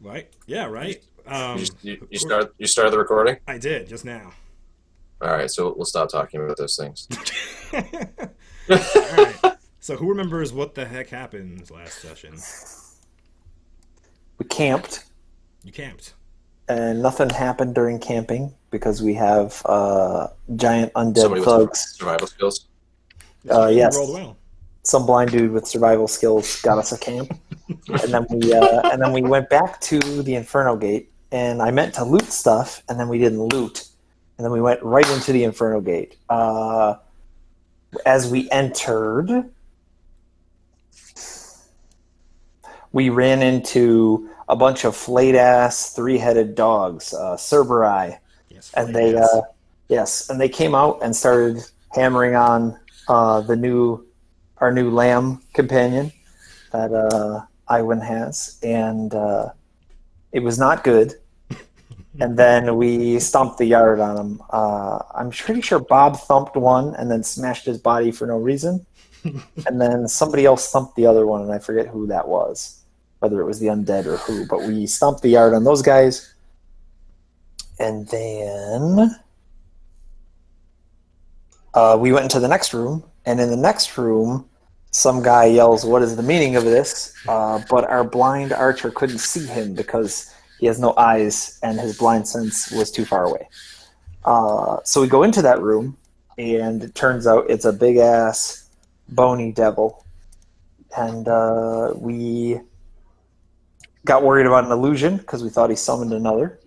Right? Yeah, You, right. you started the recording. I did just now. All right, so we'll stop talking about those things. All right. So who remembers what the heck happened last session? We camped, You camped. and nothing happened during camping because we have giant undead Somebody with thugs. survival skills. This is true. You rolled Yes, well. some blind dude with survival skills got us a camp, and then we went back to the Inferno Gate, and I meant to loot stuff, and then we didn't loot, and then we went right into the Inferno Gate. As we entered, we ran into a bunch of flayed ass three-headed dogs, Cerberus, Yes, and flayed ass. yes, and they came out and started hammering on the new our new lamb companion that Iwan has, and it was not good. And then we stomped the yard on him. I'm pretty sure Bob thumped one and then smashed his body for no reason. And then somebody else thumped the other one, and I forget who that was, whether it was the undead or who. But we stomped the yard on those guys, and then we went into the next room. And in the next room, some guy yells, "What is the meaning of this?" But our blind archer couldn't see him because he has no eyes, and his blind sense was too far away. So we go into that room, and it turns out it's a big ass bony devil, and we got worried about an illusion because we thought he summoned another,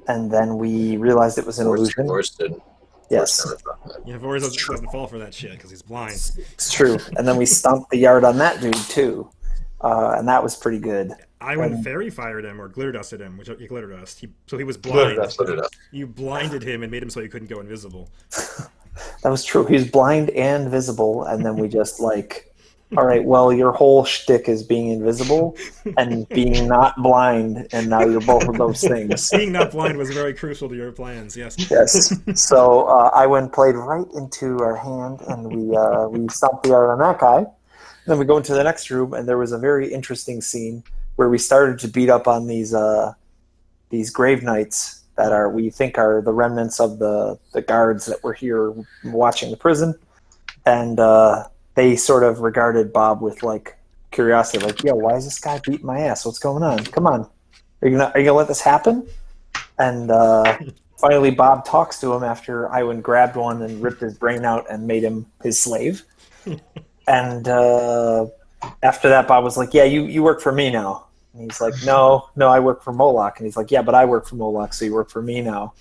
and then we realized it was an illusion. Forrest did. Forrest Yes, never thought that. Yeah, Boris doesn't fall for that shit because he's blind. it's true. And then we stomped the yard on that dude too, and that was pretty good. I went And fairy fired him or glitter dusted him, which you glitter dust. So he was Glitter blind. dust, glitter dust. You blinded him and made him so he couldn't go invisible. that was true. He was blind and visible, and then we just like, all right, well, your whole shtick is being invisible and being not blind, and now you're both of those things. Being not blind was very crucial to your plans. Yes. Yes. So Iwan played right into our hand, and we stomped the yard on that guy. Then we go into the next room, and there was a very interesting scene where we started to beat up on these grave knights that are we think are the remnants of the guards that were here watching the prison, and they sort of regarded Bob with like curiosity, like, "Yo, why is this guy beating my ass? What's going on? Come on, are you gonna let this happen?" And finally, Bob talks to him after Iwan grabbed one and ripped his brain out and made him his slave. And after that, Bob was like, "Yeah, you work for me now." And he's like, "No, no, I work for Moloch." And he's like, "Yeah, but I work for Moloch, so you work for me now."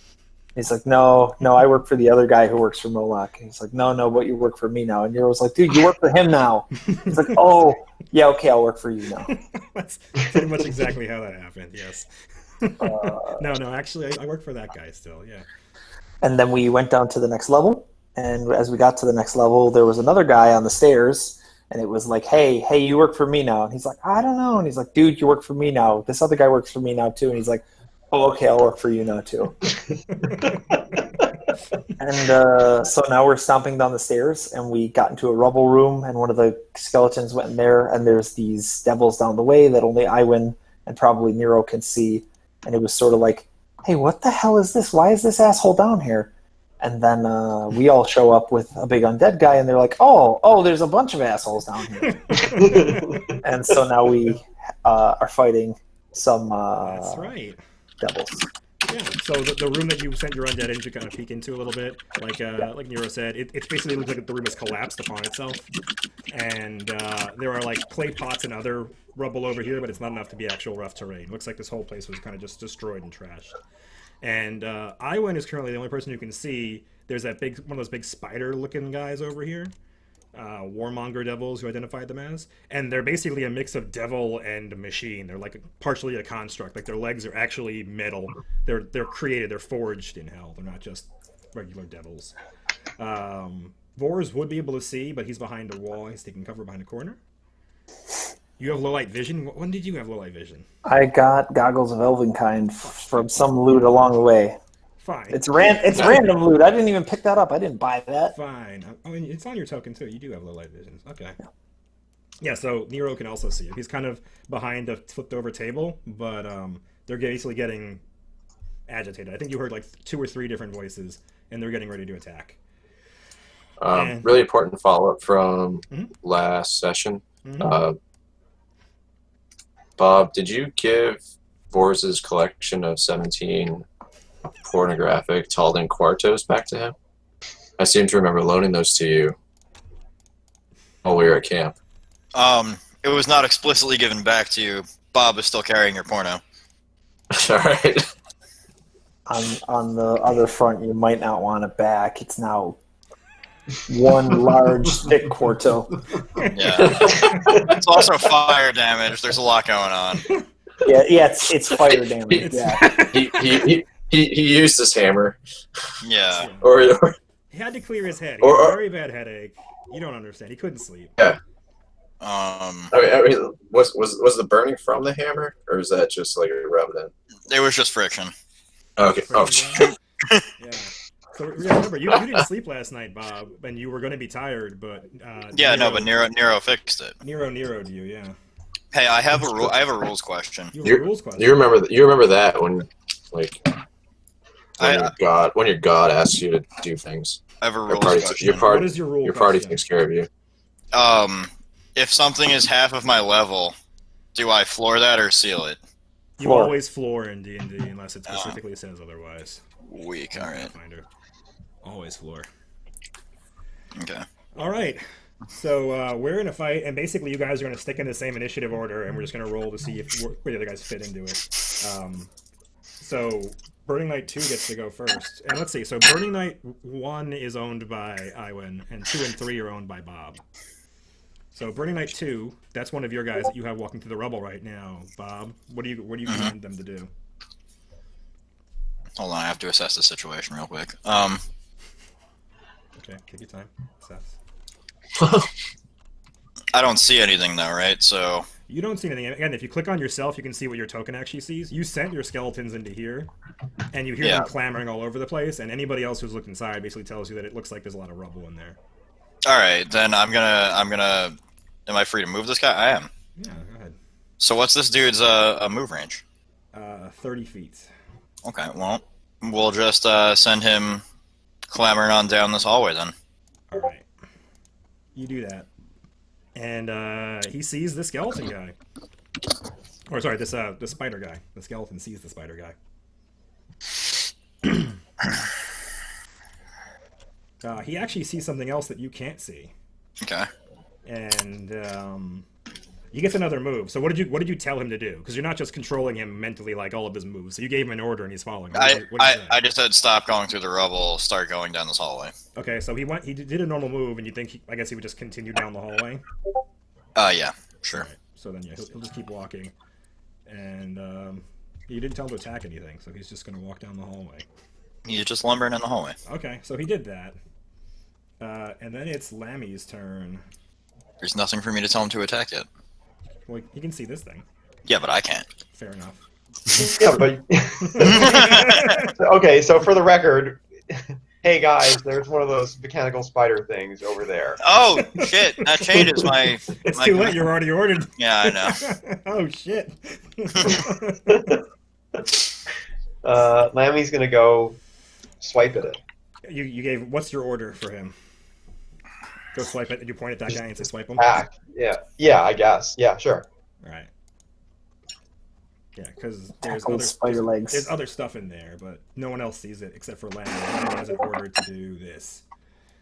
He's like, "No, no, I work for the other guy who works for Moloch." And he's like, "No, no, but you work for me now." And Nero's like, "Dude, you work for him now." He's like, "Oh, yeah, okay, I'll work for you now." That's pretty much exactly how that happened. Yes. Uh, No, actually, I work for that guy still. Yeah. and then we went down to the next level. And as we got to the next level, there was another guy on the stairs. And it was like, hey, you work for me now. And he's like, "I don't know." And he's like, "Dude, you work for me now. This other guy works for me now, too." And he's like, "Oh, okay, I'll work for you now, too." And so now we're stomping down the stairs, and we got into a rubble room, and one of the skeletons went in there, and there's these devils down the way that only Iwan and probably Nero can see. And it was sort of like, "Hey, what the hell is this? Why is this asshole down here?" And then we all show up with a big undead guy, and they're like, "Oh, there's a bunch of assholes down here." And so now we are fighting some That's right. devils. Yeah. So the room that you sent your undead in to kind of peek into a little bit, like Nero said, it's basically looks like the room has collapsed upon itself, and there are like clay pots and other rubble over here, but it's not enough to be actual rough terrain. Looks like this whole place was kind of just destroyed and trashed. And Iwan is currently the only person who can see. There's that big one of those big spider-looking guys over here, warmonger devils who identified them as, and they're basically a mix of devil and machine. They're like partially a construct. Like their legs are actually metal. They're created. They're forged in hell. They're not just regular devils. Vors would be able to see, but he's behind a wall. He's taking cover behind a corner. You have low light vision. When did you have low light vision? I got goggles of Elvenkind from some loot along the way. Fine. It's random loot. I didn't even pick that up. I didn't buy that. Fine. I mean, it's on your token too. You do have low light vision. Okay. Yeah, so Nero can also see him. He's kind of behind a flipped over table, but they're basically getting agitated. I think you heard like 2 or 3 different voices, and they're getting ready to attack. And- Really important follow-up from Mhm. last session. Mhm. Bob, did you give Vorz's collection of 17 pornographic Talden Quartos back to him? I seem to remember loaning those to you while we were at camp. It was not explicitly given back to you. Bob is still carrying your porno. All right. On the other front, you might not want it back. It's now one large thick quarto. Yeah. It's also fire damage. There's a lot going on. Yeah, it's fire damage. Yeah. He used his hammer. Yeah. Or He had to clear his head. He had a very bad headache. You don't understand. He couldn't sleep. yeah. Um, I mean, was the burning from the hammer, or is that just like a remnant? it was just friction. Okay. Oh, Yeah. So remember, you didn't sleep last night, Bob, and you were going to be tired, but Yeah, no, but Nero fixed it. Nero'd you, yeah. Hey, I have a rule. I have a rules question. You have a rules question. you remember that when like when your god asks you to do things. I have a Your rules party, question. What is your rule your party question? takes care of you. If something is half of my level, do I floor that or seal it? You Floor. always floor in D&D unless it specifically says otherwise. Weak. All right. Pathfinder. Always floor. Okay. All right. So we're in a fight, and basically you guys are going to stick in the same initiative order, and we're just going to roll to see where the other guys fit into it. So Burning Knight 2 gets to go first. And let's see. So Burning Knight 1 is owned by Iwin, and 2 and 3 are owned by Bob. So Burning Knight 2, that's one of your guys that you have walking through the rubble right now, Bob. What do you command them to do? Hold on, I have to assess the situation real quick. Okay, take your time. Assess. I don't see anything though, right? So You don't see anything. Again, if you click on yourself, you can see what your token actually sees. You sent your skeletons into here, and you hear them clamoring all over the place, and anybody else who's looked inside basically tells you that it looks like there's a lot of rubble in there. all right, then I'm gonna. Am I free to move this guy? I am. Yeah, go ahead. So what's this dude's move range? 30 feet. Okay, well, we'll just send him clamoring on down this hallway then. All right. You do that. And he sees the skeleton guy. Or sorry, this the spider guy. The skeleton sees the spider guy. He actually sees something else that you can't see. Okay. And he gets another move. So what did you tell him to do? Because you're not just controlling him mentally like all of his moves. So you gave him an order and he's following. I just said stop going through the rubble, start going down this hallway. Okay, so he did a normal move, and you think I guess he would just continue down the hallway. Yeah, sure. Right. So then yeah, he'll just keep walking, and you didn't tell him to attack anything, so he's just gonna walk down the hallway. He's just lumbering in the hallway. Okay, so he did that, and then it's Lammy's turn. There's nothing for me to tell him to attack yet. Well, he can see this thing. Yeah, but I can't. Fair enough. Yeah, but okay. So for the record, hey guys, there's one of those mechanical spider things over there. Oh shit! That changes my. It's my too late. You're already ordered. Yeah, I know. Oh shit. Lammy's gonna go swipe at it. You gave. What's your order for him? Go swipe it. Did you point at that guy and say swipe him? Attack. Yeah, I guess. Yeah, sure. All right. Yeah, because there's other stuff in there, but no one else sees it except for Lammy. Lammy has an order to do this.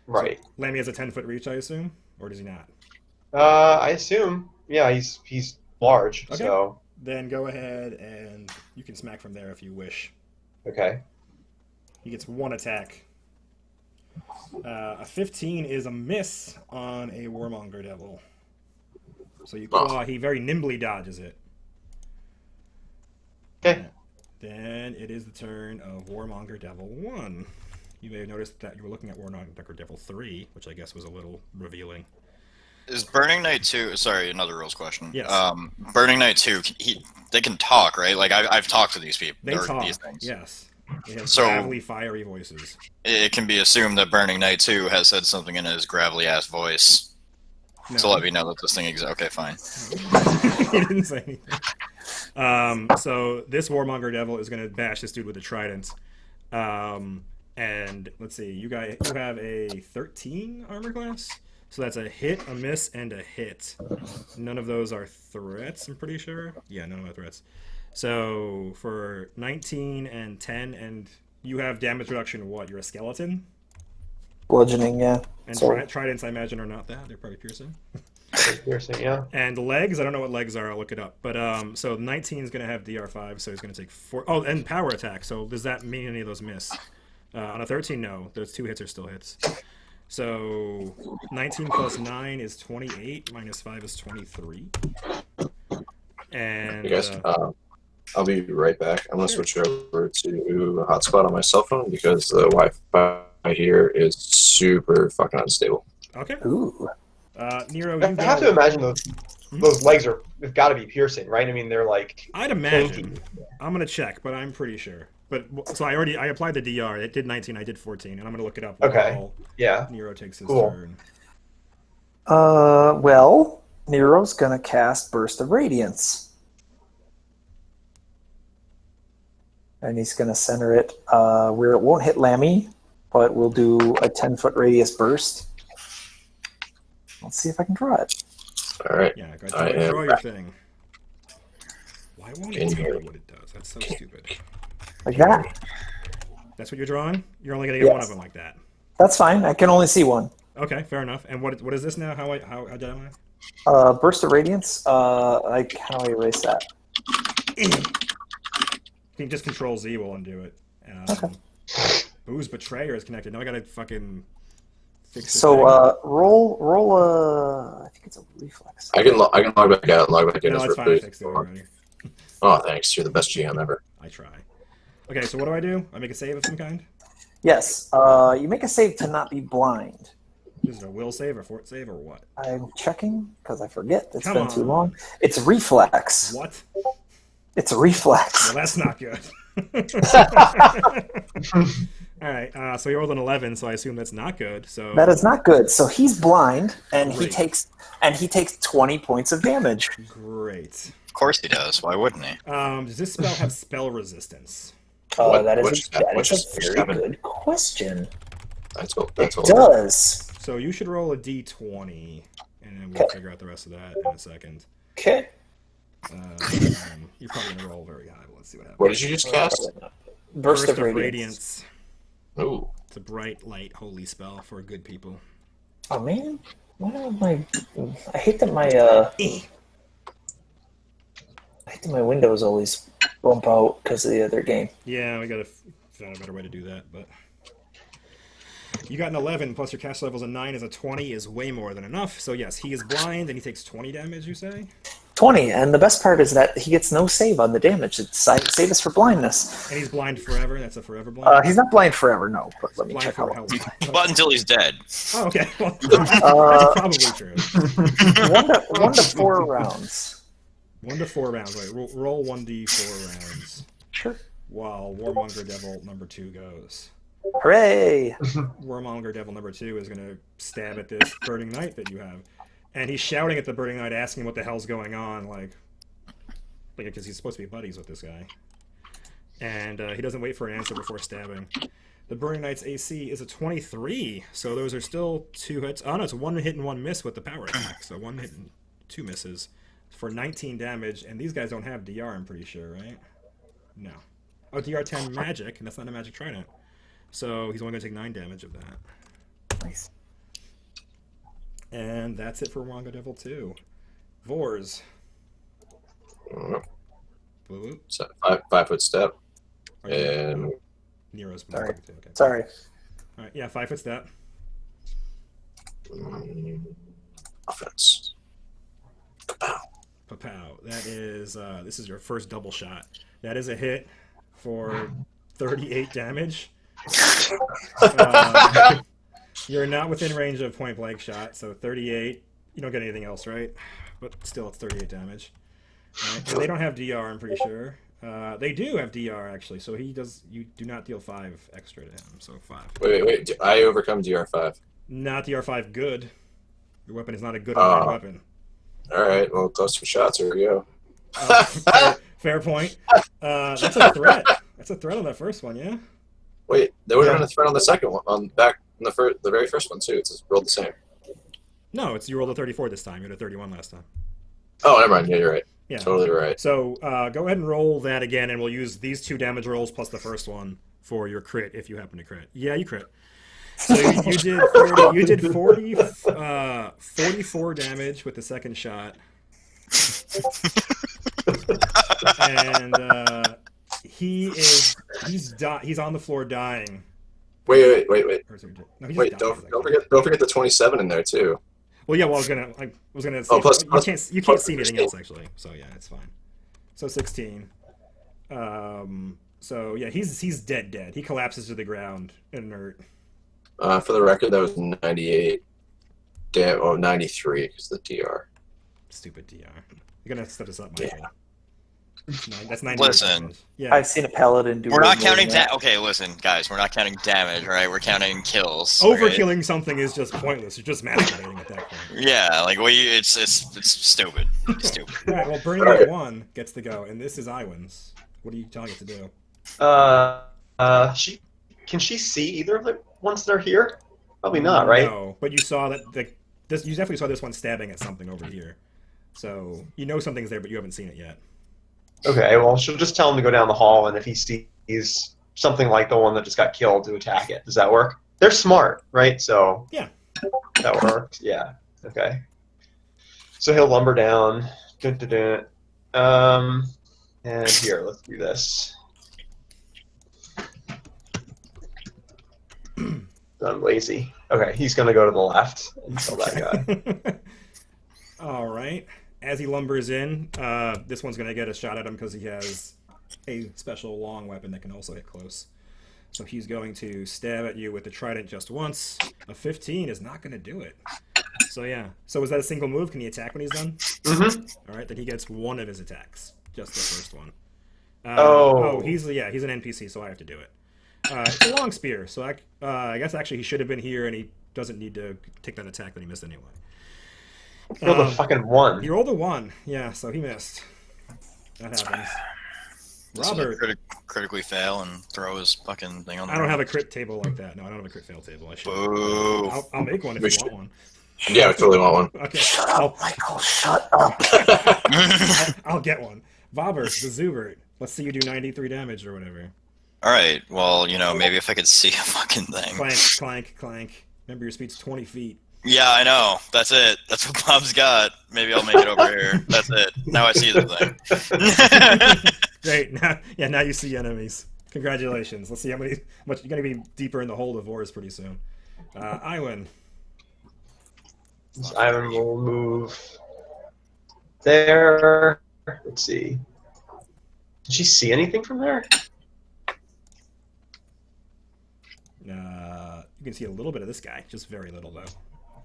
Right. So Lammy has a 10-foot reach, I assume, or does he not? I assume. Yeah, he's large. Okay. So Then go ahead and you can smack from there if you wish. okay. He gets one attack. A 15 is a miss on a Warmonger Devil. So you claw. He very nimbly dodges it. Okay. Then it is the turn of Warmonger Devil 1. You may have noticed that you were looking at Warmonger Devil 3, which I guess was a little revealing. Is Burning Knight 2... Sorry, another rules question. Yes. Burning Knight 2, they can talk, right? Like, I've talked to these people. They talk, these things. yes. They have So- gravelly, fiery voices. It can be assumed that Burning Knight 2 has said something in his gravelly-ass voice. No. To let me know that this thing exists. Okay, fine. He didn't say anything. So this Warmonger Devil is going to bash this dude with a trident. And let's see, you have a 13 armor class. So that's a hit, a miss, and a hit. None of those are threats, I'm pretty sure. Yeah, none of them are threats. So for 19 and 10, and you have damage reduction, what? You're a skeleton? Bludgeoning, yeah. And So- tridents, I imagine, are not that. They're probably piercing. Piercing, yeah. And legs, I don't know what legs are. I'll look it up. But so 19 is going to have DR5, so he's going to take 4. Oh, and power attack. So does that mean any of those miss? On a 13, no. Those 2 hits are still hits. So 19 plus 9 is 28. Minus 5 is 23. And You guys, I'll be right back. I'm gonna switch over to hotspot on my cell phone because the Wi-Fi here is super fucking unstable. okay. Ooh. Nero, I you have to imagine those legs have got to be piercing, right? I mean, they're like. I'd imagine. I'm gonna check, but I'm pretty sure. But so I applied the DR. It did 19. I did 14, and I'm gonna look it up Okay. while Yeah. Nero takes his Cool. turn. Well, Nero's gonna cast Burst of Radiance. And he's gonna center it where it won't hit Lammy, but we'll do a 10-foot radius burst. Let's see if I can draw it. All right. Yeah, go I am draw your thing. Why won't it in tell here. me what it does? That's so stupid. Like that. That's what you're drawing? You're only gonna get one Yes. of them like that. That's fine. I can only see one. Okay, fair enough. And what is this now? How did I? Burst of Radiance. How do I erase that? You can just Control Z will undo it. Okay. Boo's Betrayer is connected. Now I gotta fucking fix this So thing. roll I think it's a reflex. I can log back out and log back in. No, as it's fine. I replaced fixed it before. already. Oh, thanks. You're the best GM ever. I try. Okay, so what do? I make a save of some kind? Yes. You make a save to not be blind. Is it a will save or fort save or what? I'm checking because I forget. It's Come been too on. long. It's reflex. What? It's a reflex. Well, that's not good. All right, so he rolled an 11, so I assume that's not good. So That is not good. So he's blind, and he Great. takes 20 points of damage. great. Of course he does. Why wouldn't he? Does this spell have spell resistance? That which is a very seven? good question. That's It all. does. So you should roll a d20, and then we'll Okay. figure out the rest of that in a second. Okay. You're probably gonna roll very high. But let's see what happens. What did you just cast? Burst of Radiance. Ooh. It's a bright, light, holy spell for good people. Oh man, why don't I hate that my windows always bump out because of the other game. Yeah, we gotta find a better way to do that, but you got an 11 plus your cast level's a 9 is a 20 is way more than enough. So yes, he is blind and he takes 20 damage. You say? 20, and the best part is that he gets no save on the damage. It's save us for blindness. And he's blind forever. That's a forever blind. He's not blind forever, no. But let me blind check for out. how But until he's dead. Oh, okay. Well, that's probably true. 1 to 4 rounds. 1 to 4 rounds. Right. Roll 1d4 rounds. Sure. While Warmonger Devil number 2 goes. Hooray! Warmonger Devil number 2 is going to stab at this Burning Knight that you have. And he's shouting at the Burning Knight, asking what the hell's going on, like because he's supposed to be buddies with this guy. And he doesn't wait for an answer before stabbing. The Burning Knight's AC is a 23, so those are still 2 hits. Oh no, it's 1 hit and 1 miss with the power attack, so 1 hit and 2 misses for 19 damage. And these guys don't have DR, I'm pretty sure, right? No. Oh, DR 10 magic, and that's not a magic trident. So he's only going to take 9 damage of that. Nice. And that's it for Wonga Devil 2. Vors. Mm, Woo-woo. So 5-foot step. Are you- And Nero's Sorry. moving too. Okay. Sorry. All right. Yeah, 5-foot step. offense. Kapow. Papow. That is this is your first double shot. That is a hit for 38 damage. You're not within range of point blank shot, so 38. You don't get anything else, right? But still, it's 38 damage. Right. And they don't have DR, I'm pretty sure. They do have DR actually, so he does. You do not deal 5 extra to him, so 5. Wait. I overcome DR5. Not DR5 good. Your weapon is not a good online weapon. Alright, well, those 2 shots, here we go. Fair point. That's a threat. That's a threat on that first one, yeah? Wait, there would have been a threat on the second one, on back in the very first one, too. It's rolled the same. No, you rolled a 34 this time. You had a 31 last time. Oh, never mind. Yeah, you're right. Yeah. Totally right. So go ahead and roll that again, and we'll use these 2 damage rolls plus the first one for your crit if you happen to crit. Yeah, you crit. So you did 44 damage with the second shot. And he's on the floor dying. Wait. No, he's Wait, dying, don't forget the 27 in there too. Well, yeah. Well, I was gonna say plus you can't see anything 16. else actually. So yeah, it's fine. So 16. So yeah, he's dead. He collapses to the ground, inert. For the record, that was 98. 93 because the DR. Stupid DR. You're gonna set us up, Michael. Yeah. That's 90. Listen. Yeah. I've seen a paladin do. We're not way more counting than that. Okay, listen, guys. We're not counting damage, right? We're counting kills. Overkilling something is just pointless. You're just masturbating at that point. Yeah, like it's stupid. Stupid. All right. Well, Burning at 1 gets to go, and this is Iwan's. What are you telling it to do? Can she see either of the ones that are here? Probably not, right? No, but you saw that you definitely saw this one stabbing at something over here. So you know something's there, but you haven't seen it yet. Okay, well, she'll just tell him to go down the hall, and if he sees something like the one that just got killed, to attack it. Does that work? They're smart, right? So Yeah. That works. Yeah. Okay. So he'll lumber down. Dun, dun, dun. And here, let's do this. I'm lazy. Okay, he's gonna go to the left and kill that guy. All right. As he lumbers in, this one's going to get a shot at him because he has a special long weapon that can also hit close. So he's going to stab at you with the trident just once. A 15 is not going to do it. So yeah. So was that a single move? Can he attack when he's done? Mm-hmm. All right. Then he gets one of his attacks. Just the first one. He's an NPC, so I have to do it. It's a long spear, so I guess actually he should have been here, and he doesn't need to take that attack that he missed anyway. He rolled a fucking 1. He rolled a 1, yeah, so he missed. That happens. Robert, critically fail and throw his fucking thing on the I don't ground. have a crit table like that. No, I don't have a crit fail table. I should. Boo. I'll make one if you want one. Yeah, I totally want one. Okay, Shut up, Michael. Shut up. I'll get one. Bobbert, the Zubert. Let's see you do 93 damage or whatever. All right. Well, maybe if I could see a fucking thing. Clank, clank, clank. Remember, your speed's 20 feet. Yeah, I know. That's it. That's what Bob's got. Maybe I'll make it over here. That's it. Now I see the thing. Great. Now you see enemies. Congratulations. Let's see how much you're going to be deeper in the hold of Wars pretty soon. Iwan. Ivan will move there. Let's see. Did she see anything from there? You can see a little bit of this guy, just very little though.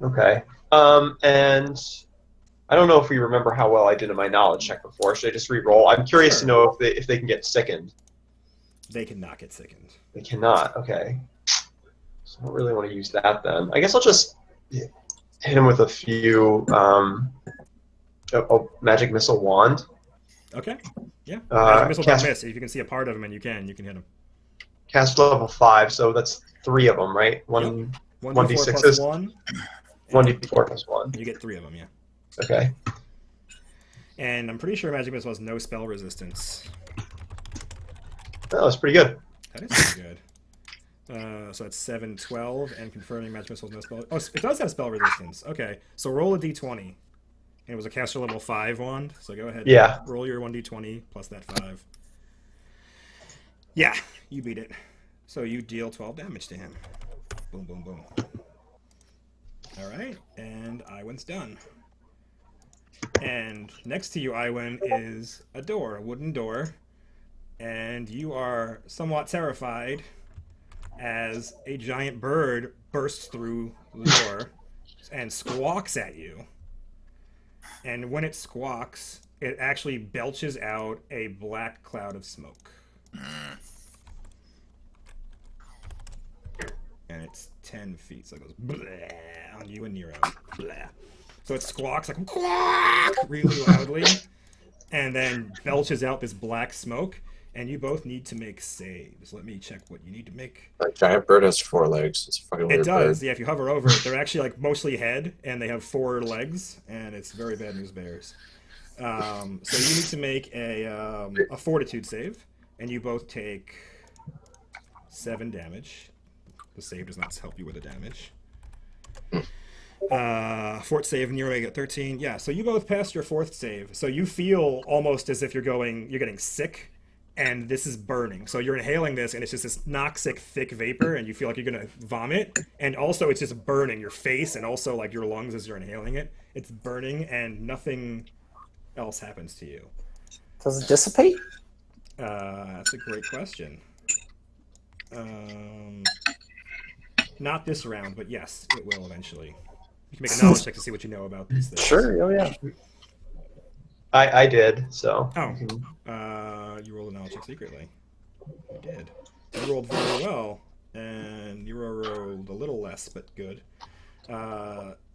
Okay. And I don't know if we remember how well I did in my knowledge check before. Should I just re-roll? I'm curious to know if they can get sickened. They cannot get sickened. They cannot. Okay. So I don't really want to use that then. I guess I'll just hit him with a few magic missile wand. Okay. Yeah. Magic missile cast- don't miss. If you can see a part of him and you can hit him. Cast level 5, so that's 3 of them, right? One 1d4 1d6s. plus 1. 1d4 plus 1. You get 3 of them, yeah. Okay. And I'm pretty sure magic missile has no spell resistance. That was pretty good. That is pretty good. So that's 7, 12, and confirming magic missile has no spell. Oh, it does have spell resistance. Okay, so roll a d20. And it was a caster level 5 wand, so go ahead. Yeah. Roll your 1d20 plus that 5. Yeah, you beat it. So you deal 12 damage to him. Boom, boom, boom. All right, and Iwan's done. And next to you, Iwan, is a door, a wooden door. And you are somewhat terrified as a giant bird bursts through the door and squawks at you. And when it squawks, it actually belches out a black cloud of smoke. and it's 10 feet, so it goes bleh on you and Nero. Bleh. So it squawks like quack really loudly, and then belches out this black smoke. And you both need to make saves. Let me check what you need to make. That giant bird has 4 legs. It's a fucking weird It does, bird. yeah. If you hover over it, they're actually like mostly head, and they have 4 legs, and it's very bad news bears. So you need to make a fortitude save, and you both take 7 damage. The save does not help you with the damage. Fort save, Nero, you get 13. Yeah, so you both passed your 4th save. So you feel almost as if you're getting sick, and this is burning. So you're inhaling this, and it's just this noxic, thick vapor, and you feel like you're gonna vomit. And also, it's just burning your face and also like your lungs as you're inhaling it. It's burning, and nothing else happens to you. Does it dissipate? That's a great question. Not this round, but yes, it will eventually. You can make a knowledge check to see what you know about these things. Sure. Oh yeah. I did, so. Oh, you rolled a knowledge check secretly. You did. You rolled very well, and you rolled a little less, but good.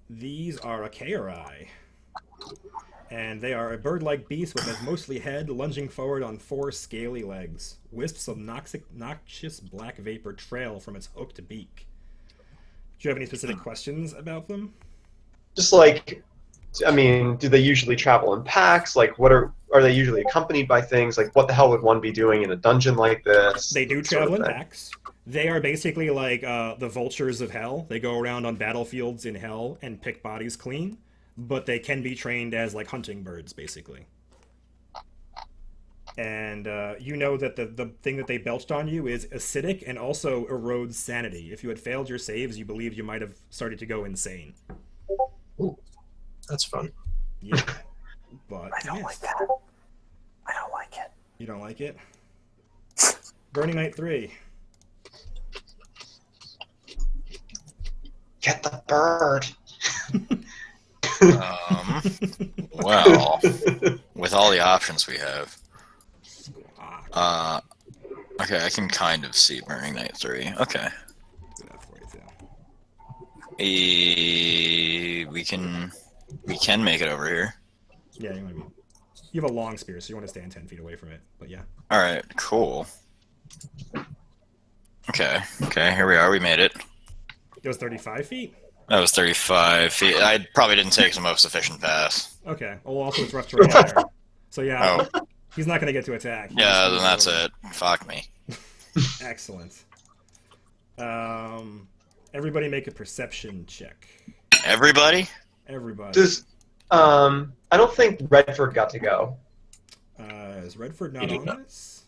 These are Achaerai, and they are a bird-like beast with a mostly head, lunging forward on 4 scaly legs. Wisps of noxious black vapor trail from its hooked beak. Do you have any specific questions about them? Just like, I mean, do they usually travel in packs? Like, what are they usually accompanied by things? Like, what the hell would one be doing in a dungeon like this? They do Sort of travel in thing. packs. They are basically like the vultures of hell. They go around on battlefields in hell and pick bodies clean, but they can be trained as like hunting birds, basically. And you know that the thing that they belched on you is acidic and also erodes sanity. If you had failed your saves, you believe you might have started to go insane. Ooh, that's fun. Yeah, but I don't you like missed. that. I don't like it. You don't like it? Burning Night 3. Get the bird. Well, with all the options we have, okay, I can kind of see Burning Night 3. Okay. Do that for you too. We can make it over here. Yeah, you have a long spear, so you want to stand 10 feet away from it. But yeah. All right, cool. Okay, here we are. We made it. It was 35 feet? That was 35 feet. I probably didn't take the most efficient pass. Okay. Well, also it's rough terrain there. So yeah, Oh, he's not going to get to attack. yeah, then that's it. Fuck me. Excellent. Everybody make a perception check. Everybody? Everybody. Does I don't think Redford got to go. Is Redford not He did on not. this?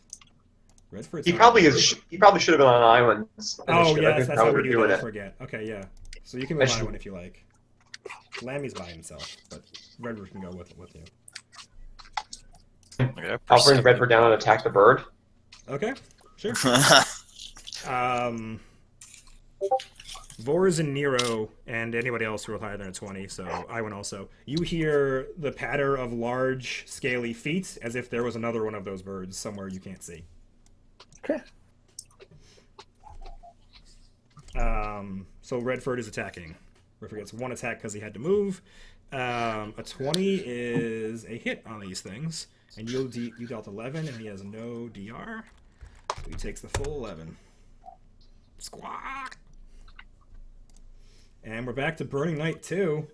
Redford's He not probably on. is. He probably should have been on islands. Oh, initiative. I yes, think that's how we we're do doing that. I it. forget. Okay, yeah. So you can I move should- on if you like. Lammy's by himself, but Redford can go with you. Okay, I'll bring Redford down and attack the bird. Okay, sure. Vors and Nero and anybody else who rolled higher than a 20, so I went also. You hear the patter of large, scaly feet as if there was another one of those birds somewhere you can't see. Okay. So Redford is attacking. Redford gets 1 attack because he had to move. A 20 is a hit on these things, and you dealt 11, and he has no DR. So he takes the full 11. Squawk! And we're back to Burning Night 2.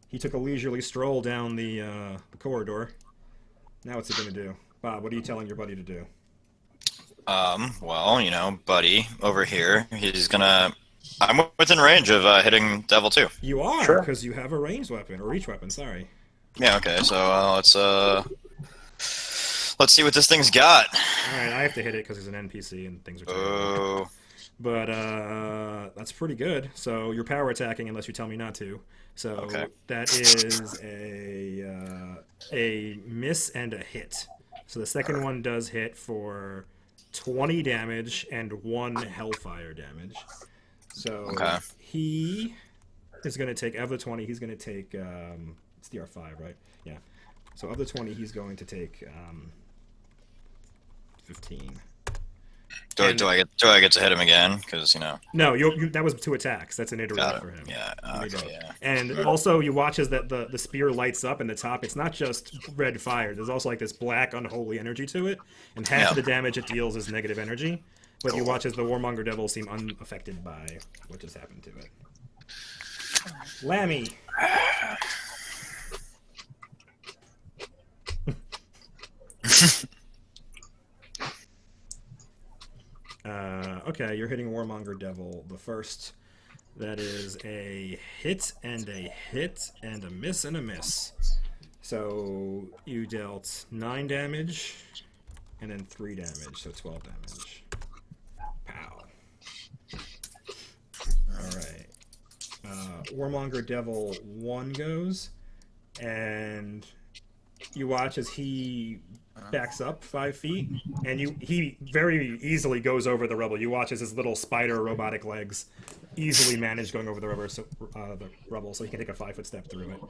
He took a leisurely stroll down the corridor. Now what's he going to do? Bob, what are you telling your buddy to do? Well, you know, buddy over here, he's gonna... I'm within range of hitting Devil 2. You are, Sure. because you have a ranged weapon, or reach weapon, sorry. Yeah, okay, so let's see what this thing's got. Alright, I have to hit it because he's an NPC and things are terrible. Oh, But that's pretty good. So you're power attacking unless you tell me not to. So Okay. that is a miss and a hit. So the second one does hit for 20 damage and 1 hellfire damage. So Okay. he is going to take, of the 20, he's going to take, it's DR5, right? Yeah. So of the 20, he's going to take 15. And- do I get to hit him again? Because No, that was 2 attacks. That's an iteration got it. for him. Yeah. You Okay, don't. yeah. And also, you watch as the spear lights up in the top. It's not just red fire. There's also like this black unholy energy to it, and half of the damage it deals is negative energy. But you watch as the Warmonger Devil seem unaffected by what just happened to it. Lammy. Okay, you're hitting Warmonger Devil the first. That is a hit and a hit and a miss and a miss. So you dealt 9 damage and then 3 damage, so 12 damage. Pow. Alright. Warmonger Devil 1 goes, and you watch as he backs up 5 feet, and he very easily goes over the rubble. You watch as his little spider robotic legs easily manage going over the rubble, so he can take a 5-foot step through it.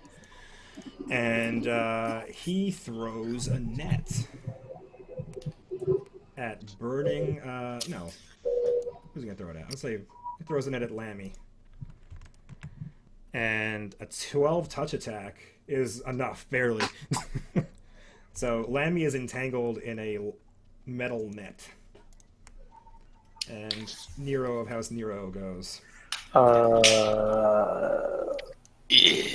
And he throws a net at burning. No, who's he gonna throw it at? Let's say he throws a net at Lammy, and a 12 touch attack is enough, barely. So Lammy is entangled in a metal net. And Nero of House Nero goes. Yeah.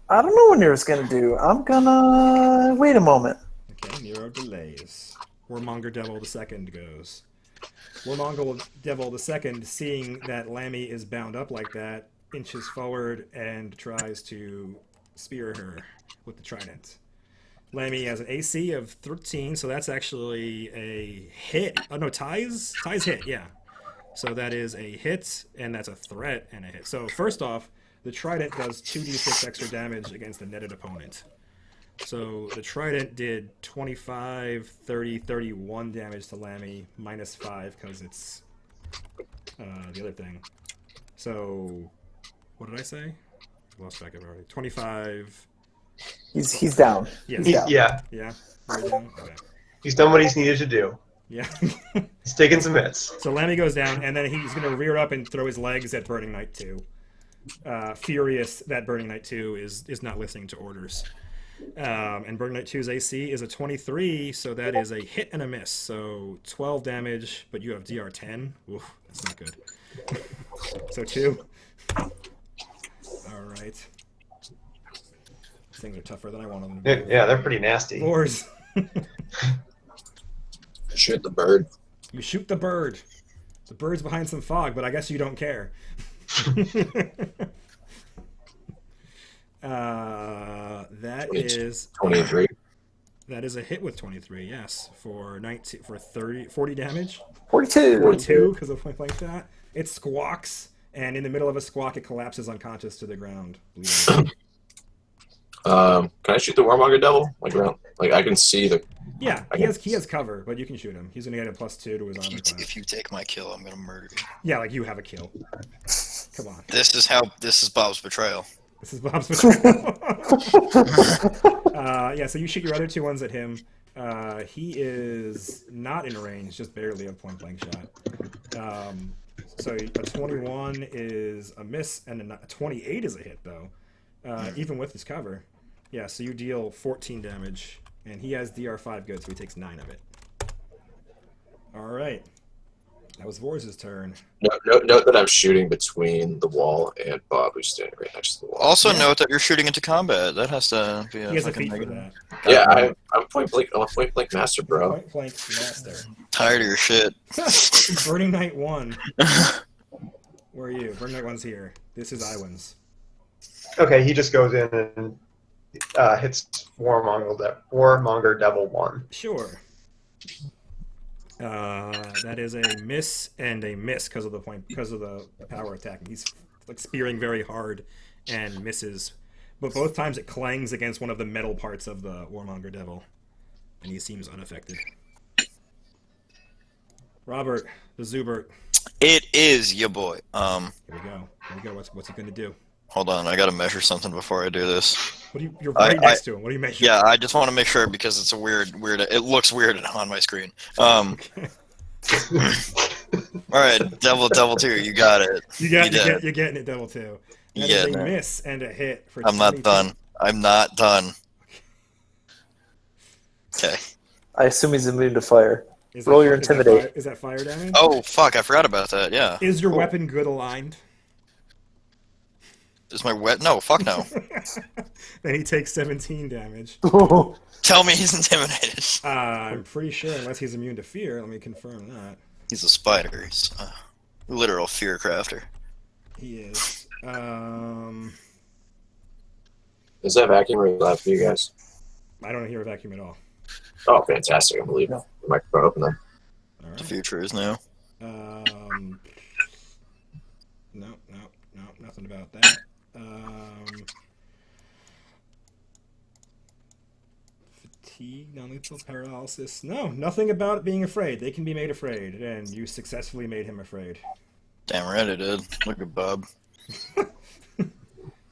I don't know what Nero's gonna do. I'm gonna wait a moment. Okay, Nero delays. Warmonger Devil the Second goes. Warmonger Devil the Second, seeing that Lammy is bound up like that, inches forward and tries to spear her with the trident. Lammy has an AC of 13, so that's actually a hit. Oh no, ties hit, yeah. So that is a hit, and that's a threat and a hit. So first off, the trident does 2d6 extra damage against the netted opponent. So the trident did 25, 30, 31 damage to Lammy, minus 5 because it's the other thing. So what did I say? I lost track of it already. 25. He's down. Yes. He's down. Yeah, Yeah. Very down. Okay. he's done what he's needed to do. Yeah. He's taking some hits. So Lammy goes down, and then he's going to rear up and throw his legs at Burning Knight 2. Furious that Burning Knight 2 is not listening to orders. And Burning Knight 2's AC is a 23, so that is a hit and a miss. So 12 damage, but you have DR 10. Oof, that's not good. So 2. All right. These things are tougher than I want them to be. Yeah, they're pretty nasty. Floors. Shoot the bird. You shoot the bird. The bird's behind some fog, but I guess you don't care. That is 23. That is a hit with 23. Yes, for 40 damage. 42. 42 because of point blank shot. It squawks, and in the middle of a squawk, it collapses unconscious to the ground. bleeding. Can I shoot the Warmonger Devil? Like around? Like I can see the. Yeah, he has cover, but you can shoot him. He's gonna get a +2 to his armor class. If you take my kill, I'm gonna murder you. Yeah, like you have a kill. Come on. This is Bob's betrayal. This is Bob's. Yeah, so you shoot your other 2 ones at him. He is not in range, just barely a point blank shot. So a 21 is a miss, and a 28 is a hit, though, even with his cover. Yeah, so you deal 14 damage, and he has DR5 good, so he takes 9 of it. All right. That was Vorz's turn. Note that I'm shooting between the wall and Bob, who's standing right next to the wall. Also note that you're shooting into combat. That has to be He has a fucking feat for negative. that. Yeah, I'm point blank. I'm a point blank master, bro. Point blank master. Tired of your shit. Burning Knight 1. Where are you? Burning Knight 1's here. This is Iwan's. Okay, he just goes in and hits Warmonger Devil 1. Sure. That is a miss and a miss because of the power attack. He's like spearing very hard and misses, but both times it clangs against one of the metal parts of the Warmonger Devil, and he seems unaffected. Robert, the Zubert. It is your boy. Here we go. What's he gonna do? Hold on, I gotta measure something before I do this. You're right next to him. What do you measure? Yeah, I just want to make sure because it's a weird. It looks weird on my screen. Okay. All right, double 2. You got it. You're did. getting it double 2. You That is getting a it. miss and a hit for I'm not 22. done. I'm not done. Okay. I assume he's immune to fire. Is Roll that- your is that intimidate. fire- Is that fire damage? Oh fuck! I forgot about that. Yeah. Is your Cool. weapon good aligned? Is my wet? No. Fuck no. Then he takes 17 damage. Tell me he's intimidated. I'm pretty sure, unless he's immune to fear. Let me confirm that. He's a spider. He's a literal fear crafter. He is. Is that vacuum really loud for you guys? I don't hear a vacuum at all. Oh, fantastic! I believe the microphone open then. All The right. future is new. No, nothing about that. Fatigue, non-lethal paralysis. No, nothing about being afraid. They can be made afraid, and you successfully made him afraid. Damn right it did. Look at Bob.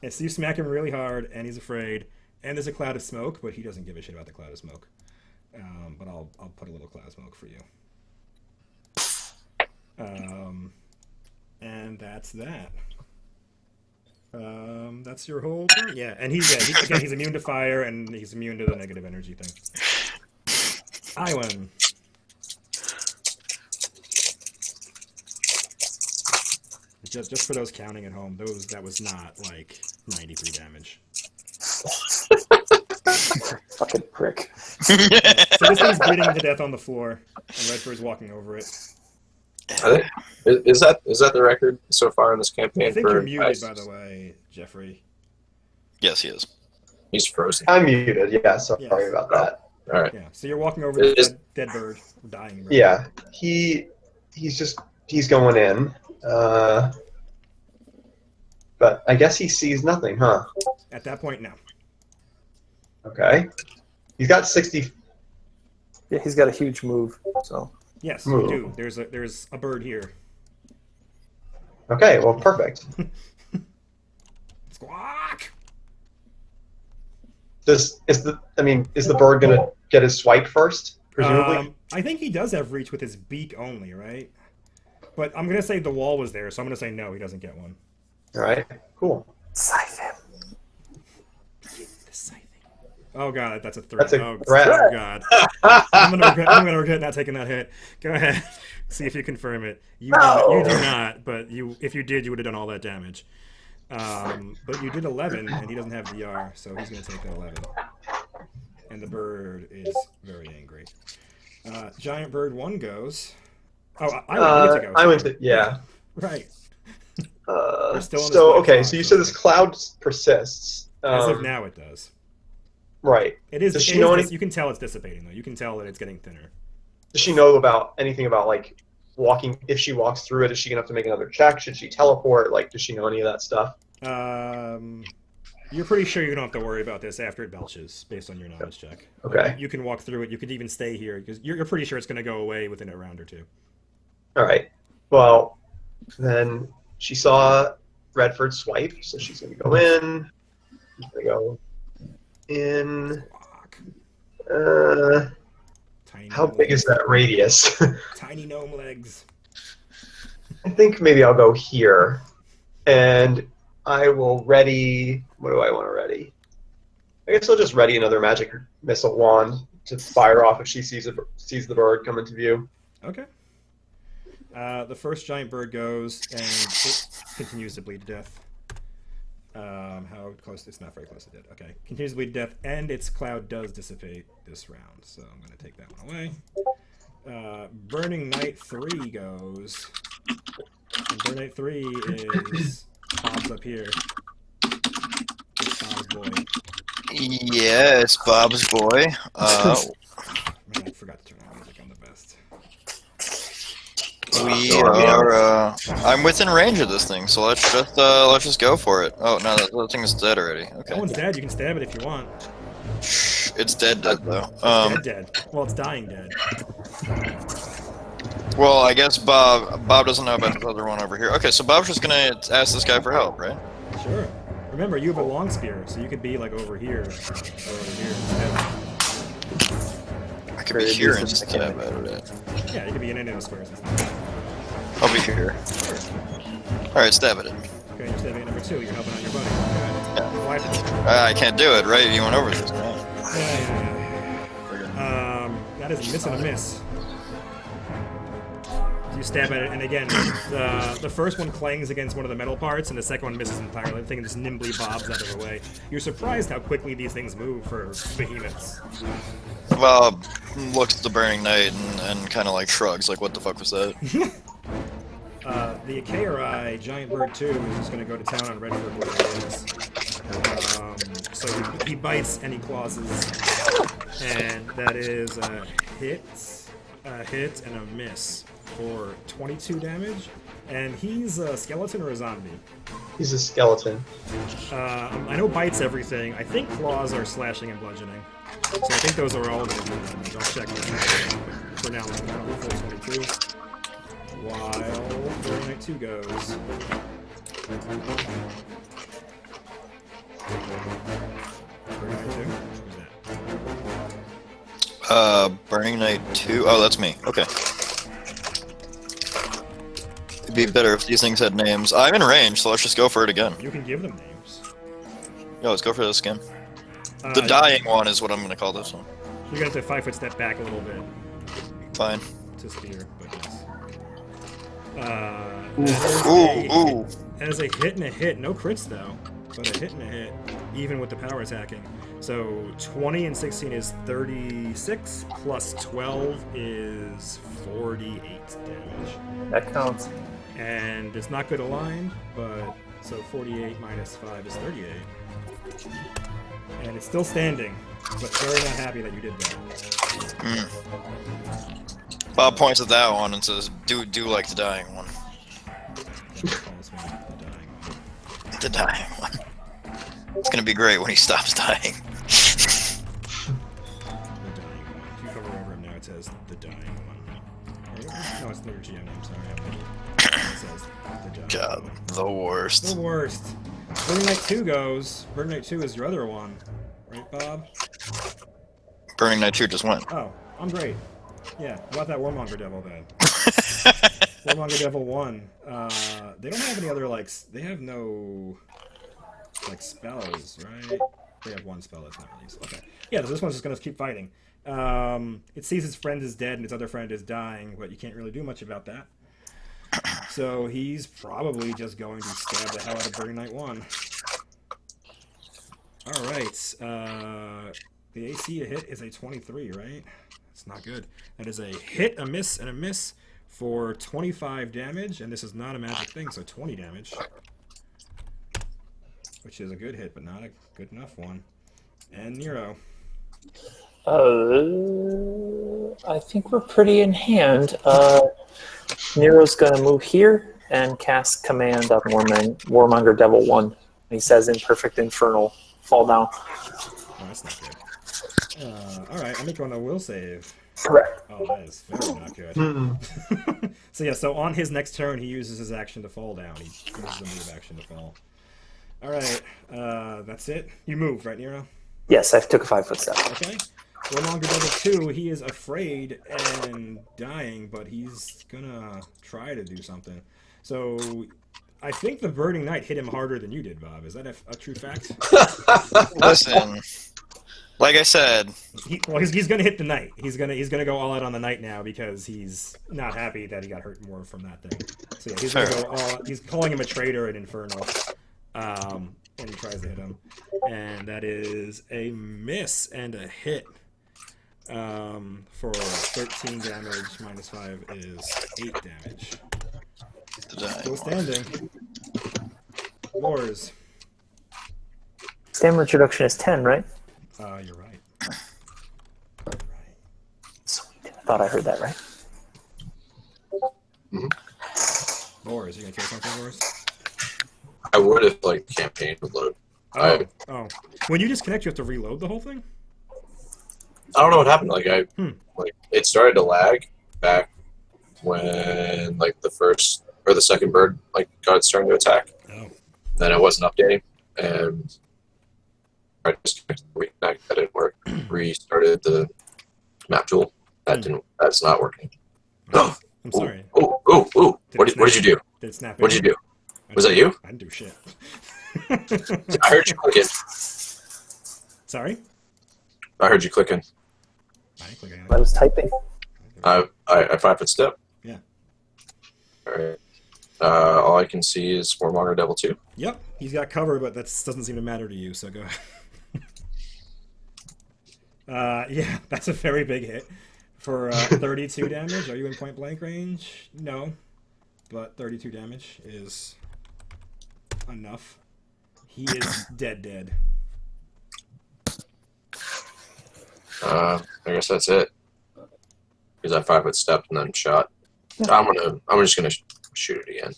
Yeah, so you smack him really hard, and he's afraid. And there's a cloud of smoke, but he doesn't give a shit about the cloud of smoke. But I'll put a little cloud of smoke for you. And that's that. That's your whole turn. Yeah, and he's immune to fire, and he's immune to the negative energy thing. Iwan. Just for those counting at home, that was not like 93 damage. Fucking prick. So this thing's bleeding to death on the floor, and Redford's walking over it. Is that the record so far in this campaign? I think for you're muted, ice? by the way, Jeffrey. Yes, he is. He's frozen. I'm muted. Yeah, sorry Yes. about that. All right. Yeah, so you're walking over this dead bird, dying bird. Yeah, he's going in. But I guess he sees nothing, huh? At that point, no. Okay. He's got 60. Yeah, he's got a huge move. So Yes, you do. There's a bird here. Okay, well, perfect. Squawk! Is the bird gonna get his swipe first? Presumably. I think he does have reach with his beak only, right? But I'm gonna say the wall was there, so I'm gonna say no, he doesn't get one. All right. Cool. scythe him. Oh god, that's a threat. That's a oh, threat. Oh god, I'm gonna regret not taking that hit. Go ahead, see if you confirm it. You do not, but if you did, you would have done all that damage. But you did 11, and he doesn't have DR, so he's gonna take that 11. And the bird is very angry. Giant bird 1 goes. Oh, I went to go. I went to yeah. Right. So still on this black okay, cloud, so you so- said this cloud persists. As of now, it does. Right. It is. Does she it know is any- you can tell it's dissipating, though. You can tell that it's getting thinner. Does she know about anything about like walking? If she walks through it, is she gonna have to make another check? Should she teleport? Like, does she know any of that stuff? You're pretty sure you don't have to worry about this after it belches, based on your knowledge check. Okay. Like, you can walk through it. You could even stay here because you're pretty sure it's going to go away within a round or two. All right. Well, then she saw Redford swipe, so she's gonna go in. She's gonna go in. Tiny How gnome big is that radius? Tiny gnome legs. I think maybe I'll go here, and I will ready. What do I want to ready? I guess I'll just ready another magic missile wand to fire off if she sees the bird come into view. Okay. The first giant bird goes and it continues to bleed to death. How close? It's not very close to dead. Okay. Continues to bleed to death, and its cloud does dissipate this round, so I'm going to take that one away. Burning Knight 3 goes. And Burning Knight 3 is Bob's up here. It's Bob's boy. Yes, Bob's boy. Man, I forgot to turn on music. I'm the best. We are. I'm within range of this thing, so let's just go for it. Oh no, that thing is dead already. That Okay, one's dead. You can stab it if you want. it's dead though. Dead. Well, it's dying dead. Well, I guess Bob doesn't know about the other one over here. Okay, so Bob's just gonna ask this guy for help, right? Sure. Remember, you have a long spear, so you could be like over here or over here instead. I could be here and stab at it. Yeah, you could be in any of the squares. I'll be here. Alright, stab at it. Okay, you're stabbing at number 2. You're helping out your buddy. Good. Wipe it. I can't do it, right? You went over this, right? Yeah. That is a miss and a miss. You stab at it, and again, the first one clangs against one of the metal parts, and the second one misses entirely. The thing just nimbly bobs out of the way. You're surprised how quickly these things move for behemoths. Well, looks at the Burning Knight and kind of like shrugs, like, what the fuck was that? The Akari, Giant Bird 2, is just going to go to town on Redford where it is. So he bites and he clauses, and that is a hit, and a miss for 22 damage. And he's a skeleton or a zombie? He's a skeleton. I know bites everything. I think claws are slashing and bludgeoning. So I think those are all going to do damage. I'll check that. But for now, let's go down to 422. While Burning Knight 2 goes. Burning Knight 2? Who's that? Burning Knight 2? Oh, that's me. Okay. It'd be better if these things had names. I'm in range, so let's just go for it again. You can give them names. Yo, let's go for this again. The dying one is what I'm gonna call this one. You're gonna have to 5-foot step back a little bit Fine. to spear, but yes. Ooh. That is a hit and a hit. No crits though, but a hit and a hit, even with the power attacking. So 20 and 16 is 36, plus 12 is 48 damage. That counts. And it's not good aligned, but so 48 minus 5 is 38. And it's still standing, but very not happy that you did that. Bob points at that one and says, do like the dying one. The dying one. It's gonna be great when he stops dying. The dying one. If you hover over him now, it says the dying one. No, it's the GM name, sorry. It says the dying God, one. the worst. The worst. Burning Knight 2 goes. Burning Knight 2 is your other one. Right, Bob? Burning Knight 2 just went. Oh, I'm great. Yeah, how about that Warmonger Devil then? Warmonger Devil 1. They don't have any other, like, they have no, like, spells, right? They have one spell that's not released. Okay. Yeah, so this one's just gonna keep fighting. It sees its friend is dead and its other friend is dying, but you can't really do much about that. So he's probably just going to stab the hell out of Burning Knight 1. Alright, the AC to hit is a 23, right? It's not good. That is a hit, a miss, and a miss for 25 damage, and this is not a magic thing, so 20 damage. Which is a good hit, but not a good enough one. And Nero. I think we're pretty in hand. Nero's going to move here and cast Command on Warmonger Devil 1. He says Imperfect Infernal. Fall down. Oh, that's not good. Alright, I'll make one that will save. Correct. Oh, that is very not good. So yeah, so on his next turn, he uses his action to fall down. He uses a move action to fall. Alright, that's it. You moved, right, Nero? Yes, I took a 5-foot step. Okay. Warmonger Devil 2, he is afraid and dying, but he's gonna try to do something. So, I think the Burning Knight hit him harder than you did, Bob. Is that a true fact? Listen, like I said, He's gonna hit the Knight. He's gonna go all out on the Knight now because he's not happy that he got hurt more from that thing. So yeah, he's gonna go all. He's calling him a traitor and infernal, and he tries to hit him, and that is a miss and a hit. For 13 damage, minus 5 is 8 damage. Still standing. Wars. Damage reduction is 10, right? You're right. Sweet. I thought I heard that right. Wars, you gonna kill something, Wars? I would if like campaign would load. Oh. When you disconnect, you have to reload the whole thing? I don't know what happened. Like like it started to lag back when like the first or the second bird like got starting to attack. Oh. Then it wasn't updating, and I just that didn't work. Restarted the map tool. That's not working. I'm sorry. Ooh! Did What did you do? Did it snap? What did you do? I Was that didn't- you? I didn't do shit. I heard you clicking. Sorry. I heard you clicking. I didn't click I anything. was typing. I 5-foot step. Yeah. All right. All I can see is Warmonger Devil 2. Yep, he's got cover, but that doesn't seem to matter to you, so go ahead. Yeah, that's a very big hit. For 32 damage, are you in point blank range? No, but 32 damage is enough. He is dead. I guess that's it. Because I 5-foot stepped and then shot. I'm just gonna shoot it again.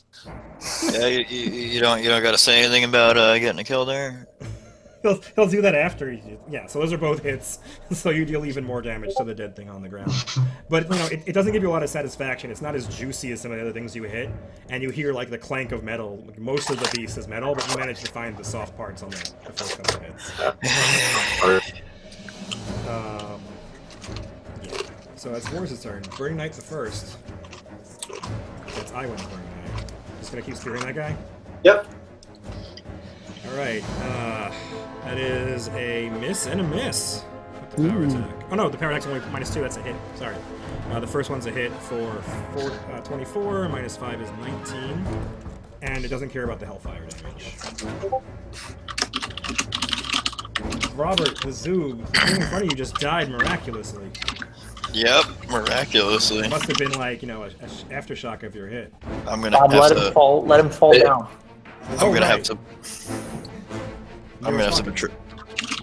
Yeah, you don't got to say anything about getting a kill there. He'll do that after. Yeah, so those are both hits. So you deal even more damage to the dead thing on the ground. But you know, it doesn't give you a lot of satisfaction. It's not as juicy as some of the other things you hit, and you hear like the clank of metal. Like, most of the beast is metal, but you manage to find the soft parts on the first couple of hits. Yeah. So it's Boris' turn. Burning Knight the first. That's Iwan's Burning Knight. Just gonna keep spearing that guy? Yep. Alright, that is a miss and a miss with the power attack. Oh no, the power attack's only -2, that's a hit. Sorry. The first one's a hit for 24, -5 is 19, and it doesn't care about the Hellfire damage. Robert, the Zoob, the thing in front of you just died miraculously. Yep, miraculously. It must have been like, you know, a aftershock of your hit. I'm gonna Bob, have let to. him fall. Let him fall down. I'm gonna have right. to. You I'm were gonna have to talking.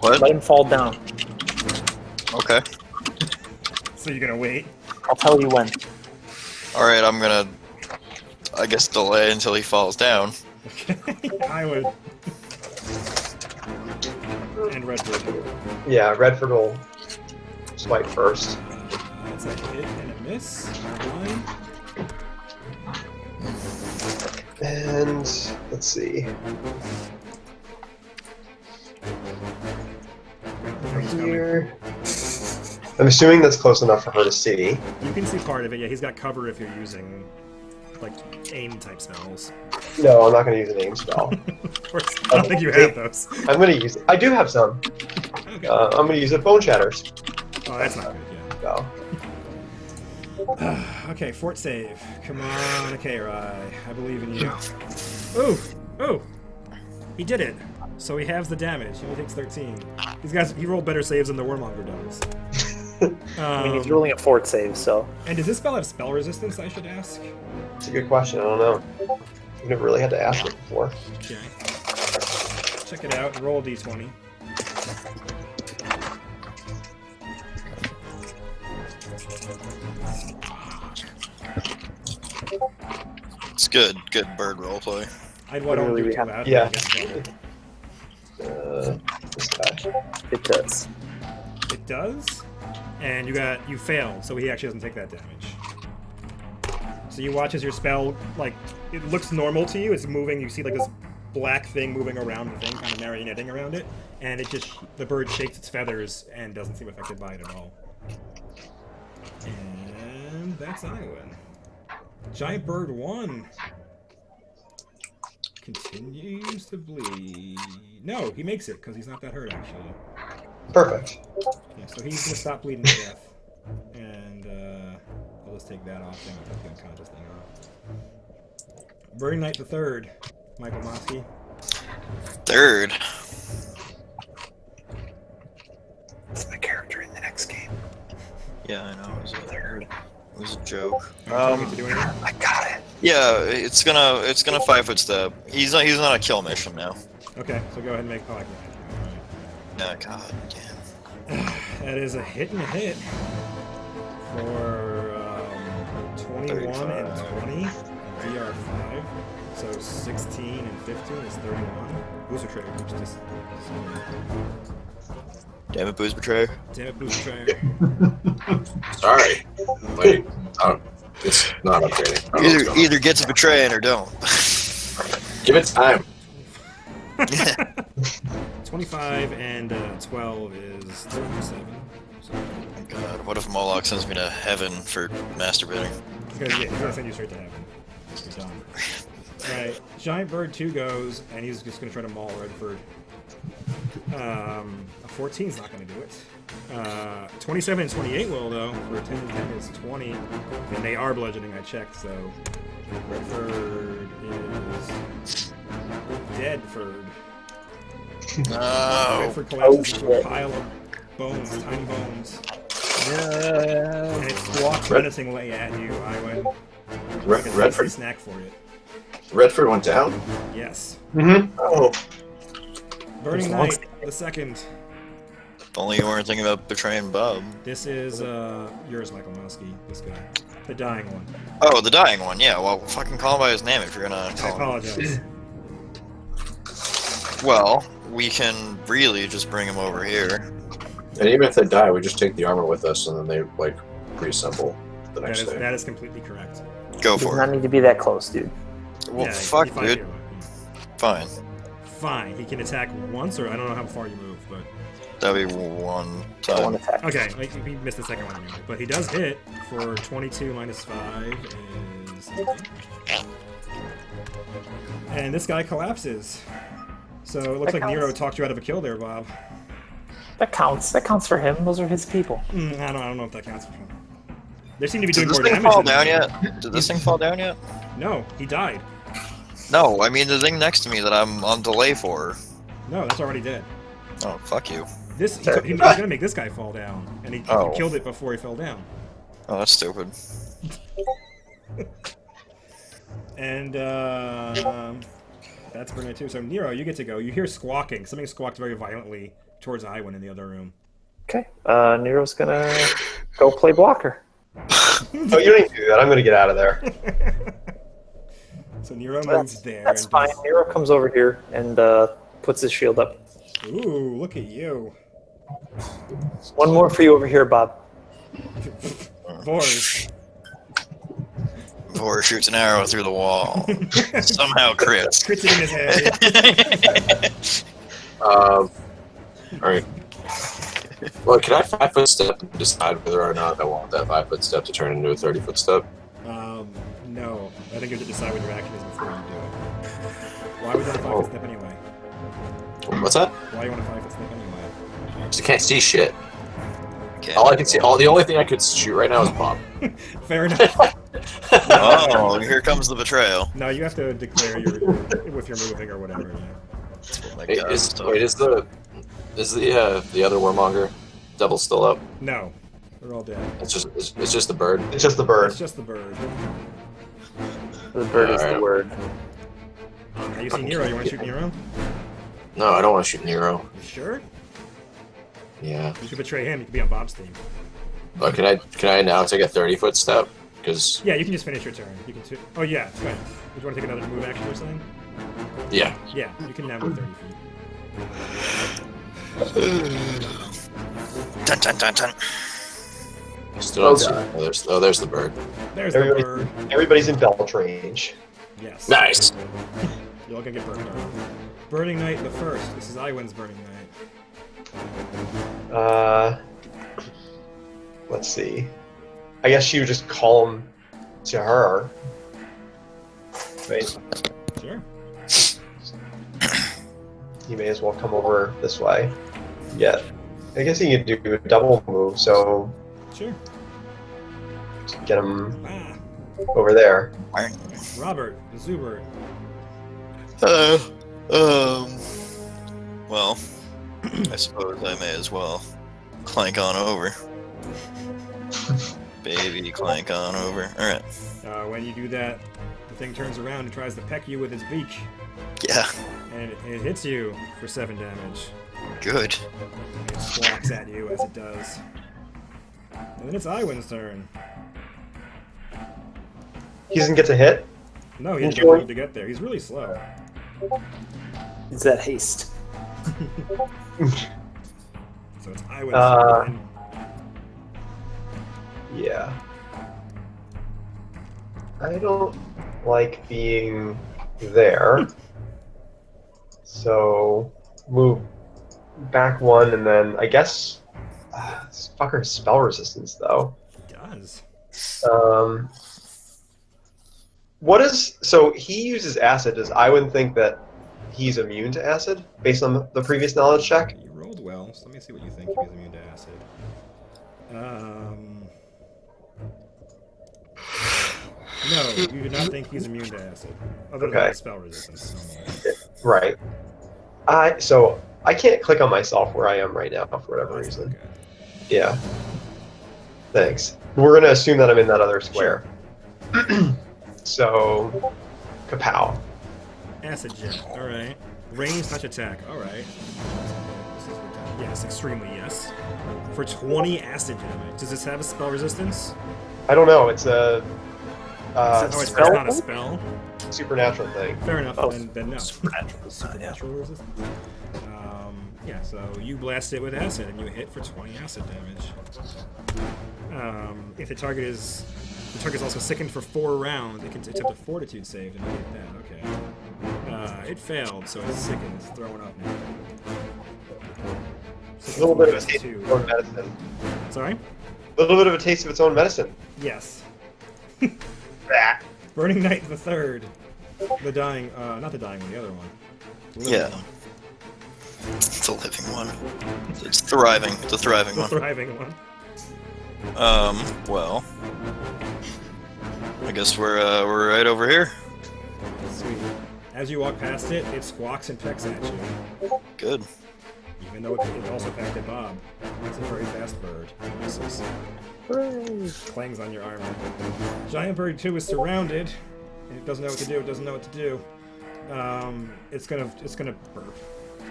What? Let him fall down. Okay. So you're gonna wait? I'll tell you when. All right. I'm gonna. I guess delay until he falls down. Okay, I would. And Redford. Yeah, Redford will smite first. That's a hit and a miss. Line. And let's see. Here. I'm assuming that's close enough for her to see. You can see part of it. Yeah, he's got cover if you're using like aim type spells. No, I'm not going to use an aim spell. Of course, I don't think you have those. I'm going to use it. I do have some. Okay. I'm going to use it. Bone Shatters. Oh, that's not good. Yeah. So. Okay, fort save. Come on, okay, Rai. I believe in you. Ooh, ooh, he did it. So he halves the damage. He only takes 13. These guys, he rolled better saves than the Warmonger does. I mean, he's rolling a fort save, so. And does this spell have spell resistance? I should ask. It's a good question. I don't know. I've never really had to ask it before. Okay. Check it out. Roll a d20. It's good. Good bird roleplay. I'd want to Literally, do we too have- bad. Yeah. Yeah. This guy. It does. It does, and you failed, so he actually doesn't take that damage. So you watch as your spell, like, it looks normal to you. It's moving. You see like this black thing moving around the thing, kind of marionetting around it, and the bird shakes its feathers and doesn't seem affected by it at all. And that's Iwan. Giant Bird 1 continues to bleed. No, he makes it because he's not that hurt actually. Perfect. Yeah, so he's gonna stop bleeding to death, and I'll just take that off and I'll put the unconscious thing off. Burning Knight the Third, Michael Mosky. Third. It's my character in the next game. Yeah, I know. It was a joke. Don't get to do anything. I got it. Yeah, it's gonna 5-foot step. He's on a kill mission now. Okay, so go ahead and make. Oh, I Yeah, god damn. can. That is a hit and a hit for 21 and 20, DR5. So 16 and 15 is 31. Booster Trader, which just. Damn it, Booze Betrayer. Damn it, Booster Trader. Sorry. Wait. It's not updating. I don't know what's going on. Either get to betraying or don't. Give it time. 25 and 12 is 37. So, God, what if Moloch sends me to heaven for masturbating? he's gonna send you straight to heaven. You're done. Alright, Giant Bird 2 goes, and he's just going to try to maul Redford. A 14 is not going to do it. 27 and 28 will, though. For 10 and 10 is 20. And they are bludgeoning, I checked, so... Redford is... Deadford. No. Redford collapses into a pile of bones, tiny bones. And it walks menacingly at you, Iwan. Like a tasty Redford. snack for it. Redford went down. Yes. Mm-hmm. Oh. Burning Knight, the second. If only you weren't thinking about betraying Bob. This is yours, Michael Mosky. This guy, the dying one. Oh, the dying one. Yeah. Well, fucking call him by his name if you're gonna I call him. apologize. Well, we can really just bring him over here. And even if they die, we just take the armor with us, and then they like reassemble the That next is day. that is completely correct. Go Does for not it. need to be that close, dude. Well, Yeah, fuck, 25 dude. hero. Fine. Fine. He can attack once, or I don't know how far you move, but That'd be one One time. attack. okay. Like, he missed the second one anyway, but he does hit for 22 minus 5 is. And this guy collapses. So it looks That like Nero counts. talked you out of a kill there, Bob. That counts. That counts for him. Those are his people. I don't know if that counts for him. They seem to be Did doing this more thing damage fall than down him. yet? Did this thing fall down yet? No, he died. No, I mean the thing next to me that I'm on delay for. No, that's already dead. Oh, fuck you. This he was gonna make this guy fall down, and he Oh. killed it before he fell down. Oh, that's stupid. And that's Brunette too. So Nero, you get to go. You hear squawking. Something squawked very violently towards Iwan in the other room. Okay. Nero's gonna go play blocker. Oh, you don't need to do that. I'm gonna get out of there. So Nero moves there. That's and fine. does- Nero comes over here and puts his shield up. Ooh, look at you. One more for you over here, Bob. Vors. Vor shoots an arrow through the wall. Somehow crits. Crits it in his head. Alright. Well, can I 5-foot step and decide whether or not I want that 5-foot step to turn into a 30-foot step? No. I think you have to decide what your action is before you do it. Why would you want a 5-foot step anyway? What's that? Why do you want a 5-foot step anyway? 'Cause I can't see shit. Okay. All I can see, the only thing I could shoot right now is Bob. Fair enough. Oh, here comes the betrayal. No, you have to declare your if you're moving or whatever. Yeah. Oh my Wait, God, is stop. the other warmonger devil still up? No, they're all dead. It's just the bird. It's just the bird. It's just the bird. The bird is the Alright. word. You see Nero? You want to shoot Nero? No, I don't want to shoot Nero. You sure? Yeah. You should betray him. You could be on Bob's team. But can I now take a 30-foot step? Because Yeah, you can just finish your turn. You can. Oh yeah. Go ahead. Would you want to take another move action or something? yeah. Yeah, you can now move 30 feet. Dun, dun, dun, dun. Still don't see. God. There's the bird. There's the Everybody- bird. Everybody's in belt range. Yes. Nice. You're all gonna get burned up. Burning Knight the first. This is Iwan's Burning Knight. Let's see. I guess she would just call him to her. Right? Sure. He may as well come over this way. Yeah. I guess he could do a double move, so Sure. get him Ah, over there. Robert, Zubert. Well, I suppose I may as well clank on over. Baby, clank on over. Alright. When you do that, the thing turns around and tries to peck you with its beak, Yeah, and it hits you for 7 damage. good. It squawks at you as it does. And then it's Iwan's turn. He doesn't get to hit? No, he has no Enjoy. move to get there. He's really slow. It's that haste. So it's Iwan's Uh, turn. Yeah. I don't like being there. So move back one and then I guess this fucker has spell resistance though. He does. What is so he uses acid? Does Iwan think that he's immune to acid based on the previous knowledge check? You rolled well, so let me see what you think if he's immune to acid. No, you do not think he's immune to acid, other than Okay. his spell resistance. Right. So I can't click on myself where I am right now for whatever That's not reason. good. Yeah. Thanks. We're gonna assume that I'm in that other square. So, kapow. Acid jet. All right. Range touch attack. All right. Yes, extremely yes. For 20 acid damage. Does this have a spell resistance? I don't know. It's a Oh, it's spell? not a spell. supernatural thing. Fair enough. Oh, Then no. supernatural. Supernatural resistance. Yeah. So you blast it with acid, and you hit for 20 acid damage. If the target's also sickened for 4 rounds, it can attempt a fortitude save and get that. Okay. It failed, so it's sickened. It's throwing up now. A little bit of a Plus taste 2. of its own medicine. Sorry? A little bit of a taste of its own medicine. Yes. Bah. Burning Knight the Third. The dying, not the dying one, the other one. The living Yeah. one. It's a living one. It's thriving. It's a thriving The one. thriving one. Well, I guess we're right over here. Sweet. As you walk past it, it squawks and pecks at you. Good. Even though it also pecked at Bob. It's a very fast bird. It misses. Clangs on your armor. Giant Bird 2 is surrounded. It doesn't know what to do. It doesn't know what to do. It's gonna burp. It's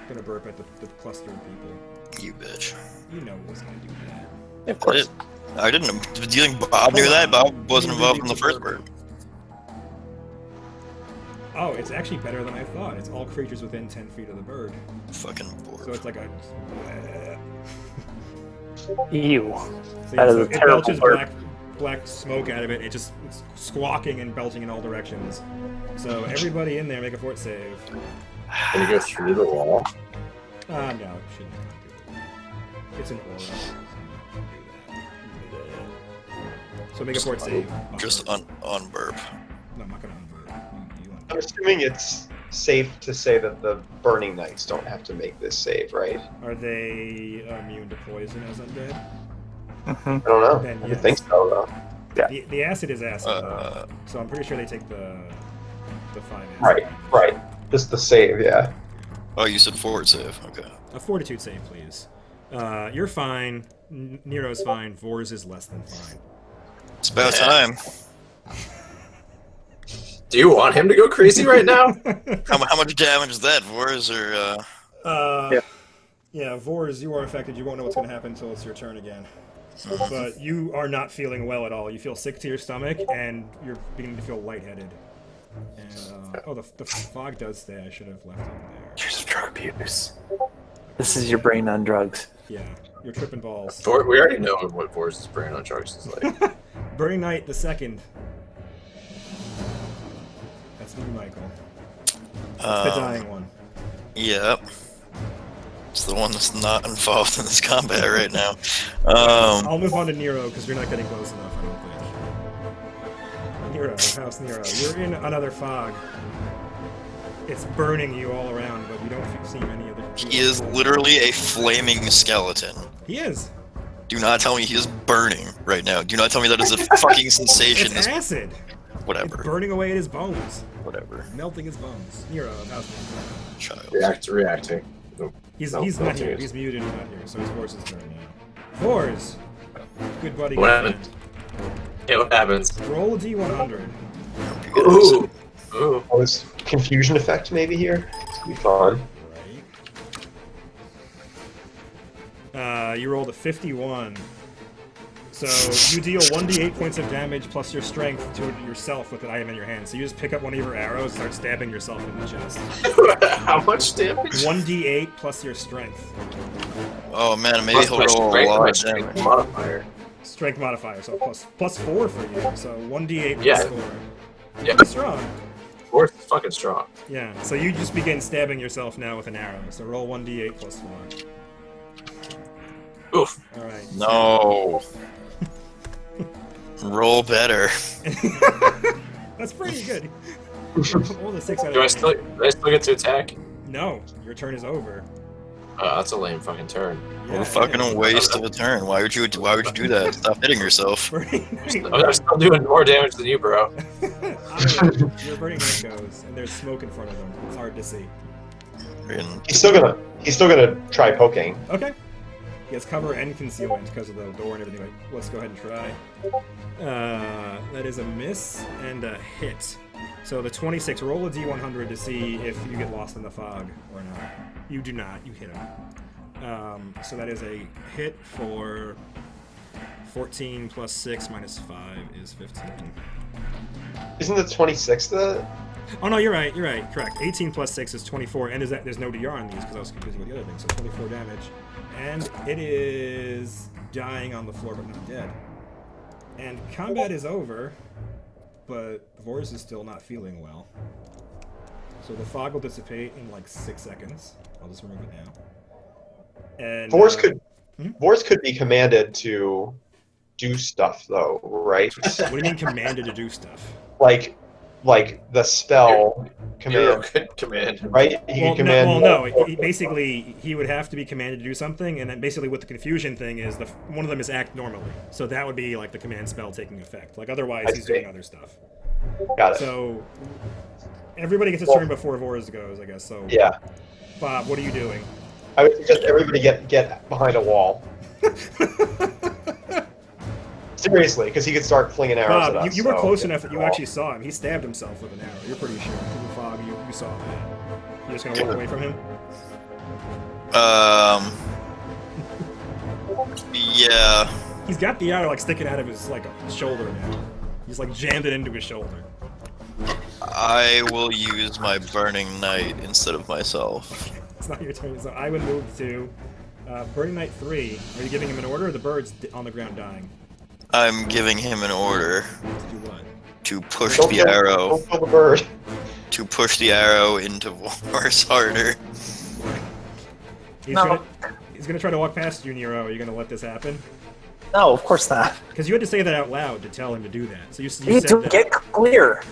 gonna burp at the cluster of people. You bitch. You know it was gonna do that. Of course. I didn't. Do you think Bob knew that? Bob wasn't involved in the first bird. Oh, it's actually better than I thought. It's all creatures within 10 feet of the bird. Fucking So bored. it's like a. Ew. So That is a it terrible belches bird. black smoke out of it. It's squawking and belching in all directions. So everybody in there, make a fort save. Can you go through the wall? No, it shouldn't do that. It's an aura. So do that. So make a fort save. Just on burp. No, I'm not gonna unburp. You I'm assuming it's safe to say that the Burning Knights don't have to make this save, right? Are they immune to poison as undead? I don't know. Then I yes. think so, though. The acid is acid, Uh, though. So I'm pretty sure they take the 5 acid. Right, right. Just the save, yeah. Oh, you said forward save. Okay. A fortitude save, please. You're fine. Nero's fine. Vors is less than fine. It's about time. Do you want him to go crazy right now? How much damage is that? Wars or Yeah, Vors, you are affected. You won't know what's going to happen until it's your turn again. But you are not feeling well at all. You feel sick to your stomach, and you're beginning to feel lightheaded. And, the fog does stay. I should have left it there. Here's drug abuse. This is your brain on drugs. Yeah, you're tripping balls. We already know what Vor's brain on drugs is like. Burning Knight the Second. That's you, Michael. That's the dying one. Yep. It's the one that's not involved in this combat right now. I'll move on to Nero because you're not getting close enough, I don't think. Nero, House Nero, you're in another fog. It's burning you all around, but you don't see any of the. He is literally a flaming skeleton. He is. Do not tell me he is burning right now. Do not tell me that is a fucking sensation. It's This acid. whatever. It's burning away at his bones, Whatever. melting his bones. Nero, House Nero. Child. Reacting. Nope. He's No, not not here. yet. He's muted and not here, so it's Vor's turn now. Vors, good buddy. What good happened? friend. Yeah, what happens? Roll a d100. Ooh. Ooh. Oh, this confusion effect maybe here? It's gonna be fun. Right. You rolled a 51. So you deal 1d8 points of damage plus your strength to yourself with an item in your hand. So you just pick up one of your arrows and start stabbing yourself in the chest. How much damage? 1d8 plus your strength. Oh man, maybe he'll my roll a strength, lot my of strength damage. modifier. Strength modifier, so plus 4 for you. So 1d8 plus Yeah. 4. Yeah, Pretty strong. Vor's fucking strong. Yeah, so you just begin stabbing yourself now with an arrow. So roll 1d8 plus 4. Oof. Alright. No. Roll better. That's pretty good. Roll the 6 out of Do I 10. do I still get to attack? No, your turn is over. That's a lame fucking turn. Yeah, What a it fucking is. waste of a turn. Why would you do that? Stop hitting yourself. Burning I'm still doing more damage than you, bro. Your burning night goes, and there's smoke in front of them. It's hard to see. And He's still gonna try poking. Okay. He has cover and concealment because of the door and everything. Like, let's go ahead and try. That is a miss and a hit. So the 26. Roll a d100 to see if you get lost in the fog or not. You do not. You hit him. So that is a hit for 14 plus 6 minus 5 is 15. Isn't the 26 the? Oh no, you're right. You're right. Correct. 18 plus 6 is 24, and there's no DR on these because I was confusing with the other thing. So 24 damage, and it is dying on the floor but not dead. And combat is over, but Vors is still not feeling well. So the fog will dissipate in like 6 seconds. I'll just remove it now. And Vors could be commanded to do stuff though, right? What do you mean commanded to do stuff? like the spell Hero command, could command. right? He can command. No. Basically, he would have to be commanded to do something, and then basically what the confusion thing is, one of them is act normally. So that would be like the command spell taking effect. Like otherwise, I he's see. doing other stuff. Got it. So everybody gets a turn before Vors goes, I guess. So Yeah. Bob, what are you doing? I would suggest everybody get behind a wall. Seriously, because he could start flinging arrows at Bob, us. you were so close get enough that behind you the wall. actually saw him. He stabbed himself with an arrow. You're pretty sure. Through the fog, you saw that. You're just gonna walk away from him? Yeah. He's got the arrow like sticking out of his shoulder now. He's like jammed it into his shoulder. I will use my Burning Knight instead of myself. It's not your turn, so I would move to Burning Knight 3. Are you giving him an order, or the bird's on the ground dying? I'm giving him an order To do what? to push Don't the kill- arrow. Don't kill the bird. To push the arrow into Vors harder. He's gonna try to walk past you, Nero. Are you gonna let this happen? No, of course not. Because you had to say that out loud to tell him to do that. So you You need said to that. get clear.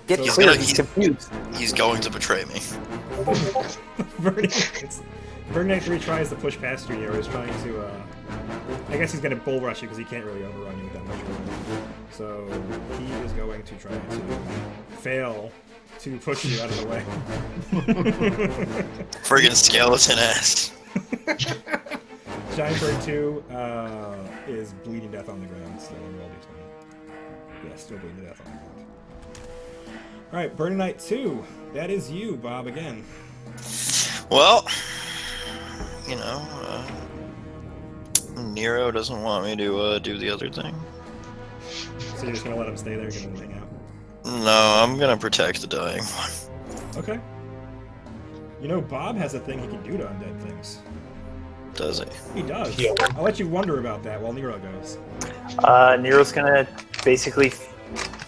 Get So- clear. He's He's confused. He's going to betray me. Burning Knight 3 tries to push past you, Nero. He's trying to, I guess he's gonna bull rush you because he can't really overrun you with that much room. So he is going to try to fail to push you out of the way. Friggin' skeleton ass. Giant Bird 2 is bleeding death on the ground still in roll d20. Yeah, still bleeding death on the ground. Alright, Burning Knight 2. That is you, Bob, again. Well, you know, Nero doesn't want me to do the other thing. So you're just gonna let him stay there, gonna hang out. No, I'm gonna protect the dying one. Okay. You know, Bob has a thing he can do to undead things. Does he? He does. Heal. I'll let you wonder about that while Nero goes. Nero's gonna basically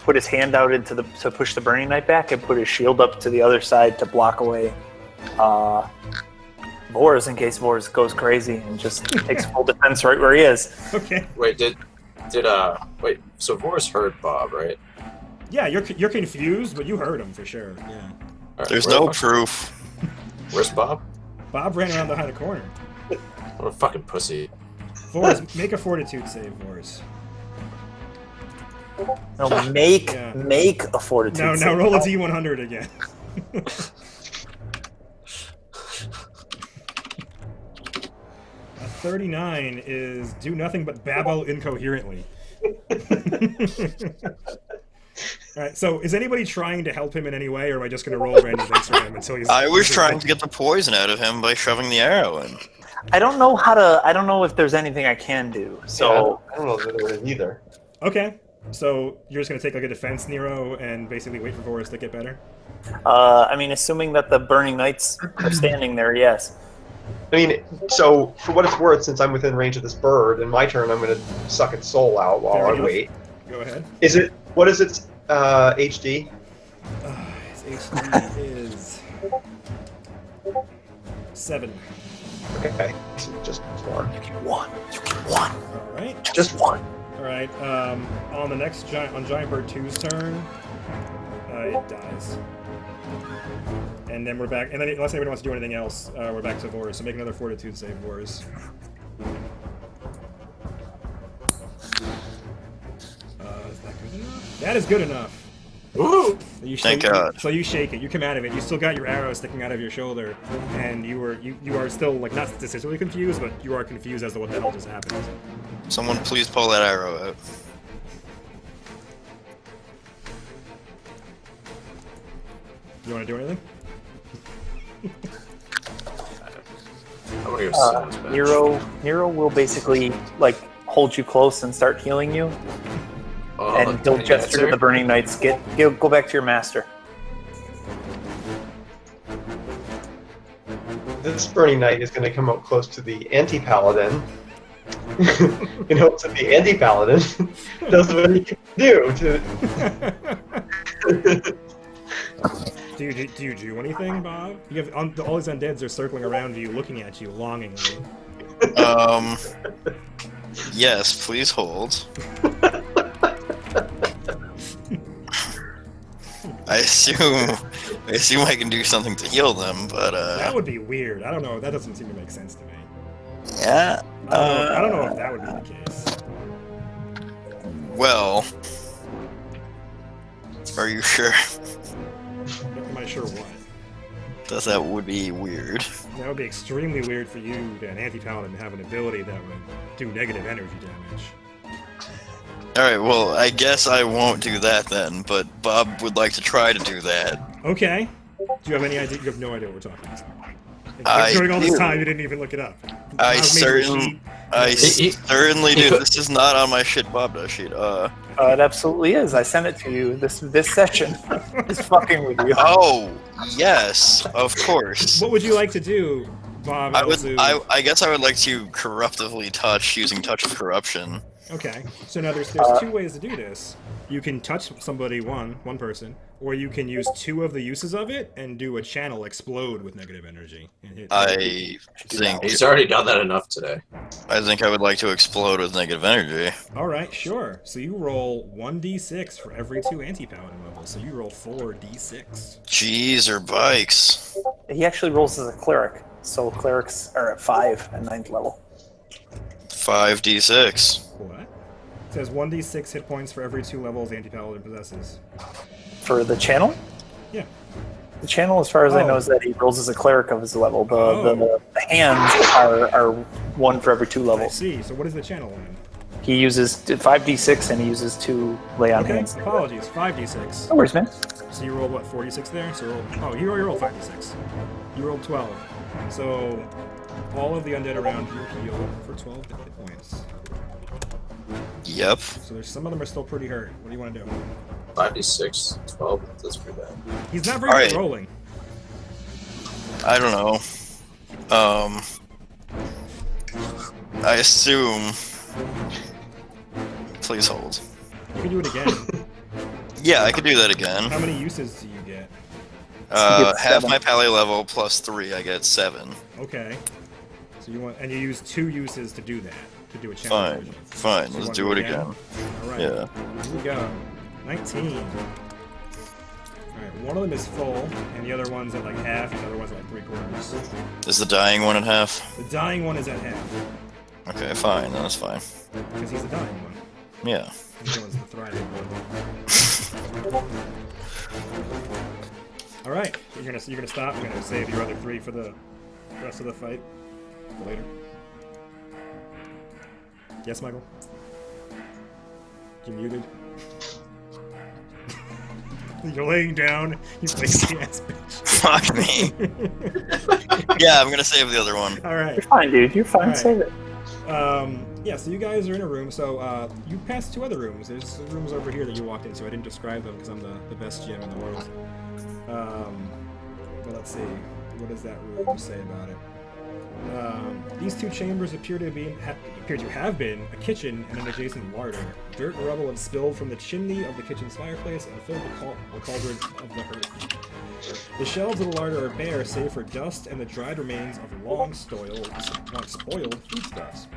put his hand out to push the Burning Knight back and put his shield up to the other side to block away Vors in case Vors goes crazy and just takes full defense right where he is. Okay. Wait, so Vors heard Bob, right? Yeah, you're confused, but you heard him for sure. Yeah. All right, There's where no the fuck- proof. Where's Bob? Bob ran around behind a corner. What a fucking pussy. Vors, make a fortitude save, Vors. No, make Yeah. a fortitude. No, save. roll a d100 again. A 39 is do nothing but babble incoherently. Alright, so is anybody trying to help him in any way, or am I just going to roll random things for him until he's... I was trying to get the poison out of him by shoving the arrow in. I don't know if there's anything I can do. So I don't know that there is either. Okay, so you're just going to take like a defense, Nero, and basically wait for Vors to get better? I mean, assuming that the Burning Knights are standing there, yes. I mean, so for what it's worth, since I'm within range of this bird, in my turn, I'm going to suck its soul out while Fair I enough. wait. Go ahead. What is its HD? His HP is 7. Okay, so just one. You get one. Alright. Just one. All right. On the next Giant Bird 2's turn, it dies. And then we're back. And then unless anybody wants to do anything else, we're back to Vorus. So make another Fortitude save, Vorus. Is that good enough? That is good enough. Woo! Thank God. So you shake it. You come out of it. You still got your arrow sticking out of your shoulder, and you are still like not statistically confused, but you are confused as to what the hell just happened. Someone please pull that arrow out. You want to do anything? I want to go sit on his bench. Nero will basically like hold you close and start healing you, Oh, and he'll any gesture to answer? the Burning Knights. Go back to your master. This Burning Knight is going to come up close to the anti-paladin in hopes that the anti-paladin does what he can do to... Do you do anything, Bob? You have all these undeads are circling around you, looking at you longingly. Yes, please hold. I assume I can do something to heal them, but That would be weird. I don't know. That doesn't seem to make sense to me. yeah. I don't know if that would be the case. Well, are you sure? Am I sure what? That would be weird. That would be extremely weird for you, an anti-paladin, to have an ability that would do negative energy damage. Alright, well, I guess I won't do that then, but Bob would like to try to do that. Okay. Do you have any idea? You have no idea what we're talking about. I During all this do. time, you didn't even look it up. I Bob's made a sheet. certainly do. This is not on my shit Bob does sheet. It absolutely is. I sent it to you. This session is fucking with you. Oh, yes, of course. What would you like to do, Bob? I guess I would like to corruptively touch using Touch of Corruption. Okay. So now there's two ways to do this. You can touch somebody, one person, or you can use two of the uses of it and do a channel explode with negative energy. And hit I think He's already done that enough today. I would like to explode with negative energy. All right, sure. So you roll 1d6 for every 2 anti-paladin levels. So you roll 4d6. Jeez, or bikes. He actually rolls as a cleric, so clerics are at 5 at 9th level. 5d6. What? It says 1d6 hit points for every 2 levels anti-paladin possesses. For the channel? Yeah. The channel, as far as I know, is that he rolls as a cleric of his level. The hands are 1 for every 2 I levels. see. So what is the channel then? He uses 5d6 and he uses 2 lay on Okay, hands. apologies. 5d6. No worries, man. So you rolled what, 46 there? So you rolled 5d6. You rolled 12. So all of the undead around you heal for 12 hit points. Yep. So there's some of them are still pretty hurt. What do you want to do? 5d6, 12, that's pretty bad. He's not very good at Alright. rolling. I don't know. I assume. Please hold. You can do it again. Yeah, I could do that again. How many uses do you get? gets Half 7. my pally level plus 3, I get 7. Okay. So you use 2 uses to do that. To do a challenge. Fine, So let's you do wanna it again. Alright. Yeah. Here we go. 19. Alright, one of them is full, and the other one's at like half, and the other one's at like 3/4. Is the dying one at half? The dying one is at half, Okay, fine, then that's fine. because he's the dying one. Yeah. The other one's the thriving one. Alright, you're gonna stop. I'm gonna save your other 3 for the rest of the fight for later. Yes, Michael? You're muted. You're laying down, you lazy ass bitch. Fuck me. Yeah, I'm gonna save the other one. Alright. You're fine, dude. You're fine. Alright. Save it. Yeah, so you guys are in a room. So you passed 2 other rooms. There's rooms over here that you walked into. I didn't describe them because I'm the best GM in the world. But let's see. What does that room say about it? These 2 chambers appear to have been a kitchen and an adjacent larder. Dirt and rubble had spilled from the chimney of the kitchen's fireplace and filled the cauldron of the hearth. The shelves of the larder are bare, save for dust and the dried remains of long spoiled foodstuffs.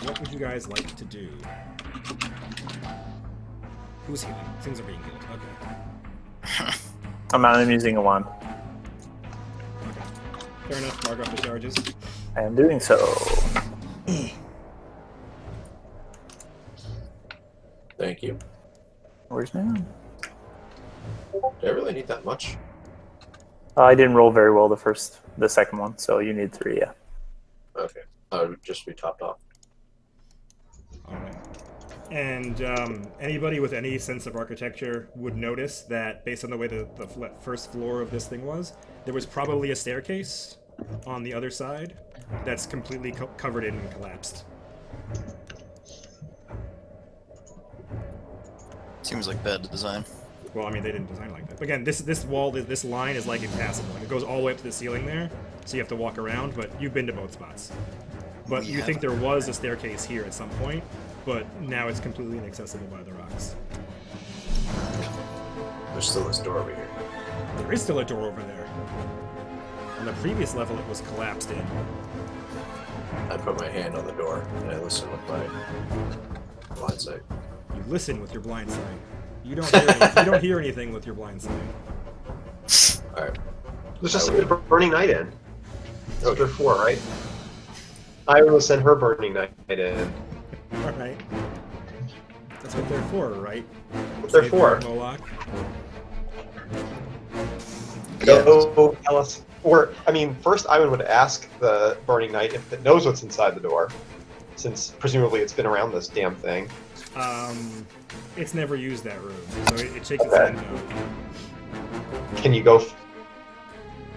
what would you guys like to do? Who's healing? Things are being healed. Okay. I'm not using a wand. Okay. Fair enough. Mark off the charges. I am doing so. Thank you. Where's my wand? Do I really need that much? I didn't roll very well the second one, so you need 3, yeah. Okay. I would just be topped off. Alright. And anybody with any sense of architecture would notice that based on the way the first floor of this thing was, there was probably a staircase on the other side that's completely covered in and collapsed. Seems like bad design. Well, I mean, they didn't design it like that. Again, this wall, this line is like impassable. Like, it goes all the way up to the ceiling there, so you have to walk around, but you've been to both spots. But you think there was a staircase here at some point, but now it's completely inaccessible by the rocks. There's still this door over here. There is still a door over there. On the previous level, it was collapsed in. I put my hand on the door and I listen with my blind sight. You listen with your blind sight. You don't hear you don't hear anything with your blind sight. Alright. Let's just send Burning Night in. That's their 4, right? I will send her Burning Night in. Alright. That's what they're for, right? What they're for. Moloch. Go tell us. Or, I mean, first Ivan would ask the Burning Knight if it knows what's inside the door, since presumably it's been around this damn thing. It's never used that room, so it shakes its head no. Can you go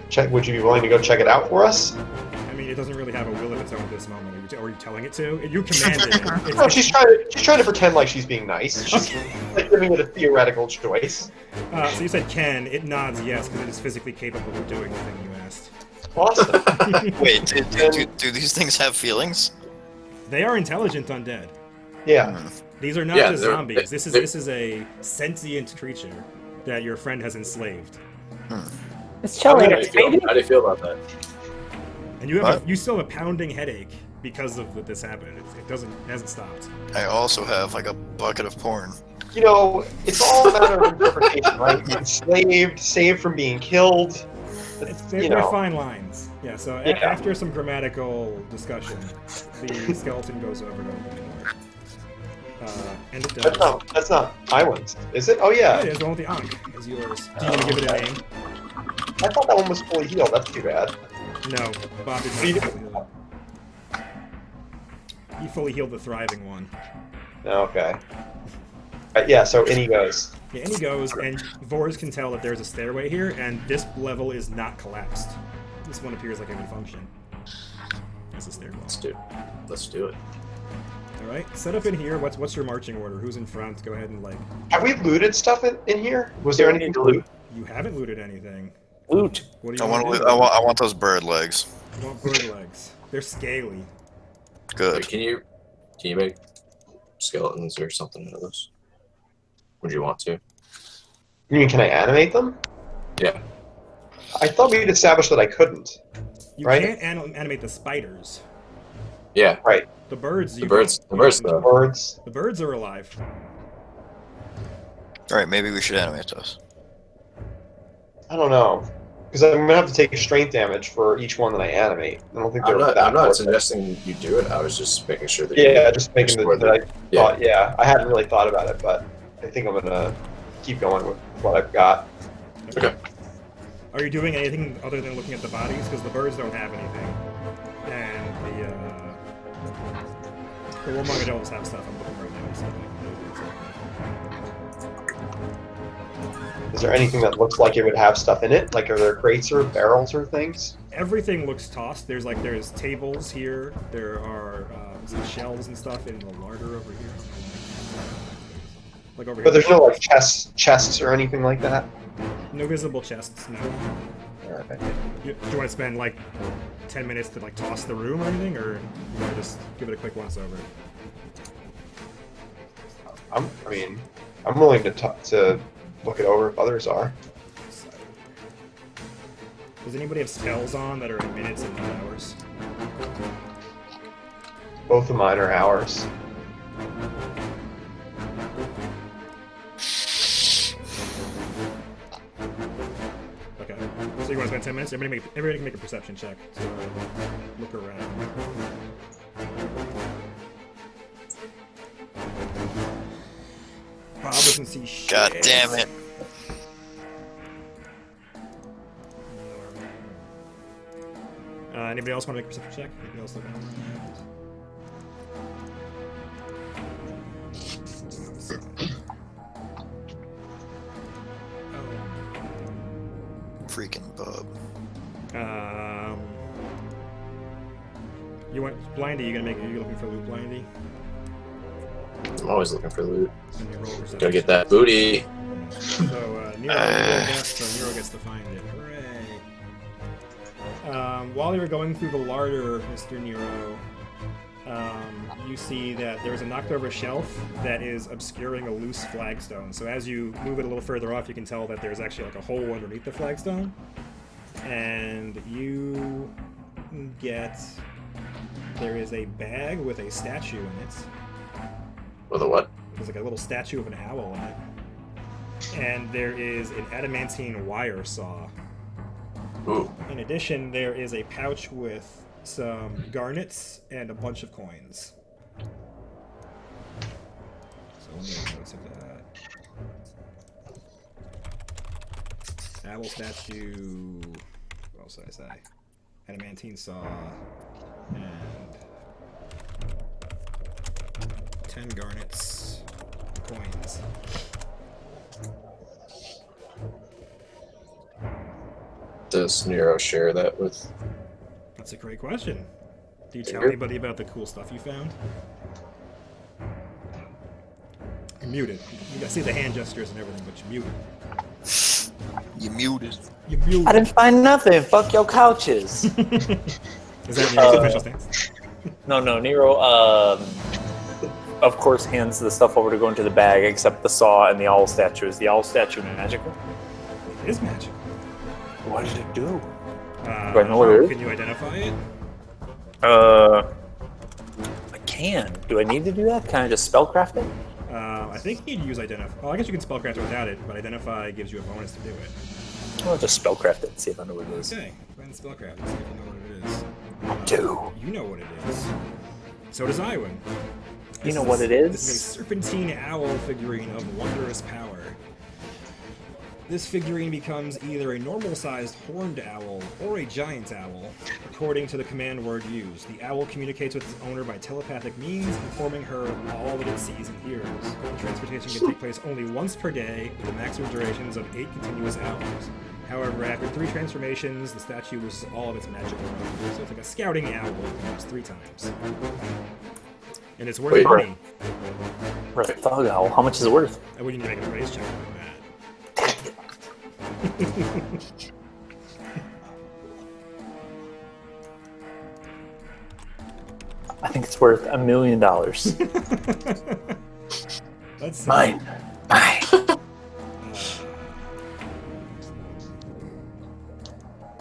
check? Would you be willing to go check it out for us? I mean, it doesn't really have a will of its own at this moment. Are you telling it to? You commanded it. No, she's trying to pretend like she's being nice. She's like giving it a theoretical choice. So you said can. It nods yes, because it is physically capable of doing the thing you asked. Awesome. Wait, do these things have feelings? They are intelligent undead. Yeah. These are not just zombies. This is a sentient creature that your friend has enslaved. It's chilling. How do you feel about that? And you still have a pounding headache because of this happened. It hasn't stopped. I also have like a bucket of porn. You know, it's all a matter of interpretation, right? Enslaved, saved from being killed. They're fine lines. Yeah, so after some grammatical discussion, the skeleton goes over to open the door. And it does. That's not Iwan's, is it? Oh, yeah. It is. The one with the Ankh is yours. Do you want to give it a name? I thought that one was fully healed. That's too bad. No, Bob did not fully heal it. He fully healed the thriving one. Okay. Yeah, so in he goes. Yeah, in he goes, and Vors can tell that there's a stairway here, and this level is not collapsed. This one appears like it would function. It's a stairwell. Let's do it. Alright, set up in here. What's your marching order? Who's in front? Go ahead and Have we looted stuff in here? Was there anything to loot? You haven't looted anything. Loot. What do you I want to do? I want those bird legs. You want bird legs. They're scaly. Good. Wait, can you make skeletons or something out of those? Would you want to? You mean, can I animate them? Yeah. I thought we'd established that I couldn't. You Right? can't animate the spiders. Yeah. Right. The birds. The birds though. Birds. The birds are alive. Alright, maybe we should animate those. I don't know. Because I'm going to have to take strength damage for each one that I animate. I don't think they're that I'm not worth it. suggesting you do it. I was just making sure that Yeah, just making Sure, I hadn't really thought about it, but I think I'm going to keep going with what I've got. Okay. Are you doing anything other than looking at the bodies? Because the birds don't have anything. And the warmonger elves have stuff. I'm looking right now to see if I can do it. Is there anything that looks like it would have stuff in it? Like, are there crates or barrels or things? Everything looks tossed. There's tables here. There are some shelves and stuff in the larder over here. Like over here. But there's no like chests or anything like that. No visible chests. No. Okay. Do you want to spend like 10 minutes to like toss the room or anything, or you want to just give it a quick once over? I'm willing to look it over if others are. Does anybody have spells on that are in minutes and not hours? Both of mine are hours. Okay. So you want to spend 10 minutes? Everybody can make a perception check to look around. Bob doesn't see shit. God damn it. Anybody else want to make a perception check? Anybody else looking around? Freaking bub. You want Blindy? You looking for loot, Blindy? I'm always looking for loot. And you roll perception. Gotta get that booty. So Nero, Nero gets to find it. Hooray! While you're going through the larder, Mr. Nero, you see that there's a knocked over shelf that is obscuring a loose flagstone. So as you move it a little further off, you can tell that there's actually like a hole underneath the flagstone. And you get... There is a bag with a statue in it. With a what? There's like a little statue of an owl in it. And there is an adamantine wire saw. Ooh. In addition, there is a pouch with some garnets and a bunch of coins. So let me make notes of that. Owl statue. What else did I say? Adamantine saw. And 10 garnets. Coins. Does Nero share that with? That's a great question. Do you tell anybody about the cool stuff you found? You're muted. You can see the hand gestures and everything, but you're muted. You muted. You're muted. I didn't find nothing. Fuck your couches. Is that Nero's official stance? No, Nero, of course, hands the stuff over to go into the bag, except the saw and the owl statue. Is the owl statue magical? It is magic. What does it do? Do I know what it is? Can you identify it? I can. Do I need to do that? Can I just spellcraft it? I think you'd use identify. Well, I guess you can spellcraft it without it, but identify gives you a bonus to do it. I'll just spellcraft it and see if I know what it is. Okay, go ahead and spellcraft it, see if you know what it is. Do. You know what it is. So does Iwan. You know what it is? This is a serpentine owl figurine of wondrous power. This figurine becomes either a normal-sized horned owl or a giant owl, according to the command word used. The owl communicates with its owner by telepathic means, informing her of all that it sees and hears. The transportation can take place only once per day, with the maximum durations of 8 continuous hours. However, after 3 transformations, the statue loses all of its magical power. So it's like a scouting owl that moves 3 times. And it's worth money. Right, thug owl. How much is it worth? I wouldn't need to make a raise check on that. I think it's worth $1 million. That's Mine.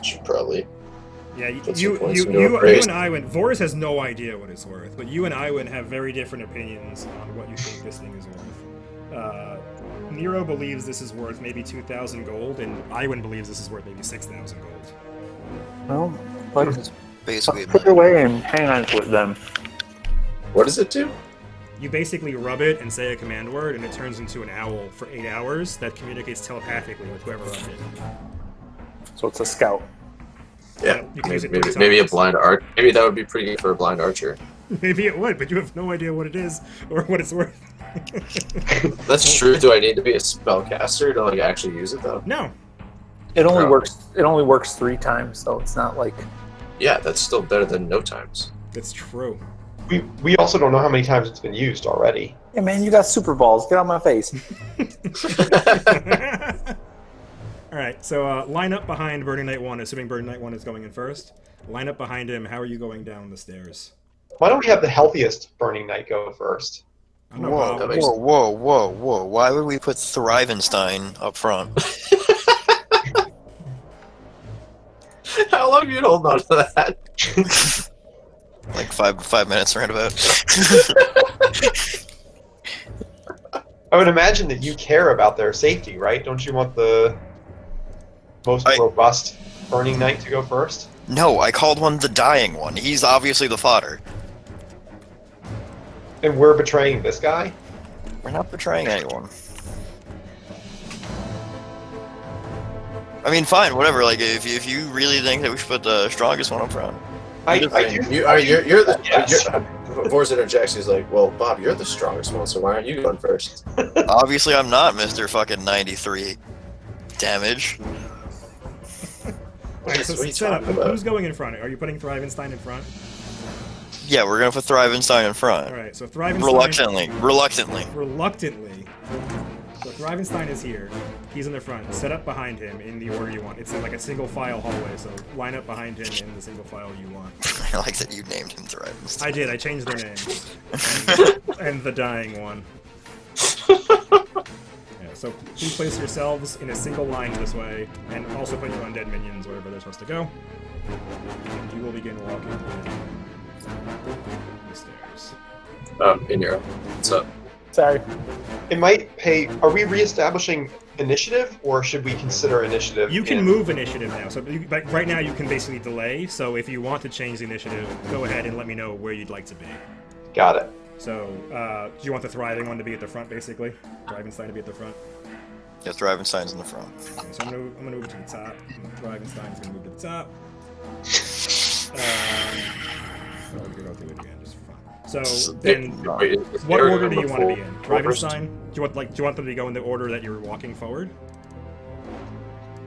Should probably. Yeah, Put some you points into and appraise. Iwan. Voris has no idea what it's worth, but you and Iwan have very different opinions on what you think this thing is worth. Nero believes this is worth maybe 2,000 gold, and Iwan believes this is worth maybe 6,000 gold. Well, let's Basically, put it away and hang on to it then. What does it do? You basically rub it and say a command word, and it turns into an owl for 8 hours that communicates telepathically with whoever rubbed it. So it's a scout. Yeah, you can use it maybe, 3 maybe a times. blind arch. Maybe that would be pretty good for a blind archer. Maybe it would, but you have no idea what it is or what it's worth. That's true. Do I need to be a spellcaster to like actually use it though? No. It only Oh. works. It only works 3 times, so it's not like. Yeah, that's still better than no times. That's true. We also don't know how many times it's been used already. Hey man, you got super balls. Get out my face. Alright, so line up behind Burning Knight 1, assuming Burning Knight 1 is going in first. Line up behind him. How are you going down the stairs? Why don't we have the healthiest Burning Knight go first? I don't know, whoa, Bob. whoa. Why would we put Thrivenstein up front? How long have you been holding on to that? Like 5 minutes roundabout. I would imagine that you care about their safety, right? Don't you want the most robust Burning Knight to go first? No, I called one the dying one. He's obviously the fodder. And we're betraying this guy? We're not betraying anyone. I mean, fine, whatever. Like, if you really think that we should put the strongest one up front, I do. You're the. Yes. Vors interjects. He's like, "Well, Bob, you're the strongest one, so why aren't you going first?" obviously I'm not Mr. fucking 93 damage. Alright, so What are you set up. talking about? Who's going in front? Are you putting Thrivenstein in front? Yeah, we're gonna put Thrivenstein in front. Alright, so Thrivenstein... Reluctantly. Reluctantly. So Thrivenstein is here. He's in the front. Set up behind him in the order you want. It's in like a single file hallway, so line up behind him in the single file you want. I like that you named him Thrivenstein. I did. I changed their names. And the dying one. Yeah, so please place yourselves in a single line this way, and also put your undead minions wherever they're supposed to go. And you will begin walking down the stairs. In Europe. What's up? Sorry. It might pay. Are we reestablishing initiative, or should we consider initiative? You can move initiative now. So but right now you can basically delay. So if you want to change the initiative, go ahead and let me know where you'd like to be. Got it. So do you want the thriving one to be at the front, basically? Thrivenstein to be at the front. Yeah, Thrivenstein's in the front. Okay, so I'm gonna move to the top. Thrivenstein's gonna move to the top. Well, we can go through it again just for fun. So then, what order do you want to be in? Thrivenstein? Do you want them to go in the order that you're walking forward?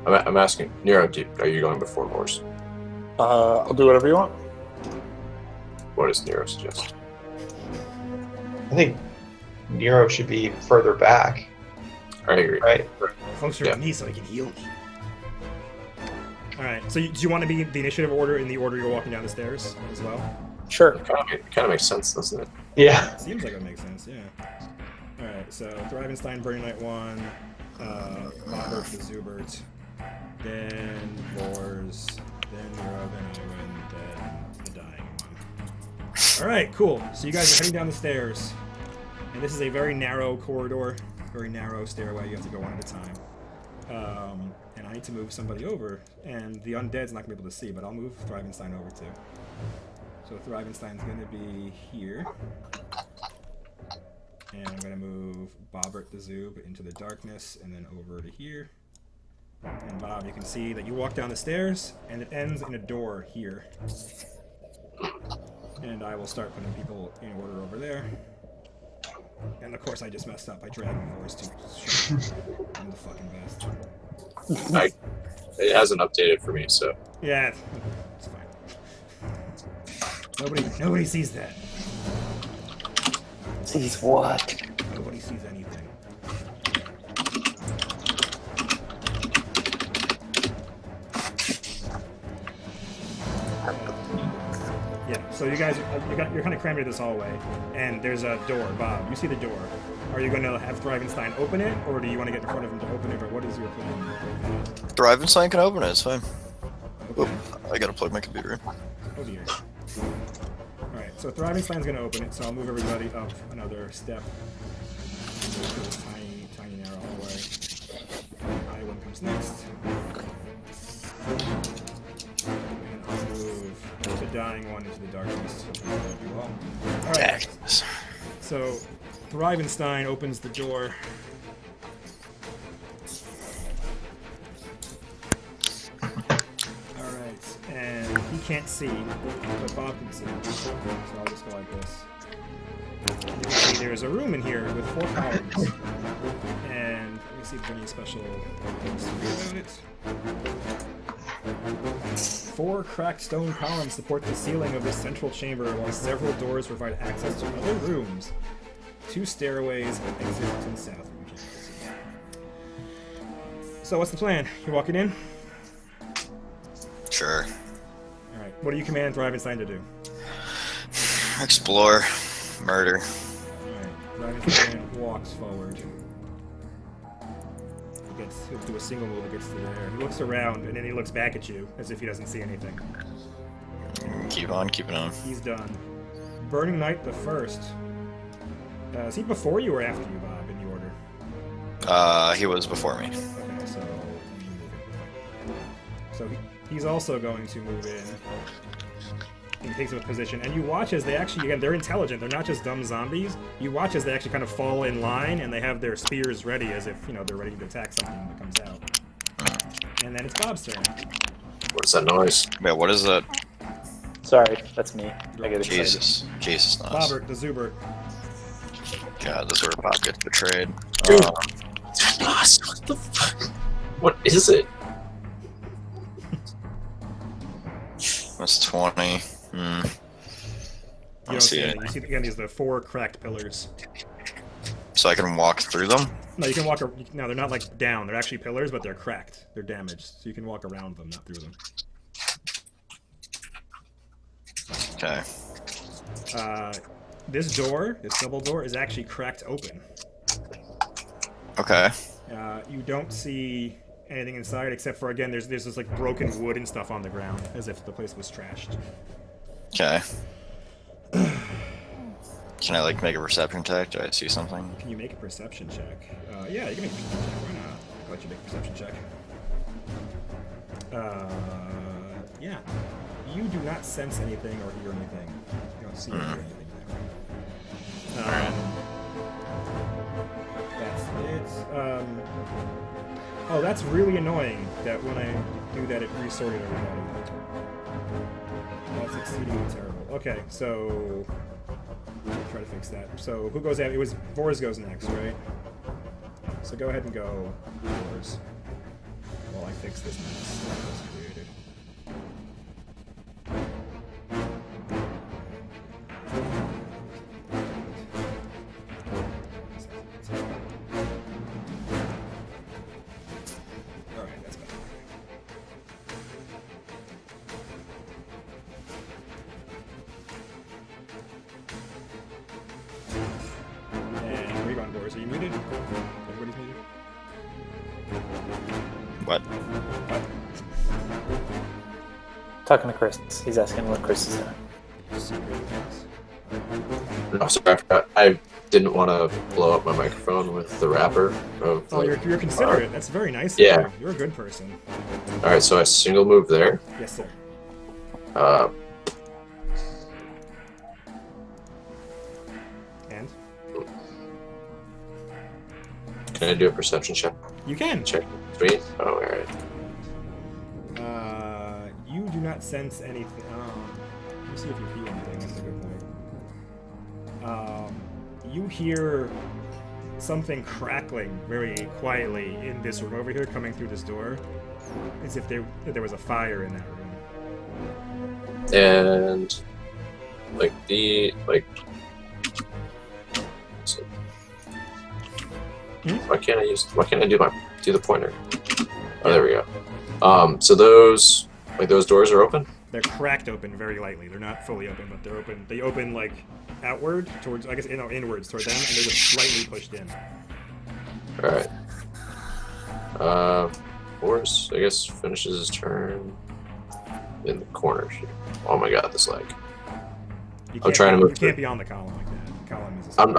I'm asking Nero. Are you going before Vors? I'll do whatever you want. What does Nero suggest? I think Nero should be further back, I agree. right? Closer to me so I can heal you. Alright, so do you want to be the initiative order in the order you're walking down the stairs as well? Sure. Kind of makes sense, doesn't it? Yeah. Seems like it makes sense, yeah. Alright, so Thrivenstein, Burning Knight 1, Bobbert, the Zubert, then Vors, then Nero, then Iwin, then the dying one. Alright, cool. So you guys are heading down the stairs. And this is a very narrow corridor, very narrow stairway. You have to go one at a time. And I need to move somebody over. And the undead's not going to be able to see, but I'll move Thrivenstein over too. So Thrivenstein's going to be here. And I'm going to move Bobbert the Zoob into the darkness and then over to here. And Bob, you can see that you walk down the stairs and it ends in a door here. And I will start putting people in order over there. And of course I just messed up by dragging Vors to shit. I'm the fucking best. It hasn't updated for me, so. Yeah, it's fine. Nobody sees that. Sees what? Nobody sees anything. Yeah, so you guys, you're kind of crammed into this hallway, and there's a door. Bob, you see the door. Are you going to have Thrivenstein open it, or do you want to get in front of him to open it, or what is your plan? Thrivenstein can open it, it's fine. Okay. Oop, I gotta plug my computer in. Oh dear. Alright, so Thrivenstein's going to open it, so I'll move everybody up another step. This tiny narrow hallway. Iwan comes next. And I'll move the dying one into the darkness. Alright, so Thrivenstein opens the door. Alright, and he can't see, but Bob can see. So I'll just go like this. You can see there's a room in here with 4 columns. And let me see if there's any special things to do about it. 4 cracked stone columns support the ceiling of this central chamber, while several doors provide access to other rooms. 2 stairways exit to the south. So what's the plan? You walking in? Sure. Alright, what do you command Thrivenstein to do? Explore. Murder. Alright, Thrivenstein walks forward. He'll do a single move, it gets to there. He looks around, and then he looks back at you, as if he doesn't see anything. Keep Keep on keeping on. He's done. Burning Knight the first. Is he before you or after you, Bob, in the order? He was before me. Okay, so he's also going to move in. And takes up a position, and you watch as they actually, again, they're intelligent. They're not just dumb zombies. You watch as they actually kind of fall in line, and they have their spears ready, as if they're ready to attack something that comes out. And then it's Bob's turn. What is that noise? Yeah, what is that? Sorry, that's me. I get excited. Jesus, nice. Bobbert, the Zuber. God, this is where Bob gets betrayed. Dude. What the fuck? What is it? That's 20. You I don't see anything. You see, again, these are the 4 cracked pillars. So I can walk through them? No, you can walk. No, they're not like down. They're actually pillars, but they're cracked. They're damaged, so you can walk around them, not through them. Okay. This door, this double door, is actually cracked open. Okay. You don't see anything inside except for, again, there's this like broken wood and stuff on the ground, as if the place was trashed. Okay. Can I like make a perception check? Do I see something? Can you make a perception check? Yeah, you can make a perception check. Why not? I'll let you make a perception check. Yeah. You do not sense anything or hear anything. You don't see or hear anything there. That's it. Oh, that's really annoying that when I do that, it resorted everybody. That's exceedingly terrible. Okay, so I'll try to fix that. So who goes out? It was Vors goes next, right? So go ahead and go, Vors, while I fix this mess that was created. Alright, that's better. And where are you going, Boris? Are you muted? Everybody's muted? What? Talking to Chris. He's asking what Chris is doing. No, sorry, I forgot. I didn't want to blow up my microphone with the wrapper. Of, Oh, you're considerate. That's very nice of Yeah. you. You're a good person. Alright, so I single move there. Yes, sir. And? Can I do a perception check? You can! Check. Sweet. Oh, alright. You do not sense anything. Let me see if you hear anything. That's a good point. You hear something crackling very quietly in this room over here, coming through this door, as if there was a fire in that room. And so, why can't I do the pointer? Oh, there we go. So those doors are open? They're cracked open very lightly. They're not fully open, but they're open. They open like outward towards, I guess, inwards toward them, and they're just slightly pushed in. Alright. Boris, I guess, finishes his turn in the corner. Oh my god, this lag. I'm trying to move. You can't be on the column like that. The column is. I'm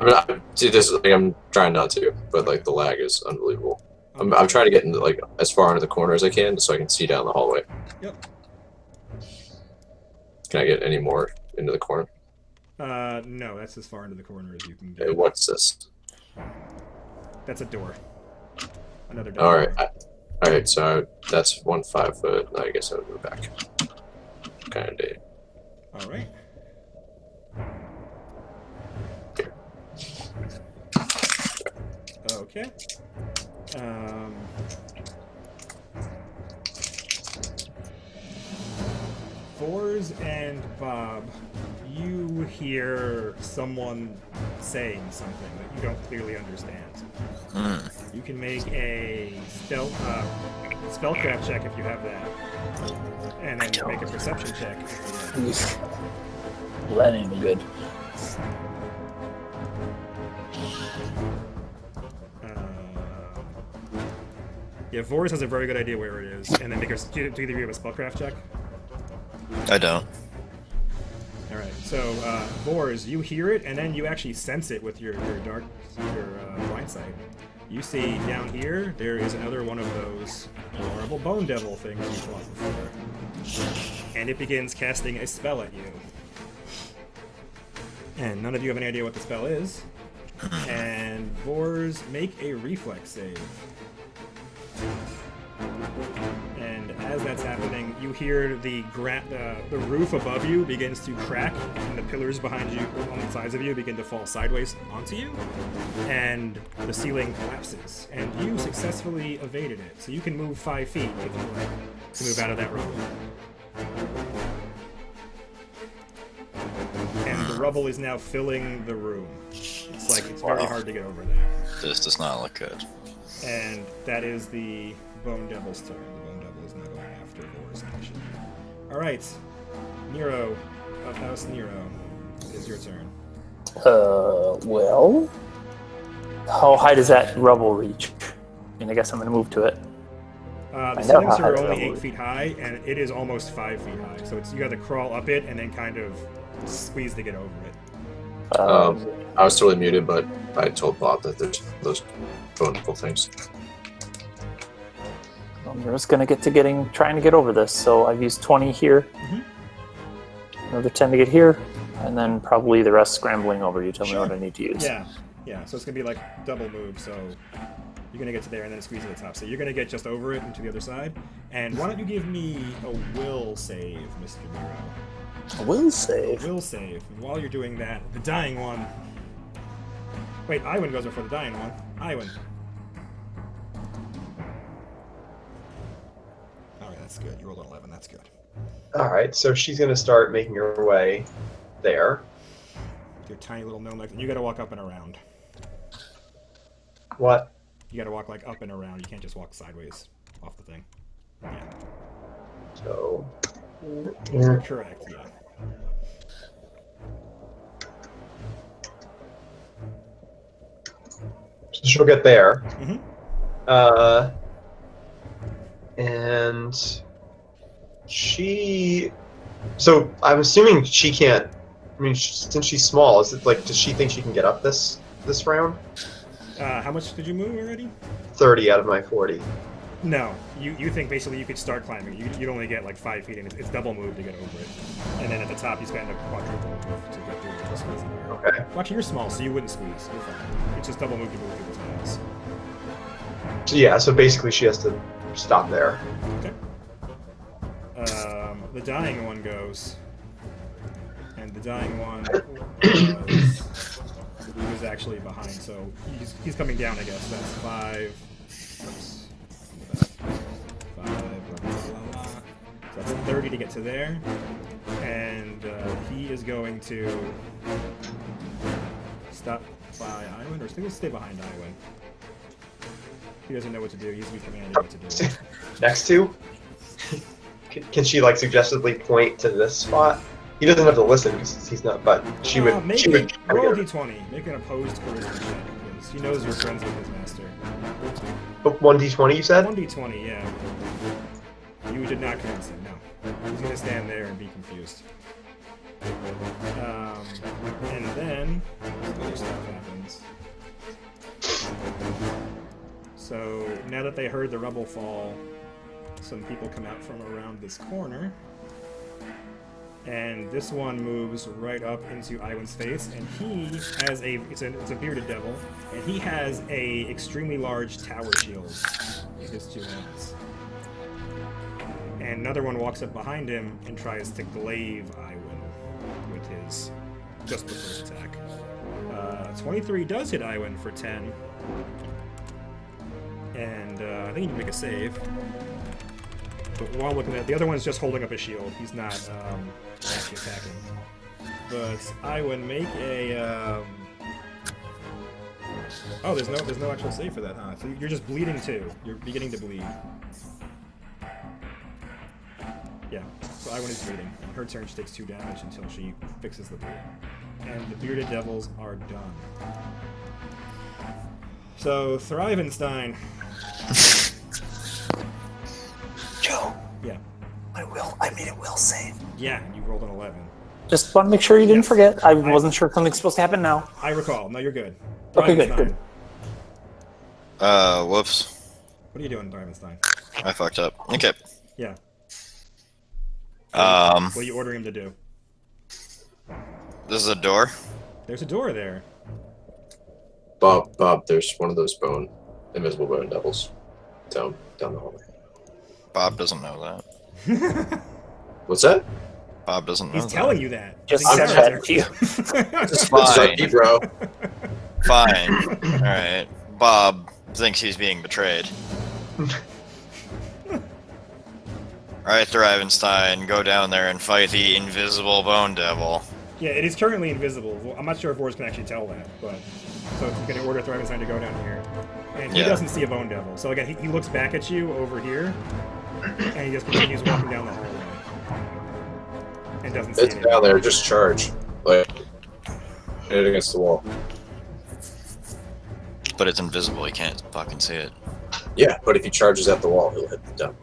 trying not to, but like the lag is unbelievable. I'm trying to get into like as far into the corner as I can, so I can see down the hallway. Yep. Can I get any more into the corner? No, that's as far into the corner as you can Hey, get. what's this? That's a door. Another door. Alright. Alright, so that's 1 5 foot. I guess I would move back. Kind of did. All right. Okay. Vors and Bob, you hear someone saying something that you don't clearly understand. You can make a spellcraft check if you have that, and then make a perception check. Well, that ain't good. Yeah, Vors has a very good idea where it is, and then make a. Do either of you have a spellcraft check? I don't. All right. So, Vors, you hear it, and then you actually sense it with your blind sight. You see down here, there is another one of those horrible bone devil things you fought before, and it begins casting a spell at you. And none of you have any idea what the spell is. And Vors, make a reflex save. And as that's happening, you hear the roof above you begins to crack, and the pillars behind you, on the sides of you, begin to fall sideways onto you, and the ceiling collapses. And you successfully evaded it, so you can move 5 feet if you like to move out of that rubble. And the rubble is now filling the room. It's very hard to get over there. This does not look good. And that is the Bone Devil's turn. The Bone Devil is now going after Vors' action. Alright. Nero, of House Nero, it is your turn. Well, how high does that rubble reach? I mean, I guess I'm going to move to it. The ceilings are only 8 feet high, and it is almost 5 feet high. So you got to crawl up it and then kind of squeeze to get over it. I was totally muted, but I told Bob that there's those vulnerable things. I'm just going to trying to get over this. So I've used 20 here. Mm-hmm. Another 10 to get here. And then probably the rest scrambling over. You tell me what I need to use. Yeah. So it's going to be like double move. So you're going to get to there and then squeeze to the top. So you're going to get just over it and to the other side. And why don't you give me a will save, Mr. Nero? A will save? A will save. And while you're doing that, the dying one... Wait, Iwan goes before the dying one. Iwan. Alright, that's good. You rolled an 11. That's good. Alright, so she's going to start making her way there. With your tiny little gnome legs. And you gotta walk up and around. What? You gotta walk like up and around. You can't just walk sideways off the thing. Yeah. So... Correct, yeah. So she'll get there. Mm-hmm. And she... So I'm assuming she can't... I mean, since she's small, is it like, does she think she can get up this round? How much did you move already? 30 out of my 40. No, you think basically you could start climbing. You'd only get like 5 feet, and it's double move to get over it. And then at the top, you spend a quadruple move to get through it. Okay. Well, actually, you're small, so you wouldn't squeeze. You're fine. It's just double move to move people's hands. So yeah, so basically she has to stop there. Okay. The dying one goes, and the dying one was actually behind, so he's coming down. I guess that's 5. Oops. 5. So that's 30 to get to there, and he is going to stop by Iwan, or he'll stay behind Iwan. He doesn't know what to do. He's be commanded what to do. Next to? Can she like suggestively point to this spot? He doesn't have to listen because he's not. But she would. Make She would. roll a d20. Make an opposed charisma check because he knows you're friends with his master. 1d20, you said? 1d20, yeah. You did not convince him. No, he's gonna stand there and be confused. And then some other stuff happens. So now that they heard the rubble fall, some people come out from around this corner, and this one moves right up into Iwan's face, and he has it's a bearded devil, and he has a extremely large tower shield in his 2 hands. And another one walks up behind him and tries to glaive Iwan with his just the first attack. 23 does hit Iwan for 10. And I think you can make a save. But while looking at it, the other one's just holding up a shield. He's not actually attacking. But Iwan, make a. Oh, there's no actual save for that, huh? So you're just bleeding too. You're beginning to bleed. Yeah. So Iwan is bleeding. On her turn, she takes 2 damage until she fixes the bleeding. And the bearded devils are done. So Thrivenstein. Joe. Yeah. I made a will save. Yeah, and you rolled an 11. Just want to make sure you didn't forget. I wasn't sure something's supposed to happen now. I recall. No, you're good. Okay, good, Dragonstein. good. Whoops. What are you doing, Dragonstein? I fucked up. Okay. Yeah. This What are you ordering him to do? is a door. There's a door there. Bob, there's one of those invisible bone devils down the hallway. Bob doesn't know that. What's that? Bob doesn't know He's that. telling you that. Just He's said character. that to you. Just Fine. lucky, bro. Fine. Alright. Bob thinks he's being betrayed. Alright, Thravenstein, go down there and fight the invisible bone devil. Yeah, it is currently invisible. Well, I'm not sure if Vors can actually tell that, but so you're going to order Thravenstein to go down here, and he Yeah. doesn't see a bone devil. So again, he looks back at you over here, and he just continues walking down the hallway, and doesn't see It's anything. down there. Just charge. Like, hit it against the wall. But it's invisible, he can't fucking see it. Yeah, but if he charges at the wall, he'll hit the devil.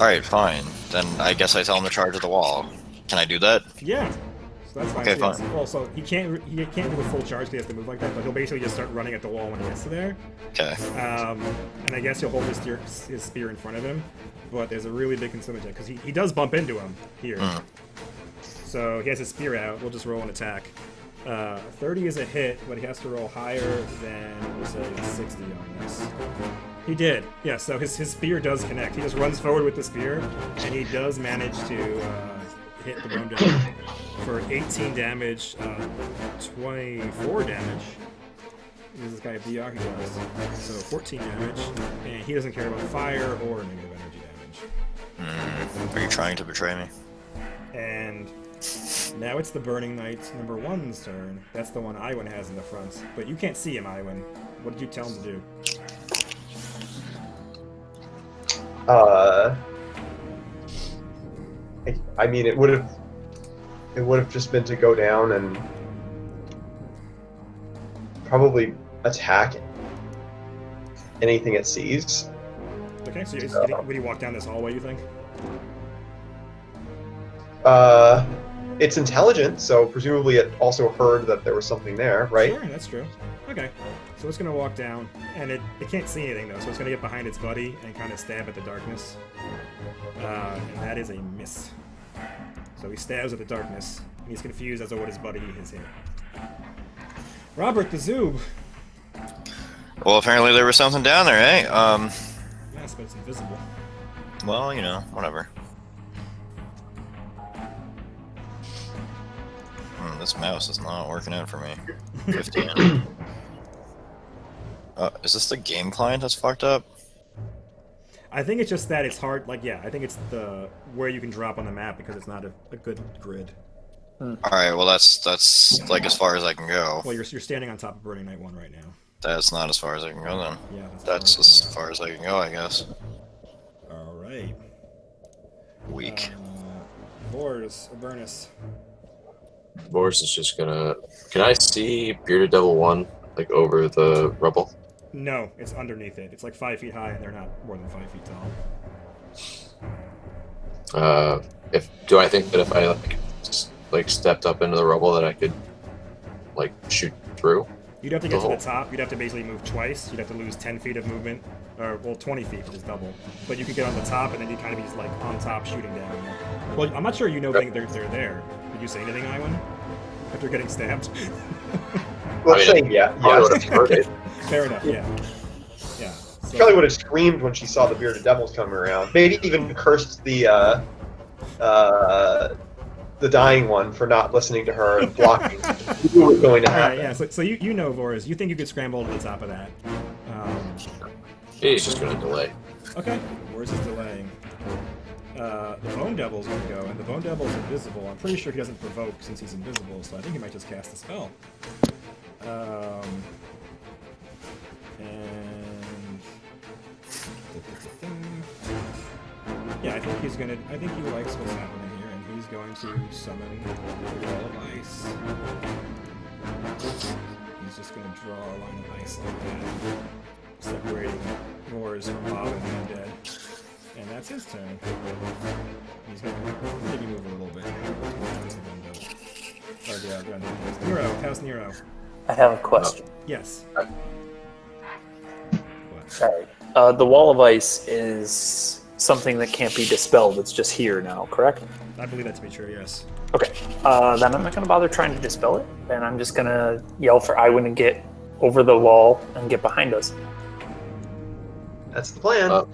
Alright, fine. Then I guess I tell him to charge at the wall. Can I do that? Yeah. So that's fine. Okay, So yes. fine. Well, so he can't do a full charge because he has to move like that, but he'll basically just start running at the wall when he gets to there. Okay. And I guess he'll hold his spear in front of him, but there's a really big consumer check because he does bump into him here. So he has his spear out. We'll just roll an attack. 30 is a hit, but he has to roll higher than, we'll say, 60 on this. He did. Yeah, so his spear does connect. He just runs forward with the spear, and he does manage to hit the bone devil for 18 damage, 24 damage. This guy Biaki does. So 14 damage, and he doesn't care about fire or negative energy damage. Are you trying to betray me? And now it's the Burning Knight number 1's turn. That's the one Iwan has in the front. But you can't see him, Iwan. What did you tell him to do? I mean, it would have just been to go down and probably attack anything it sees. Okay, so would he walk down this hallway, you think? It's intelligent, so presumably it also heard that there was something there, right? Sure, that's true. Okay, so it's going to walk down, and it can't see anything, though, so it's going to get behind its buddy and kind of stab at the darkness. And that is a miss. So he stabs at the darkness, and he's confused as to what his buddy has hit. Robert the Zoob. Well, apparently there was something down there, eh? Yes, but it's invisible. Well, you know, whatever. This mouse is not working out for me. 15. Is this the game client that's fucked up? I think it's just that it's hard, like, yeah, I think it's the where you can drop on the map because it's not a good grid. Alright, well that's like as far as I can go. Well, you're standing on top of Burning Knight 1 right now. That's not as far as I can go then. Yeah, That's as far as I can go, I guess. Alright. Weak. Vors, Avernus. Boris is just gonna. Can I see Bearded Devil 1 like over the rubble? No, it's underneath it. It's like 5 feet high, and they're not more than 5 feet tall. Do I think that if I like stepped up into the rubble that I could like shoot through? You'd have to get to the top. You'd have to basically move twice. You'd have to lose 10 feet of movement, or well, 20 feet, which is double. But you could get on the top, and then you kind of be like on top shooting down. Well, I'm not sure you know they're there. Did you say anything, Iwan? After getting stabbed? Well, I mean, saying yeah. I would have heard it. Fair enough, yeah. Yeah. She probably would have screamed when she saw the bearded devils coming around. Maybe even cursed the dying one for not listening to her and blocking what was going to happen. Alright, yeah, so you know, Vors. You think you could scramble to the top of that. He's just gonna delay. Okay, Vors is delaying. The Bone Devil's gonna go, and the Bone Devil's invisible. I'm pretty sure he doesn't provoke since he's invisible, so I think he might just cast a spell. And yeah, I think he's gonna. I think he likes what's happening here, and he's going to summon the Wall of Ice. He's just gonna draw a line of ice like that, separating Vors from Bob and the undead. And that's his turn. He's gonna maybe move a little bit. Or the other undead. Nero, how's Nero? I have a question. Yes. Sorry. The wall of ice is something that can't be dispelled. It's just here now, correct? I believe that to be true, yes. Okay. Then I'm not going to bother trying to dispel it. And I'm just going to yell for Iwin to get over the wall and get behind us. That's the plan.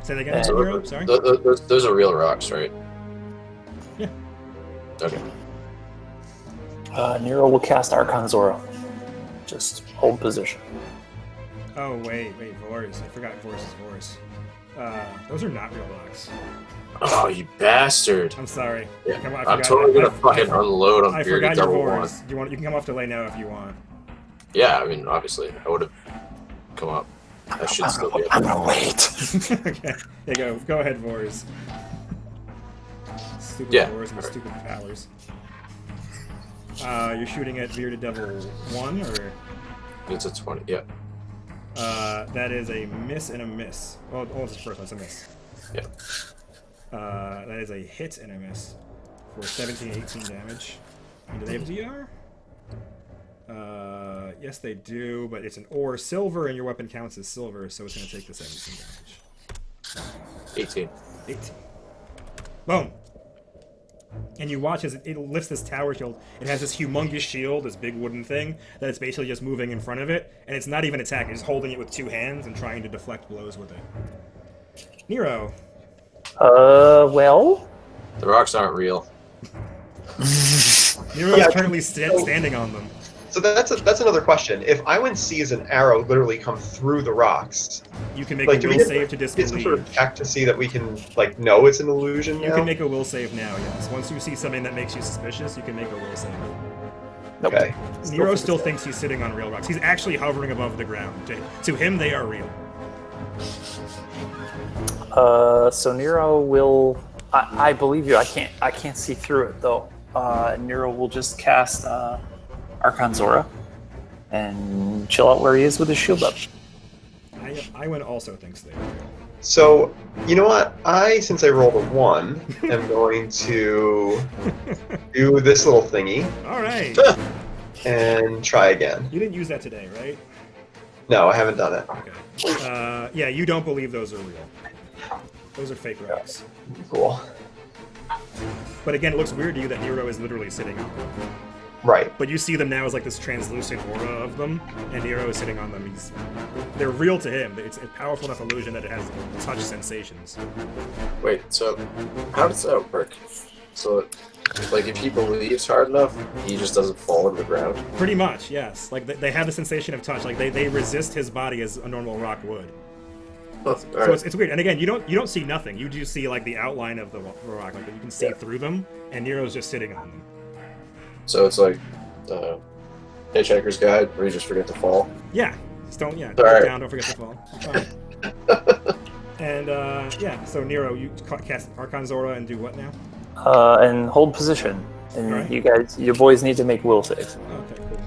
Say that again, So Nero? Sorry? those are real rocks, right? Yeah. Okay. Nero will cast Archon Zora. Just hold position. Oh, wait, Vors. I forgot Vors' Vors. Those are not real rocks. Oh, you bastard! I'm sorry. Yeah, I I'm forgot- totally gonna I- fucking unload on I Bearded forgot your Double Vors. One. You can come off delay now if you want. Yeah, I mean, obviously, I would have come up. I should still be I'm able gonna wait. Okay. Yeah, go ahead, Vors. Stupid Yeah, Vors and alright. stupid powers. You're shooting at Bearded Devil 1, or? It's a 20, yeah. That is a miss and a miss. Oh, it's the first one, it's a miss. Yeah. That is a hit and a miss for 17, 18 damage. And do they have DR? Yes, they do, but it's an ore silver, and your weapon counts as silver, so it's going to take the 17 damage. 18. 18. Boom! And you watch as it lifts this tower shield. It has this humongous shield, this big wooden thing, that it's basically just moving in front of it, and it's not even attacking, it's holding it with two hands and trying to deflect blows with it. Nero. Well? The rocks aren't real. Nero Yeah. is currently standing on them. So that's another question. If Iwin sees an arrow literally come through the rocks, You can make like, a do we will get, save to get some disbelieve. sort of check to see that we can like know it's an illusion You now? can make a will save now, yes. Once you see something that makes you suspicious, you can make a will save. Nope. Okay. Nero still thinks he's sitting on real rocks. He's actually hovering above the ground. To him, they are real. So Nero will. I believe you. I can't see through it though. Nero will just cast Archon Zora and chill out where he is with his shield up. Iwin also thinks they are real. So, you know what? Since I rolled a 1, am going to do this little thingy Alright. and try again. You didn't use that today, right? No, I haven't done it. Okay. Yeah, you don't believe those are real. Those are fake rocks. Cool. But again, it looks weird to you that Nero is literally sitting on them. Right. But you see them now as like this translucent aura of them, and Nero is sitting on them. They're real to him. It's a powerful enough illusion that it has touch sensations. Wait, so how does that work? So, like, if he believes hard enough, he just doesn't fall into the ground? Pretty much, yes. Like they have the sensation of touch. Like they resist his body as a normal rock would. Oh, So alright. it's weird. And again, you don't see nothing. You do see like the outline of the rock. Like you can see through them, and Nero's just sitting on them. So it's like Hitchhiker's Guide, where you just forget to fall. Yeah. Just don't look Alright. down. Don't forget to fall. You're fine. And yeah. So Nero, you cast Archon Zora and do what now? And hold position. And Alright. your boys need to make will saves. Okay, cool.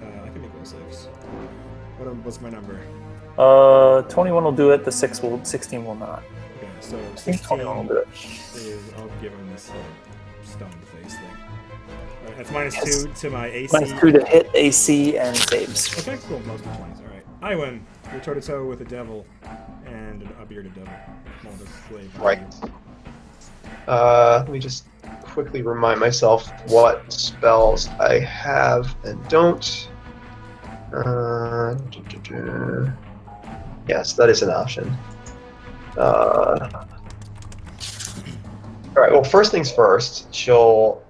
I can make will saves. What's my number? 21 will do it. The 16 will not. Okay, so I think 16 21 will do it. is, I'll give him this stunned face thing. Alright, that's minus Yes. 2 to my AC. Minus 2 to hit AC and saves. Okay, cool. Most of 20s. Alright. Iwin, you're toe to toe with a devil and a bearded devil. Well, the slave. Right. Let me just quickly remind myself what spells I have and don't. Yes, that is an option. Alright, well, first things first, she'll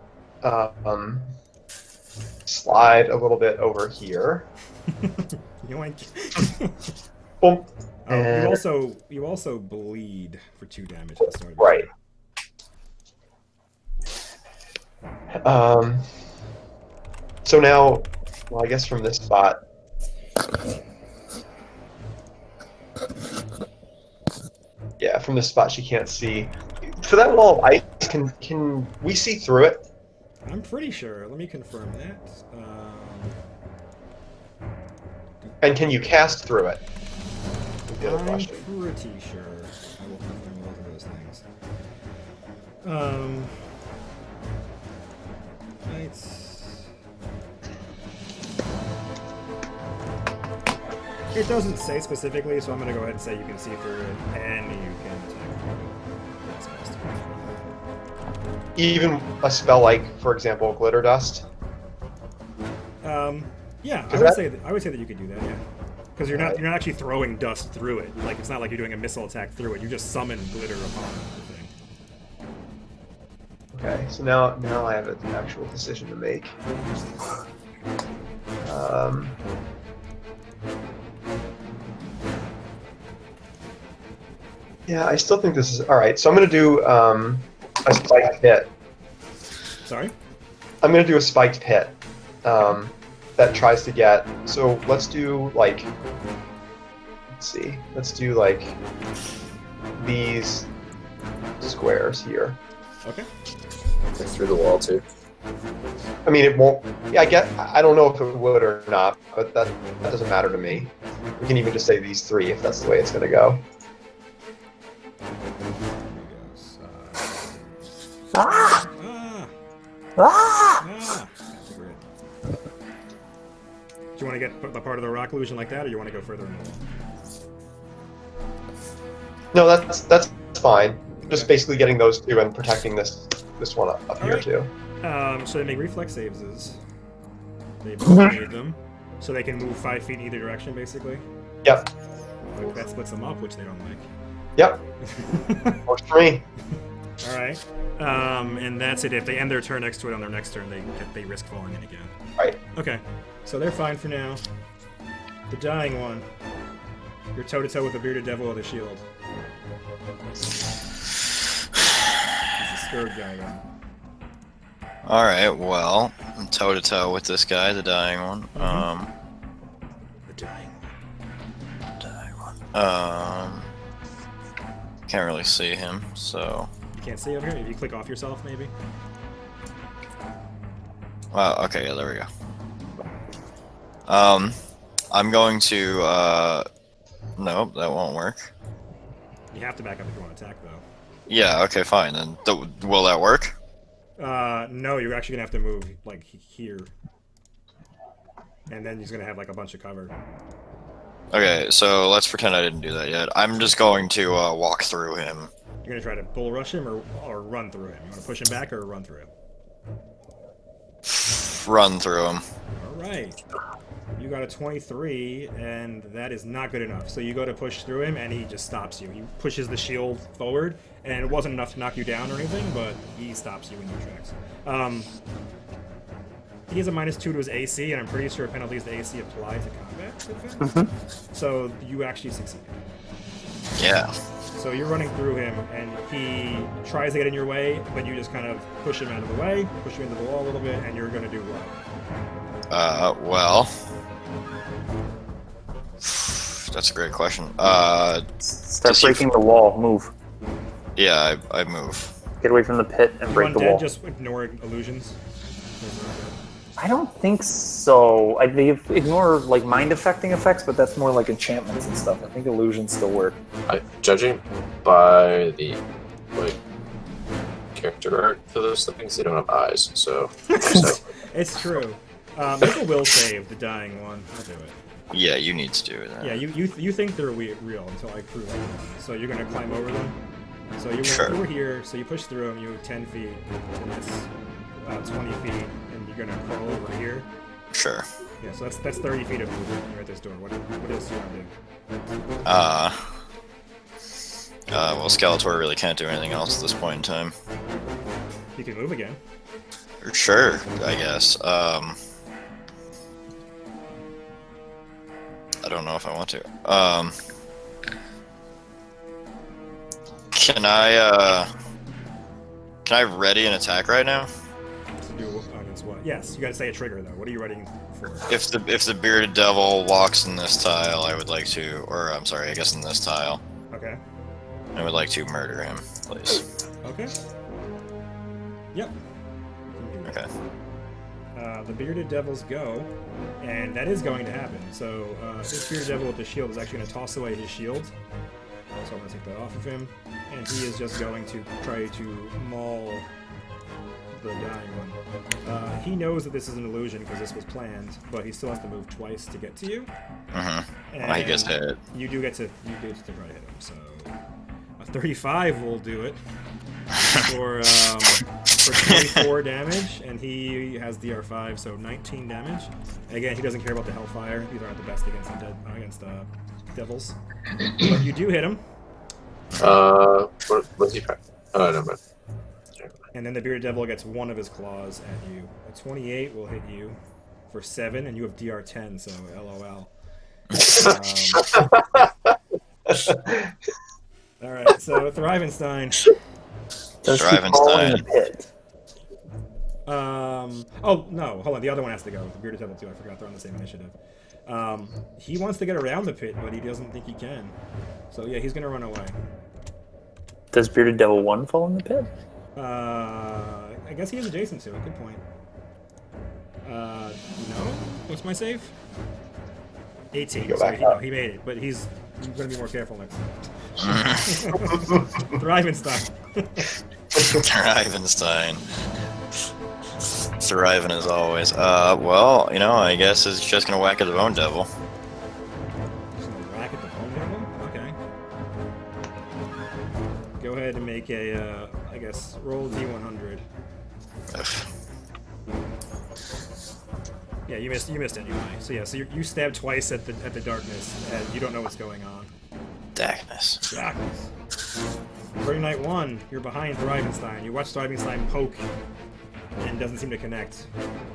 slide a little bit over here. Yoink. Boom. Oh, And- you also bleed for 2 damage at the start of the Right. So now, well, I guess from this spot. Yeah, from this spot she can't see. For that wall of ice, can we see through it? I'm pretty sure. Let me confirm that. And can you cast through it? Is the other I'm question. pretty sure. I will confirm both of those things. Right. It doesn't say specifically, so I'm going to go ahead and say you can see through it, and you can attack through it. That's best. Even a spell like, for example, Glitter Dust. Yeah, Is I would say that you could do that, yeah. Because you're not actually throwing dust through it. Like, it's not like you're doing a missile attack through it. You just summon glitter upon the thing. Okay, so now I have an actual decision to make. Yeah, I still think this is all right. So I'm gonna do a spiked pit. Sorry? I'm gonna do a spiked pit that tries to get. So let's do like. Let's see. Let's do like these squares here. Okay. It's through the wall too. I mean, it won't. Yeah, I don't know if it would or not, but that doesn't matter to me. We can even just say these three if that's the way it's gonna go. Ah! Ah! Ah! Ah! That's a grid. Do you want to get the part of the rock illusion like that, or you want to go further in the wall? No, that's fine. Just basically getting those two and protecting this one up here Alright. too. So they make reflex saves. They both need them, so they can move 5 feet in either direction, basically. Yep. Like, that splits them up, which they don't Yep. like. Works for me. All right. And that's it. If they end their turn next to it on their next turn, they risk falling in again. Right. Okay. So they're fine for now. The dying one. You're toe to toe with a bearded devil with a shield. It's a scared guy then. Alright, well, I'm toe to toe with this guy, the dying one. The dying one. Can't really see him, so. You can't see over here. If you click off yourself, maybe. Okay, yeah, there we go. I'm going to, nope, that won't work. You have to back up if you want to attack, though. Yeah, okay, fine, then. Will that work? No, you're actually gonna have to move like here, and then he's gonna have like a bunch of cover. Okay, so let's pretend I didn't do that yet. I'm just going to walk through him. You're gonna try to bull rush him or run through him. You want to push him back or run through him? Run through him. All right. You got a 23, and that is not good enough. So you go to push through him, and he just stops you. He pushes the shield forward, and it wasn't enough to knock you down or anything, but he stops you in your tracks. He has a -2 to his AC, and I'm pretty sure penalties to AC apply to combat. So you actually succeed. Yeah. So you're running through him, and he tries to get in your way, but you just kind of push him out of the way, push him into the wall a little bit, and you're going to do what? Well. That's a great question. Start breaking the wall. Move. Yeah, I move. Get away from the pit and break the Undead wall. just ignore illusions. I don't think so. They ignore like mind affecting effects, but that's more like enchantments and stuff. I think illusions still work. Judging by the character art for those things, they don't have eyes, so. It's true. Make a will save, the dying one. I'll do it. Yeah, you need to do that. Yeah, you think they're real until I prove it. So you're gonna climb over them. So you were here, so you push through them. You have 10 feet, and that's about 20 feet, and you're gonna crawl over here. Sure. Yeah, so that's 30 feet of movement. You're at this door. What else do you want to do? Well, Skeletor really can't do anything else at this point in time. You can move again. Sure, I guess. I don't know if I want to. Can I ready an attack right now? To do against what? Yes, you gotta say a trigger though. What are you readying for? If the bearded devil walks in this tile, I would like to, or I'm sorry, I guess in this tile, Okay. I would like to murder him, please. Okay. Yep. Okay. The bearded devils go, and that is going to happen. So this bearded devil with the shield is actually going to toss away his shield. So I'm going to take that off of him, and he is just going to try to maul the dying one. He knows that this is an illusion because this was planned, but he still has to move twice to get to you. Well, he gets hit. You do get to try to hit him. So a 35 will do it for 24 damage, and he has DR5, so 19 damage. Again, he doesn't care about the Hellfire. These aren't the best against devils. But you do hit him. What's he? Oh, no, man. And then the Bearded Devil gets one of his claws at you. A 28 will hit you for 7, and you have DR10, so LOL. Alright, so Thrivenstein. Does he fall in the pit? Oh, no, hold on. The other one has to go. The Bearded Devil, too. I forgot they're on the same initiative. He wants to get around the pit, but he doesn't think he can. So, yeah, he's going to run away. Does Bearded Devil 1 fall in the pit? I guess he is adjacent to it. Good point. No? What's my save? 18. Go So back up. he made it, but he's going to be more careful next time. Thrivenstein. Thrivenstein. Thriving as always. Well, you know, I guess it's just gonna whack at the Bone Devil. Just gonna whack at the Bone Devil? Okay. Go ahead and make a, I guess, roll D100. Yeah, you missed anyway. So yeah, so you stabbed twice at the darkness, and you don't know what's going on. Darkness. Darkness. Friday night 1, you're behind Thrivenstein. You watch Thrivenstein poke, and doesn't seem to connect.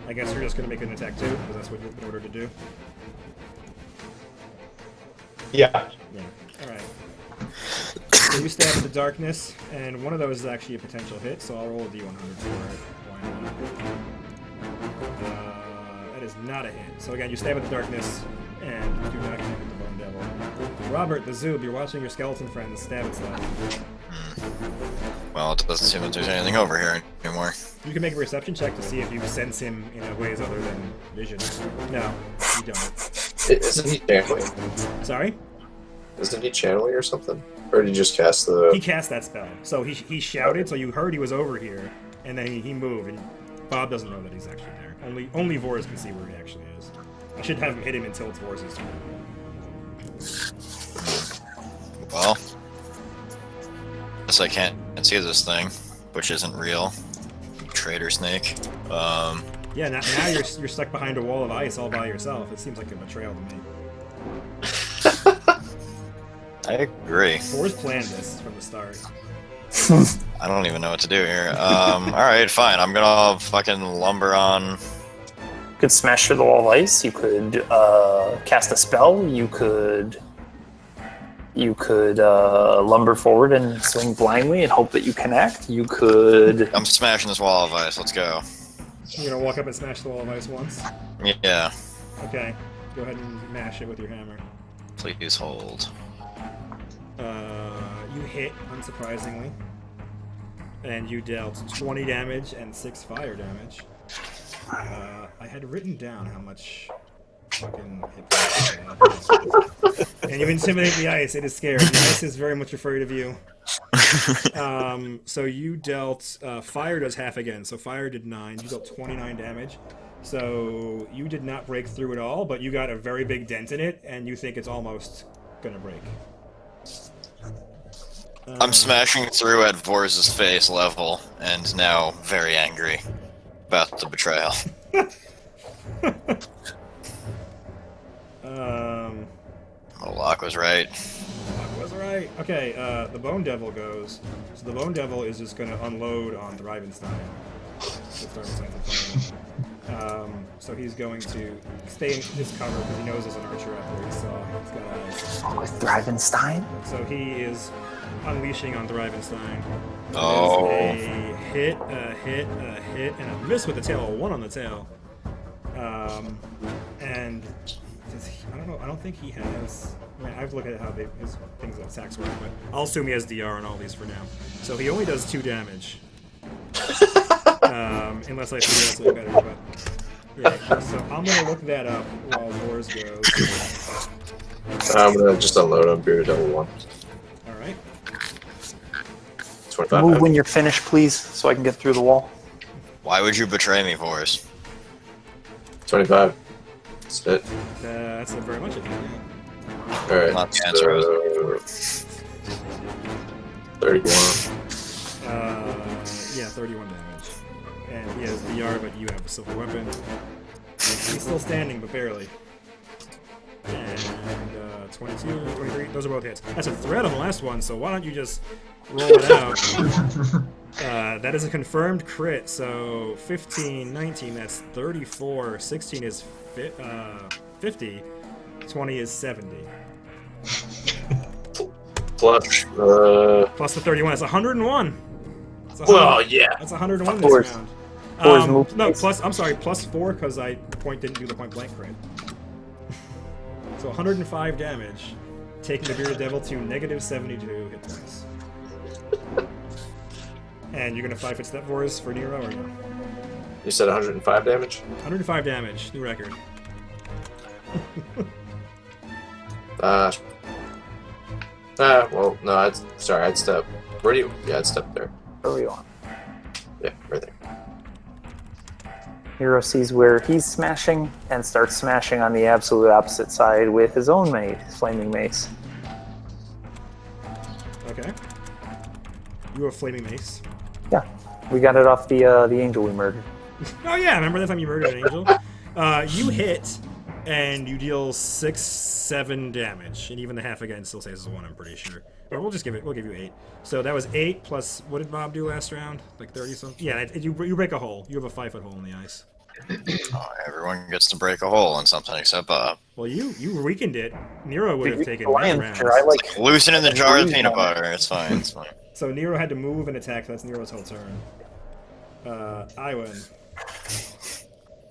I guess you're just gonna make an attack too, because that's what you've been ordered to do. Yeah. Yeah. All right. So you stab at the darkness, and one of those is actually a potential hit. So I'll roll a D100 for it. Why not? That is not a hit. So again, you stab at the darkness, and you do not connect with the Bone Devil. Robert, the Zoob, you're watching your skeleton friends stab at stuff. Well, it doesn't seem like there's anything over here anymore. You can make a perception check to see if you sense him in ways other than vision. No, you don't. Isn't he channeling? Sorry? Isn't he channeling or something? Or did he just cast the... He cast that spell. So he shouted, so you heard he was over here, and then he moved, and Bob doesn't know that he's actually there. Only Vors can see where he actually is. I should have him hit him until it's Vors' turn. Well, guess I can't see this thing, which isn't real. Traitor snake. Yeah, now you're stuck behind a wall of ice all by yourself. It seems like a betrayal to me. I agree. Vors planned this from the start. I don't even know what to do here. Alright, fine. I'm gonna fucking lumber on. You could smash through the wall of ice. You could cast a spell. You could lumber forward and swing blindly and hope that you connect. You could. I'm smashing this wall of ice. Let's go. You're gonna walk up and smash the wall of ice once? Yeah. Okay. Go ahead and mash it with your hammer. Please hold. You hit, unsurprisingly. And you dealt 20 damage and 6 fire damage. I had written down how much fucking hit points you had. And you intimidate the ice. It is scared. The ice is very much afraid of you. So you dealt... fire does half again. So fire did 9. You dealt 29 damage. So you did not break through at all, but you got a very big dent in it, and you think it's almost gonna break. I'm smashing through at Vors' face level, and now very angry about the betrayal. Locke was right. Locke was right. Okay, the Bone Devil goes. So the Bone Devil is just gonna unload on Thrivenstein. So he's going to stay in his cover because he knows there's an archer out there. He's got eyes. With Thrivenstein? So he is unleashing on Thrivenstein. Oh. A hit, a hit, a hit, and a miss with the tail. A 1 on the tail. And I don't know. I don't think he has. I mean, I have to look at how his things like attacks work, but I'll assume he has DR on all these for now. So he only does 2 damage. Unless I figure out something better, but yeah. So I'm gonna look that up while Vors goes. I'm gonna just unload on Bearded Devil 1. All right. 25. Move when you're finished, please, so I can get through the wall. Why would you betray me, Forrest? 25. That's it. That's not very much of it. Alright. Not the answer, So, 31. Yeah, 31 damage. And he has VR, but you have a silver weapon. He's still standing, but barely. And 22, 23, those are both hits. That's a threat on the last one, so why don't you just roll it out? That is a confirmed crit, so 15, 19, that's 34, 16 is 50, 20 is 70. Plus, Plus the 31, that's 101. That's 100, well, yeah. that's 101 Of this course. round. Four's move No, space. plus, I'm sorry, plus 4 because the point didn't do the point blank crit. So 105 damage, taking the Bearded Devil to negative 72 hit points. And you're gonna 5-foot step for us for Nero or no? You said 105 damage? 105 damage, new record. Well, no, I'd step. Where do you? Yeah, I'd step there. Where are we on? Yeah, right there. Nero sees where he's smashing and starts smashing on the absolute opposite side with his own his flaming mace. Okay. You have Flaming Mace. Yeah, we got it off the angel we murdered. Oh yeah, remember that time you murdered an angel? You hit, and you deal 6-7 damage, and even the half again still says 1. I'm pretty sure. But we'll give you 8. So that was 8 plus what did Bob do last round? Like 30 something. Yeah, you break a hole. You have a 5-foot hole in the ice. Oh, everyone gets to break a hole in something except Bob. Well, you weakened it. Nero would have taken Lion 9 rounds. feature, I like Loosen in the jar of peanut butter. It's fine. It's fine. So Nero had to move and attack. That's Nero's whole turn. Iwan.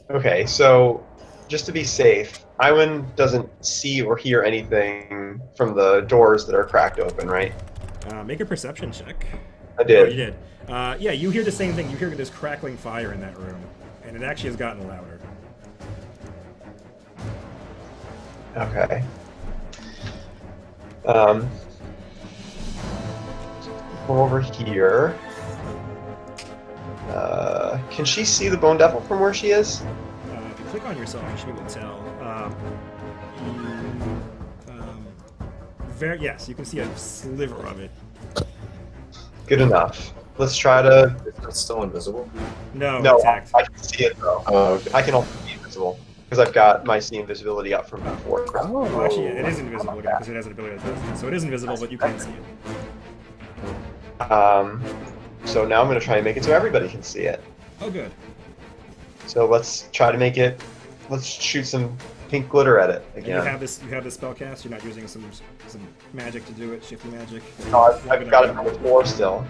Okay, so just to be safe, Iwan doesn't see or hear anything from the doors that are cracked open, right? Make a perception check. I Oh, did. you did. Yeah, you hear the same thing. You hear this crackling fire in that room, and it actually has gotten louder. Okay. Go over here. Can she see the Bone Devil from where she is? If you click on yourself, you should be able to tell. Yes, you can see a sliver of it. Good enough. Let's try to. It's still invisible. No, No, attacked. I can see it though. Oh, okay. I can also see invisible because I've got my see invisibility up from before. Well, actually, yeah, it is invisible again because it has an ability that does it. So it is invisible, but you can see it. So now I'm going to try and make it so everybody can see it. Oh, good. So let's try to make it. Let's shoot some pink glitter at it And again. you have this spell cast. You're not using some magic to do it, shifty magic. No, I've got it on 4 still.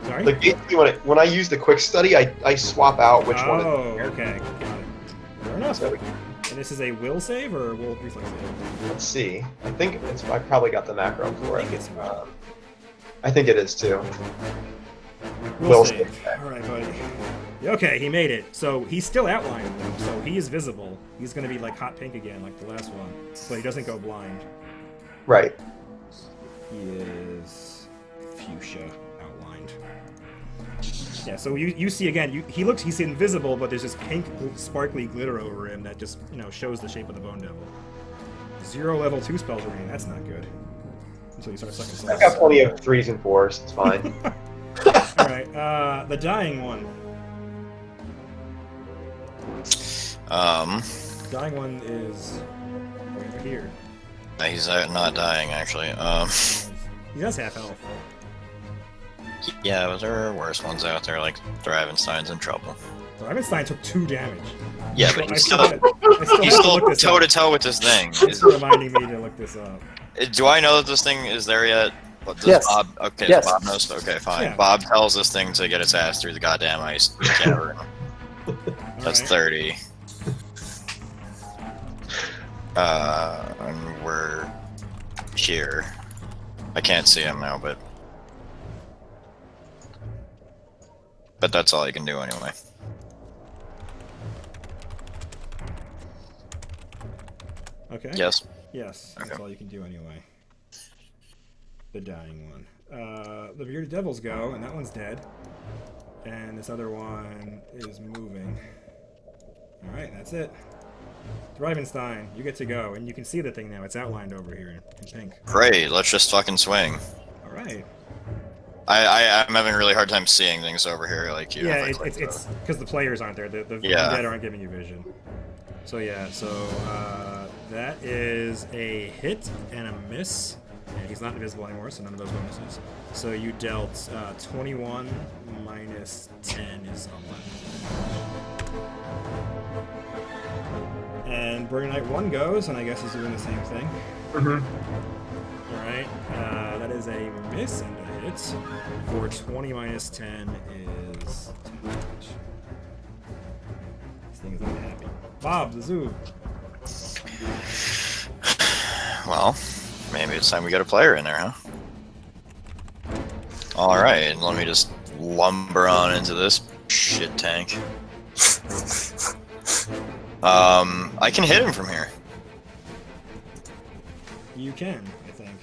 Sorry. Like basically, when I use the quick study, I swap out which one. Oh, okay. Got it. Fair enough. So And this is a will save or a will reflex save? let's see. I think I probably got the macro for I it. think it's I think it is too. will will save. save. All right, buddy. Okay, he made it. So he's still outlined, though, so he is visible. He's going to be like hot pink again, like the last one. But he doesn't go blind. Right. He is fuchsia outlined. Yeah, so you see again, he's invisible, but there's this pink sparkly glitter over him that just, shows the shape of the Bone Devil. 0 level 2 spells remain, that's not good. Until you start sucking I've got souls. plenty of 3s and 4s. It's fine. Alright, the dying one. Dying one is over here. He's not dying actually. He does half health. Yeah, but there are worse ones out there, like Thravenstein's in trouble. Ravenstein took 2 damage. Yeah, but he's still He's toe to toe with this thing. It's reminding me to look this up. Do I know that this thing is there yet? What, does Yes. Bob? Okay, Yes. Bob knows. Okay, fine. Yeah. Bob tells this thing to get its ass through the goddamn ice cavern. That's Alright. 30. And we're here. I can't see him now, but that's all you can do anyway. Okay. Yes. Yes, that's Okay. all you can do anyway. The dying one. The Bearded Devils go, and that one's dead. And this other one is moving. Alright, that's it. Thrivenstein, you get to go. And you can see the thing now. It's outlined over here in pink. Great, let's just fucking swing. Alright. I'm having a really hard time seeing things over here, like you. Yeah, it's because the players aren't there. The undead aren't giving you vision. So yeah, that is a hit and a miss. And he's not invisible anymore, so none of those bonuses. So you dealt 21 minus 10 is 11. And Burning Knight 1 goes, and I guess he's doing the same thing. Mm-hmm. Alright, that is a miss and a hit. For 20 minus 10 is 10 damage. This thing is not happy. Bob, the zoo. Well, maybe it's time we get a player in there, huh? Alright, let me just lumber on into this shit tank. I can hit him from here. You can, I think.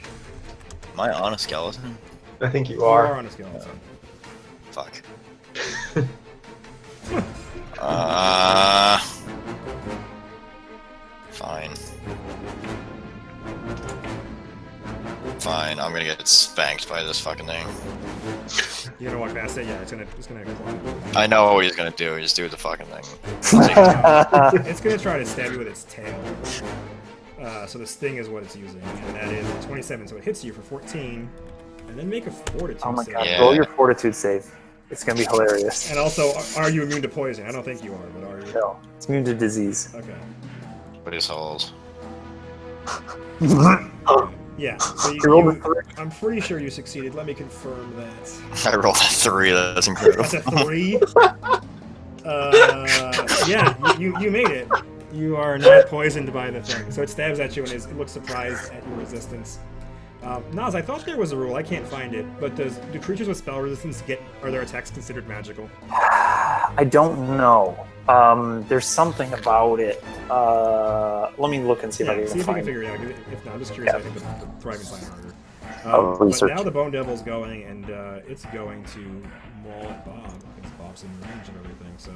Am I on a skeleton? I think you You are. are on a skeleton. Fuck. Fine. Fine, I'm gonna get spanked by this fucking thing. You're gonna walk past it? Yeah, it's gonna climb. I know what he's gonna do, just do the fucking thing. It's gonna try to stab you with its tail. So the sting is what it's using, and that is 27. So it hits you for 14, and then make a fortitude Oh my save. god, Yeah. roll your fortitude save. It's gonna be hilarious. And also, are you immune to poison? I don't think you are, but are you? No, it's immune to disease. Okay. Please hold. Yeah. So You rolled a 3. I'm pretty sure you succeeded. Let me confirm that. I rolled a 3, that's incredible. That's a 3. Yeah, you made it. You are not poisoned by the thing. So it stabs at you and it looks surprised at your resistance. Naz, I thought there was a rule. I can't find it. But do creatures with spell resistance are their attacks considered magical? I don't know. There's something about it. Let me look and see if I Yeah, can see if you find can it. figure it out. If not, I'm just curious. Yeah. I think the Thriving Sign harder. I'll But research. now the Bone Devil's going, and it's going to maul at Bob because Bob's in range and everything. So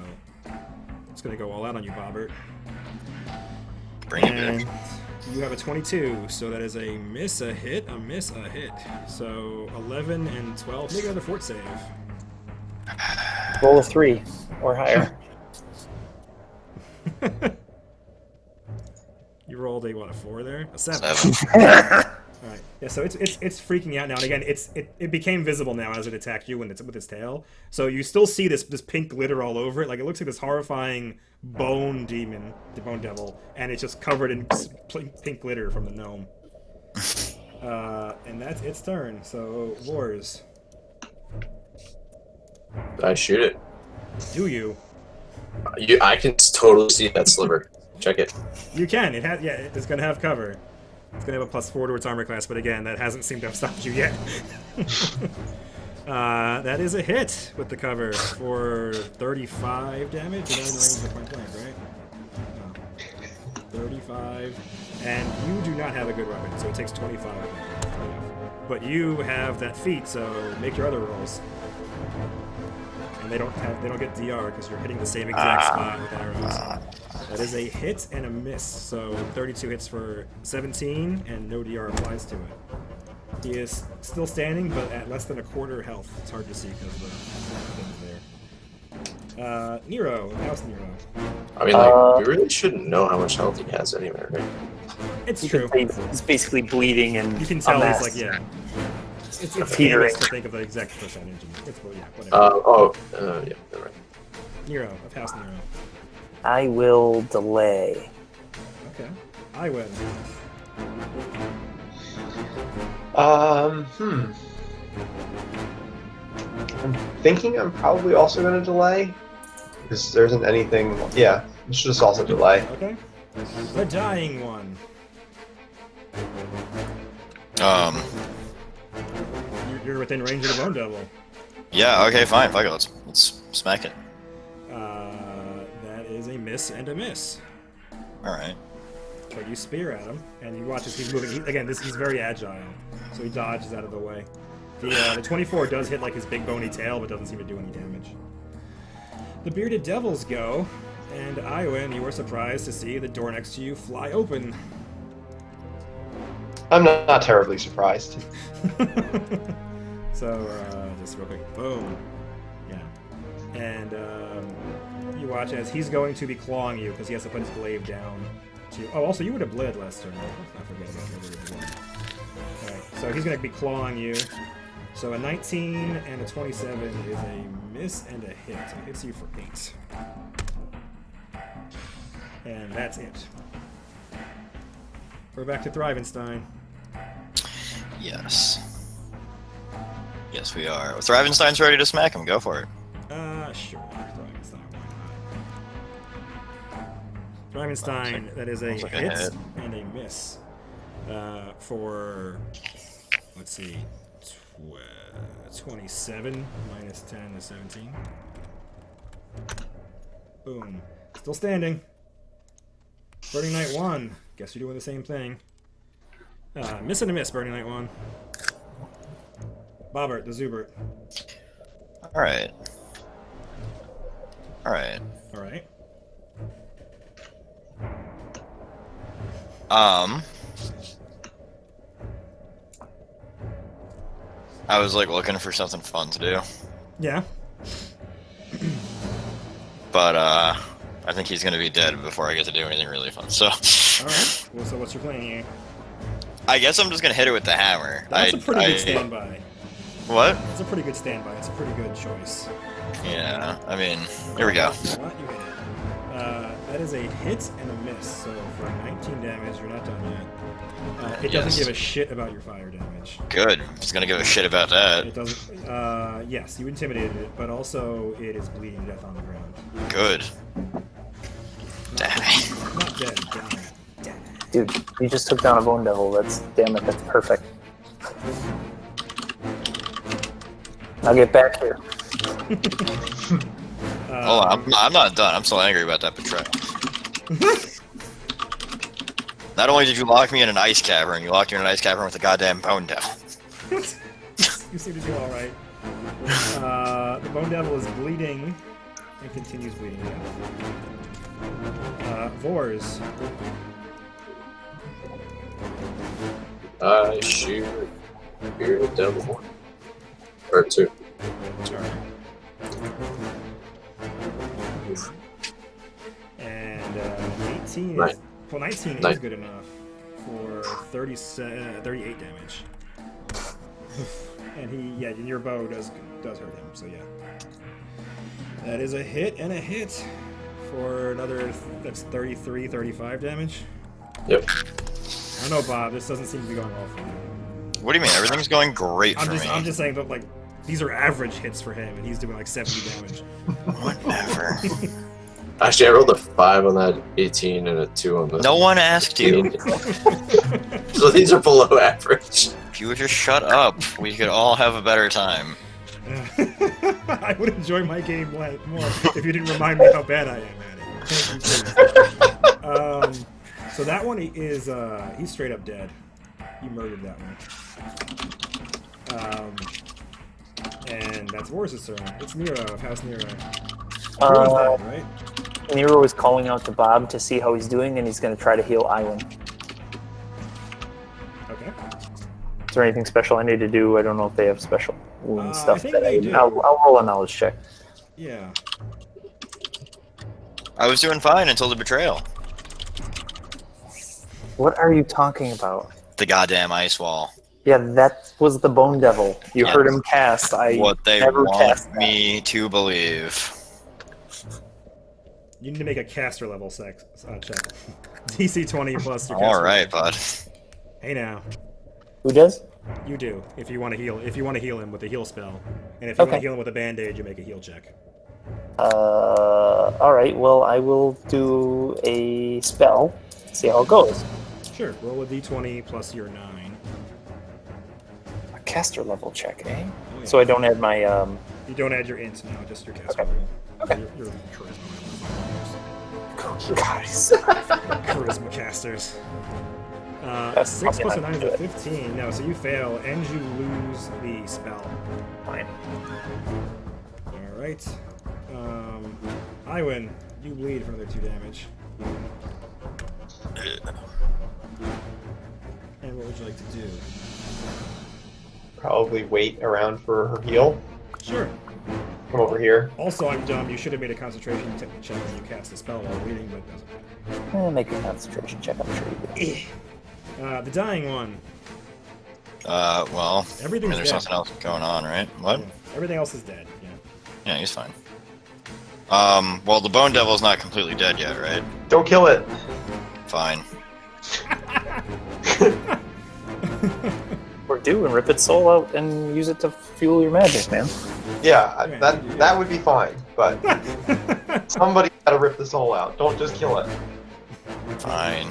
it's going to go all out on you, Bobbert. Bring it And in. you have a 22, so that is a miss, a hit, a miss, a hit. So 11 and 12. Make another fort save. Roll a 3 or higher. You rolled a 4 there? A 7. 7. All right. Yeah. So it's freaking out now, and again, it became visible now as it attacked you with its tail. So you still see this pink glitter all over it. Like it looks like this horrifying bone demon, the bone devil, and it's just covered in pink glitter from the gnome. And that's its turn. So Wars, I shoot it. do you? I can totally see that sliver. Check it. You can. It has. Yeah. It's gonna have cover. It's gonna have a +4 to its armor class, but again, that hasn't seemed to have stopped you yet. That is a hit with the cover for 35 damage. You're not in the range of point blank, right? No. 35, and you do not have a good weapon, so it takes 25. But you have that feat, so make your other rolls. And they don't get DR because you're hitting the same exact spot with arrows. That is a hit and a miss, so 32 hits for 17, and no DR applies to it. He is still standing, but at less than a quarter health. It's hard to see because the thing's there. Nero, House Nero. I mean, we really shouldn't know how much health he has anyway, right? It's You true. can see he's basically bleeding and You can tell a he's mess. like, yeah. It's Teetering. famous to think of the exact percentage. It's, well, yeah, whatever. Yeah, never mind. Nero, of House Nero. I will delay. Okay. I win. I'm thinking I'm probably also going to delay. Because there isn't anything... Yeah, let's just also delay. Okay. The Dying One. You're within range of the Bone Devil. Yeah, okay, fine. Fuck it, let's smack it. That is a miss and a miss. Alright. But you spear at him, and you watch as he's moving. He's very agile, so he dodges out of the way. The 24 does hit like his big bony tail, but doesn't seem to do any damage. The bearded devils go, and Iwan, you were surprised to see the door next to you fly open. I'm not terribly surprised. So, just real quick, boom. Yeah. And you watch as he's going to be clawing you because he has to put his glaive down. Oh, also, you would have bled last turn. I forget about Alright, so he's going to be clawing you. So a 19 and a 27 is a miss and a hit. So it hits you for 8. And that's it. We're back to Thrivenstein. Yes. Yes, we are. Thrivenstein's ready to smack him. Go for it. Sure. Thrivenstein, that is a Sounds like a hit hit. and a miss. For, let's see, 27 minus 10 is 17. Boom. Still standing. Burning Knight 1. Guess you're doing the same thing. Miss and a miss, Burning Knight 1. Bobbert, the Zubert. Alright. Alright. Alright. I was like looking for something fun to do, Yeah. but I think he's gonna be dead before I get to do anything really fun. So, Alright. Well, so what's your plan here? I guess I'm just gonna hit it with the hammer. That's a pretty good standby. What? It's a pretty good standby. It's a pretty good choice. Yeah. I mean, here we go. What? You hit it. That is a hit and a miss. So for 19 damage, you're not done yet. It doesn't Yes. give a shit about your fire damage. Good. He's gonna give a shit about that. It doesn't. Yes, you intimidated it, but also it is bleeding to death on the ground. Good. Not Damn. Not dead. Down. Dude, you just took down a bone devil. Damn it, that's perfect. Now get back here. Oh, I'm not done. I'm still angry about that betrayal. Not only did you lock me in an ice cavern, you locked me in an ice cavern with a goddamn bone devil. You seem to do all right. The bone devil is bleeding and continues bleeding. Vors. I shoot bearded devil 1. Or 2. And 18 Nine. is, well, 19 is Nine. good enough for 38 damage. And and your bow does hurt him, so yeah. That is a hit and a hit for another, that's 35 damage. Yep. I don't know, Bob, this doesn't seem to be going well for you. What do you mean? Everything's going great for me. I'm just saying that, like, these are average hits for him, and he's doing like 70 damage. Whatever. Actually, I rolled a 5 on that 18 and a 2 on the. No one asked you. So these are below average. If you would just shut up, we could all have a better time. I would enjoy my game more if you didn't remind me how bad I am at it. Thank you, so that one is, he's straight up dead. You murdered that one. And that's Vors's turn. It's Nero of House Nero. Nero's dead, right? Nero is calling out to Bob to see how he's doing, and he's going to try to heal Iwan. Okay. Is there anything special I need to do? I don't know if they have special wound I stuff. think they do. I'll roll a knowledge check. Yeah. I was doing fine until the betrayal. What are you talking about? The goddamn ice wall. Yeah, that was the Bone Devil. You Yeah. heard him cast. I What they never want cast that. me to believe. You need to make a caster level check. DC 20 plus your caster All right, level. bud. Hey now. Who does? You do, if you want to heal. If you want to heal him with a heal spell, and if you want Okay. to heal him with a band-aid, you make a heal check. All right. Well, I will do a spell. See how it goes. Sure. Roll a d20 plus your 9. A caster level check, eh? Oh, yeah. So I don't add my You don't add your int now, just your caster Okay. level. Okay. Your charisma. guys. Charisma casters. That's 6 plus a probably 9 is not a good. 15. No, so you fail and you lose the spell. Fine. All right. I win. You bleed for another 2 damage. And what would you like to do? Probably wait around for her heal. Sure. Come over here. Also, I'm dumb. You should have made a concentration check when you cast a spell while bleeding, but it doesn't matter. Make a concentration check. I'm sure you do. The dying one. Well, Everything's there's dead. something else going on, right? What? Yeah. Everything else is dead. Yeah. Yeah, he's fine. Well, the Bone Devil's not completely dead yet, right? Don't kill it. Fine. Or do and rip its soul out and use it to fuel your magic, man. Yeah, that would be fine. But somebody got to rip the soul out. Don't just kill it. Fine.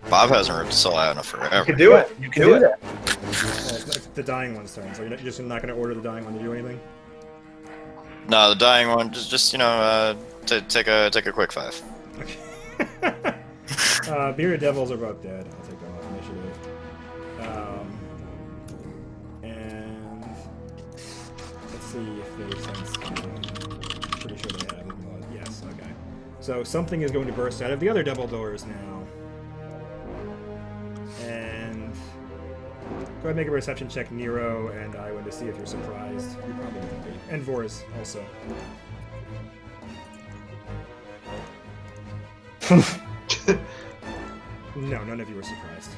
Bob hasn't ripped his soul out in forever. You can do it. You can do that. It's the dying one's turn, so you're just not going to order the dying one to do anything? No, the dying one, just take a quick 5. Okay. Bearded Devils are both dead. I'll take them off initiative. And let's see if they've since. Pretty sure they have. Yes. Okay. So something is going to burst out of the other double doors now. And go ahead and make a perception check, Nero and Iwan, to see if you're surprised. You probably won't be. And Vors also. No, none of you were surprised.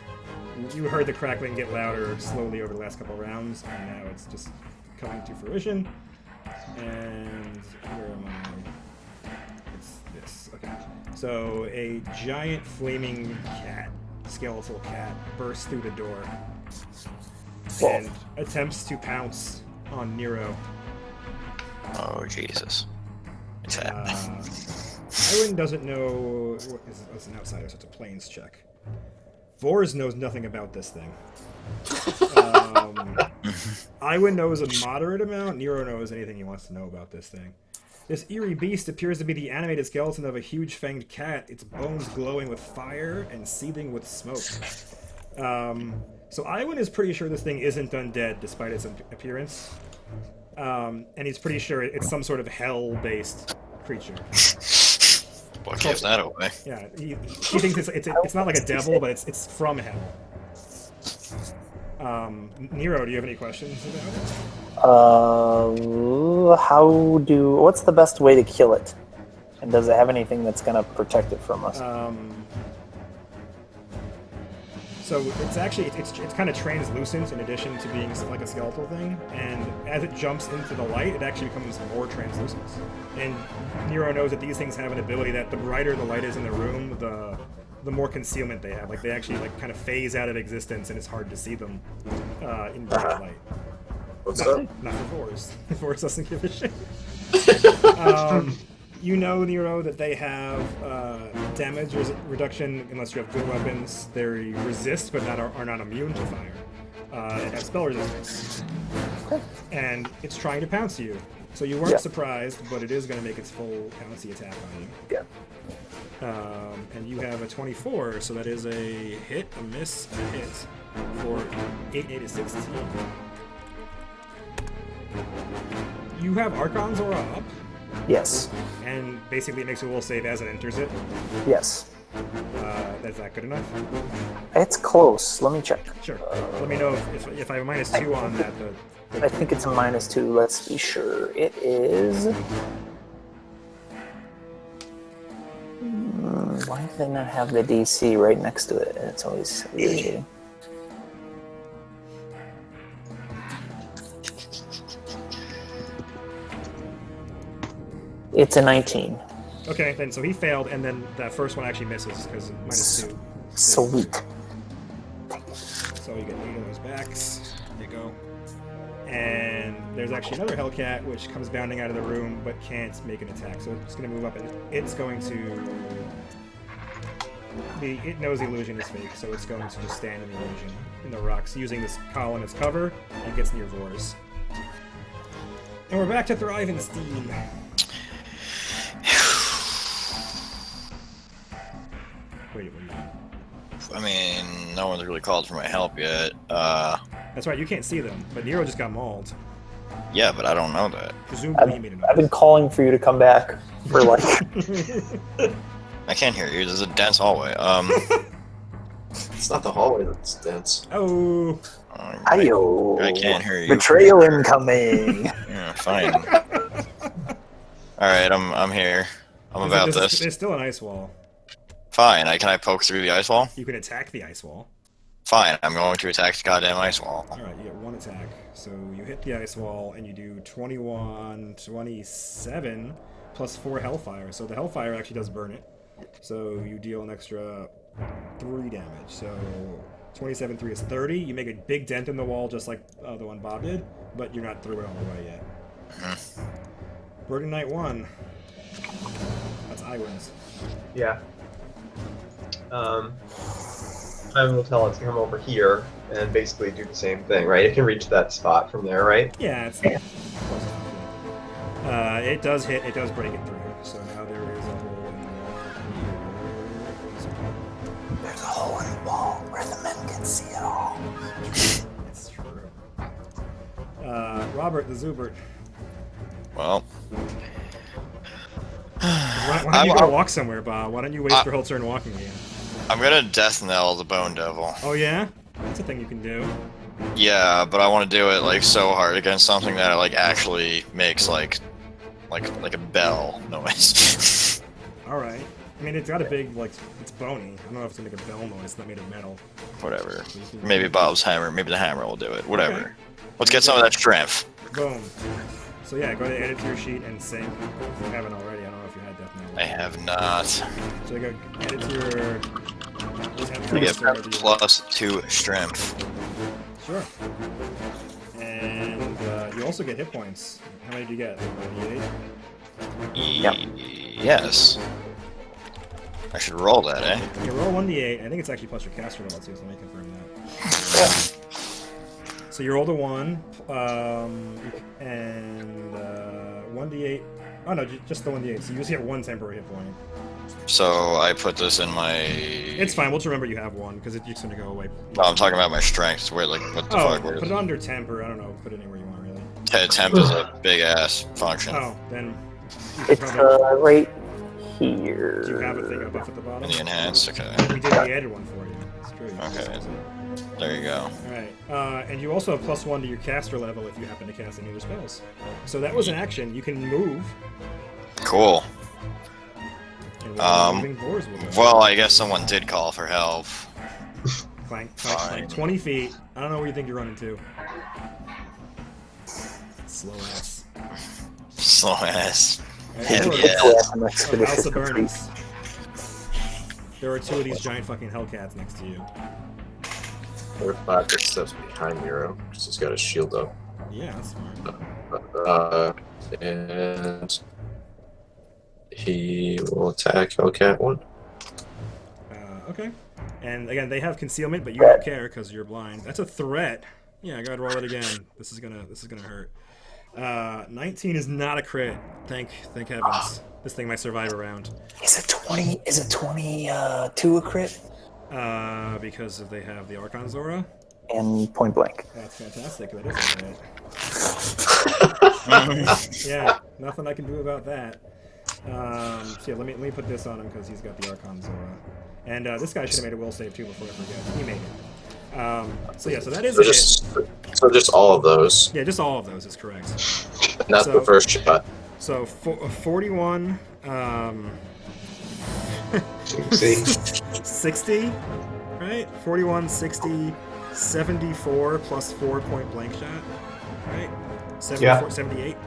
You heard the crackling get louder slowly over the last couple rounds, and now it's just coming to fruition. And where am I? It's this. Okay. So a giant flaming cat, skeletal cat, bursts through the door and attempts to pounce on Nero. Oh, Jesus. What's happening? Iwan doesn't know. It's an outsider, so it's a planes check. Vors knows nothing about this thing. Iwan knows a moderate amount. Nero knows anything he wants to know about this thing. This eerie beast appears to be the animated skeleton of a huge fanged cat, its bones glowing with fire and seething with smoke. So Iwan is pretty sure this thing isn't undead, despite its appearance. And he's pretty sure it's some sort of hell-based creature. What gives that away? Yeah, he thinks it's not like a devil, but it's from hell. Nero, do you have any questions about it? What's the best way to kill it? And does it have anything that's gonna protect it from us? So it's actually it's kind of translucent in addition to being like a skeletal thing, and as it jumps into the light, it actually becomes more translucent. And Nero knows that these things have an ability that the brighter the light is in the room, the more concealment they have. Like they actually like kind of phase out of existence, and it's hard to see them in bright light. What's up? Not for Vors. Vors doesn't give a shit. You know, Nero, that they have damage reduction unless you have good weapons. They resist, but are not immune to fire. It has spell resistance. And it's trying to pounce you. So you weren't surprised, but it is going to make its full pouncy attack on you. Yeah. And you have a 24, so that is a hit, a miss, a hit for 8 to 16. You have Archon's Aura up. Yes. And basically it makes a will save as it enters it. Yes. Is that good enough? It's close. Let me check. Sure. Let me know if I have a -2 on that. I think it's a -2. Let's be sure. It is. Why do they not have the DC right next to it? It's always irritating. It's a 19. Okay, then so he failed, and then that first one actually misses because -2. Sweet. So you get 8 of those backs. There you go. And there's actually another Hellcat which comes bounding out of the room but can't make an attack. So it's going to move up, and it's going to. It knows the illusion is fake, so it's going to just stand in the illusion in the rocks, using this column as cover, and gets near Vors. And we're back to Thrive and Steam. Wait, what are you doing? I mean, no one's really called for my help yet. That's right, you can't see them, but Nero just got mauled. Yeah, but I don't know that. Presumably he made a I've been noise. calling for you to come back for like. I can't hear you. There's a dense hallway. It's not the hallway that's dense. Oh, Ayo. I can't hear you. Betrayal incoming. Yeah, fine. All right, I'm here. I'm about this. There's still an ice wall. Fine. Can I poke through the ice wall? You can attack the ice wall. Fine. I'm going to attack the goddamn ice wall. All right, you get one attack. So you hit the ice wall and you do 21, 27 plus 4 hellfire. So the hellfire actually does burn it. So you deal an extra 3 damage. So 27, 3 is 30. You make a big dent in the wall just like the one Bob did, but you're not through it all the way yet. Burning Knight 1. That's I wins. Yeah. I will tell it to come over here and basically do the same thing, right? It can reach that spot from there, right? Yeah, it's it does hit. It does break it through. So now there is a hole in the wall. There's a hole in the wall where the men can see it all. It's true. Robert the Zubert. Well, Why don't you go walk somewhere, Bob? Why don't you waste your whole turn walking again? I'm gonna death knell the Bone Devil. Oh yeah, that's a thing you can do. Yeah, but I want to do it like so hard against something that like actually makes like a bell noise. All right. I mean, it's got a big it's bony. I don't know if it's gonna make a bell noise. It's not made of metal. Whatever. Maybe Bob's hammer. Maybe the hammer will do it. Whatever. Okay. Let's get some of that strength. Boom. So yeah, go ahead and add it to your sheet and save. If you haven't already, I don't know if you had Death Knell. I have not. So you go add it to your. You get +2 strength. Sure. And you also get hit points. How many do you get? 1d8? Yes. I should roll that, eh? You roll 1d8. I think it's actually plus your caster level too, so let me confirm that. So you rolled a 1, and 1d8. Oh no, just the 1d8. So you just get 1 temporary hit point. So I put this in my. It's fine. We'll just remember you have 1 because it's just gonna go away. No, I'm talking about my strength. Where what the fuck? Where Put is it it? under temp or I don't know. Put it anywhere you want really. Temp is a big ass function. Oh, then. You should It's probably, right here. do you have a thing up at the bottom? In the enhance, okay. We added one for you. It's true. Okay. There you go. Alright, and you also have +1 to your caster level if you happen to cast any of your spells. So that was an action. You can move. Cool. And moving boars will go. Well, I guess someone did call for help. Clank, clank, fine. clank. 20 feet. I don't know where you think you're running to. Slow ass. Slow ass. Alright, House of Burnings. There are 2 of these giant fucking Hellcats next to you. There are 5 big steps behind Nero, because he's got his shield up. Yeah, that's smart. And he will attack Hellcat 1. Okay. And again, they have concealment, but you don't care because you're blind. That's a threat. Yeah, go ahead and roll it again. This is gonna hurt. 19 is not a crit. Thank heavens. This thing might survive a round. Is it 20? Is it 22 a crit? Because they have the Archon Zora. And point blank. That's fantastic. That is a crit. Yeah, nothing I can do about that. So yeah, let me put this on him because he's got the Archon Zora. And this guy should have made a will save too before I forget. He made it. So yeah, so that is So a hit. just all of those. Yeah, just all of those is correct. Not the first shot. So 41, See? 60, right? 41, 60, 74 plus 4 point blank shot, right? 74, 78.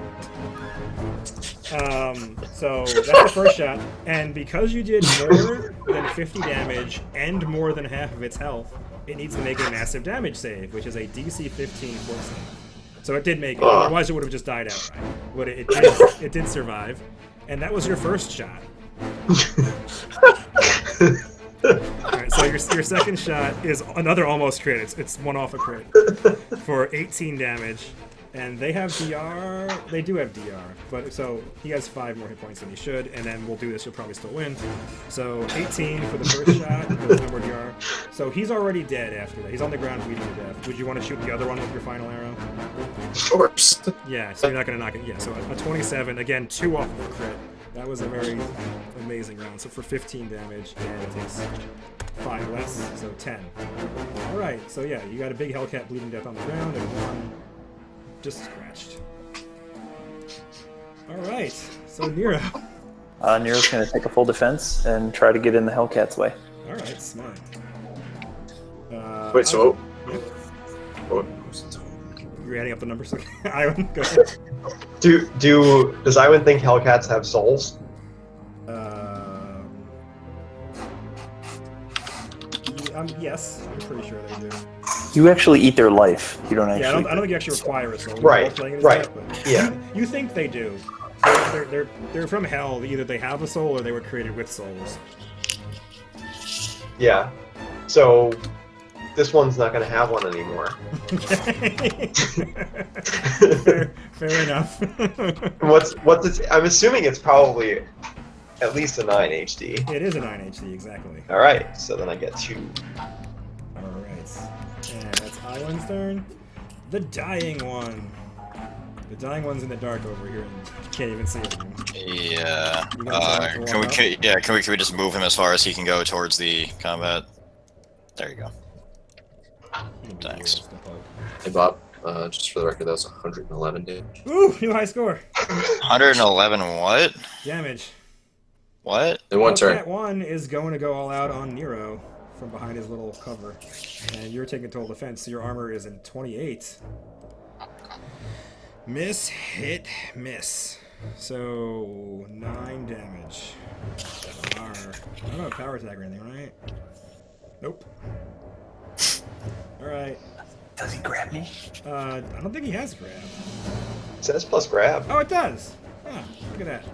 So that's the first shot, and because you did more than 50 damage and more than half of its health, it needs to make a massive damage save, which is a DC 15 fort save. So it did make it, otherwise it would have just died outright. But it did survive, and that was your first shot. Alright, so your second shot is another almost crit. It's one off a crit for 18 damage. And they have DR. They do have DR, but so he has 5 more hit points than he should. And then we'll do this. You'll probably still win. So 18 for the first shot. There's no more DR. So he's already dead after that. He's on the ground bleeding to death. Would you want to shoot the other one with your final arrow? Of course. Yeah. So you're not gonna knock it. Yeah. So a 27 again, 2 off of the crit. That was a very amazing round. So for 15 damage, and it takes 5 less, so 10. All right. So yeah, you got a big Hellcat bleeding to death on the ground, and 1 just scratched. All right. So Nero. Nero's going to take a full defense and try to get in the Hellcat's way. All right. Smart. Wait, so what? You're adding up the numbers. Okay. Ivan, go ahead. Does Iwan think Hellcats have souls? Yes, I'm pretty sure they do. You actually eat their life. You don't actually. Yeah, I don't think you actually require a soul. Right, right. Yeah. You think they do. They're from hell. Either they have a soul or they were created with souls. Yeah. So this one's not going to have one anymore. Fair enough. What's its? I'm assuming it's probably at least a 9 HD. It is a 9 HD, exactly. All right. So then I get 2. All right. And that's Iwan's turn. The dying one. The dying one's in the dark over here, and you can't even see it anymore. Yeah. You gonna try to Can walk up? we just move him as far as he can go towards the combat? There you go. Thanks. Hey Bob, just for the record, that was 111 damage. Ooh, new high score. 111 what? Damage. What? In one turn. That one is going to go all out on Nero from behind his little cover. And you're taking total defense, so your armor is in 28. Miss, hit, miss. So 9 damage. I don't have a power attack or anything, right? Nope. Alright. Does he grab me? I don't think he has grab. It says plus grab. Oh, it does! Ah, look at that.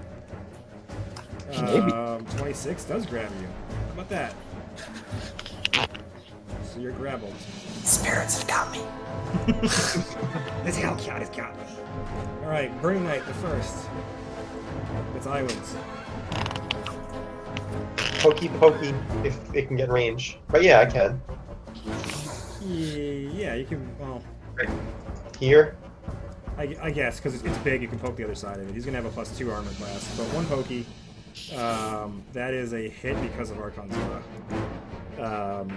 Maybe. 26 does grab you. How about that? So you're grappled. Spirits have got me. This Hellcat has got me. Alright, Burning Knight, the first. It's Iwan's. Pokey, if it can get range. But yeah, I can. Yeah, you can, well, Here. I guess, because it's big, you can poke the other side of it. He's going to have a +2 armor class. But 1 pokey, that is a hit because of Archon Zora.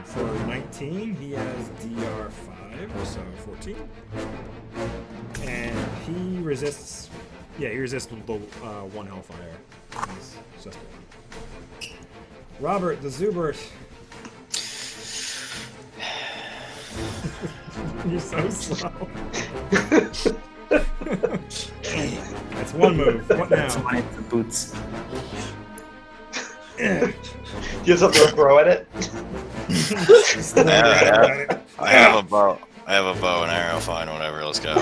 For 19, he has DR5, so 14. And he resists, he resists the 1 Hellfire. He's just 1. Robert, the Zubert. You're so slow. That's 1 move. What now? That's why it's the boots. Do you have something to throw at it? I have a bow. I have a bow and arrow. Fine, whatever. Let's go.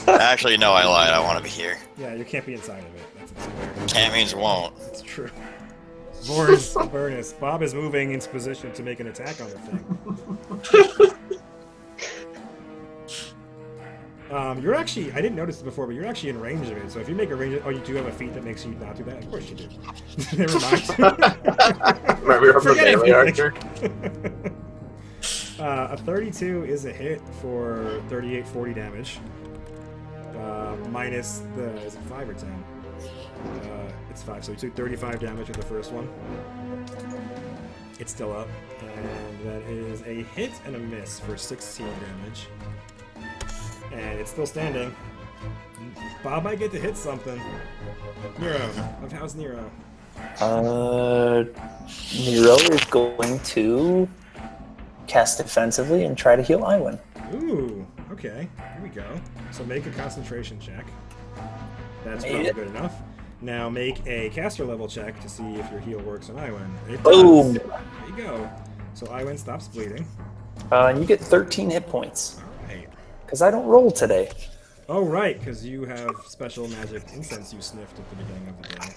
Actually, no, I lied. I want to be here. Yeah, you can't be inside of it. That's absurd. Can't means won't. It's true. Boris Burnus. Bob is moving into position to make an attack on the thing. You're actually, I didn't notice this before, but you're actually in range of it. So if you make a range, oh, you do have a feat that makes you not do that? Of course you do. Never mind. Remember from Forget the everything. A 32 is a hit for 3840 damage. Minus the, is it 5 or 10? It's 5, so you took 35 damage with the first one. It's still up. And that is a hit and a miss for 16 damage. And it's still standing. Bob might get to hit something. Nero, how's Nero? Nero is going to cast defensively and try to heal Iwan. Ooh, okay. Here we go. So make a concentration check. That's Made probably it. good enough. Now make a caster level check to see if your heal works on Iwan. It Boom! does. There you go. So Iwan stops bleeding. And you get 13 hit points. Alright. Because I don't roll today. Oh, right, because you have special magic incense you sniffed at the beginning of the day.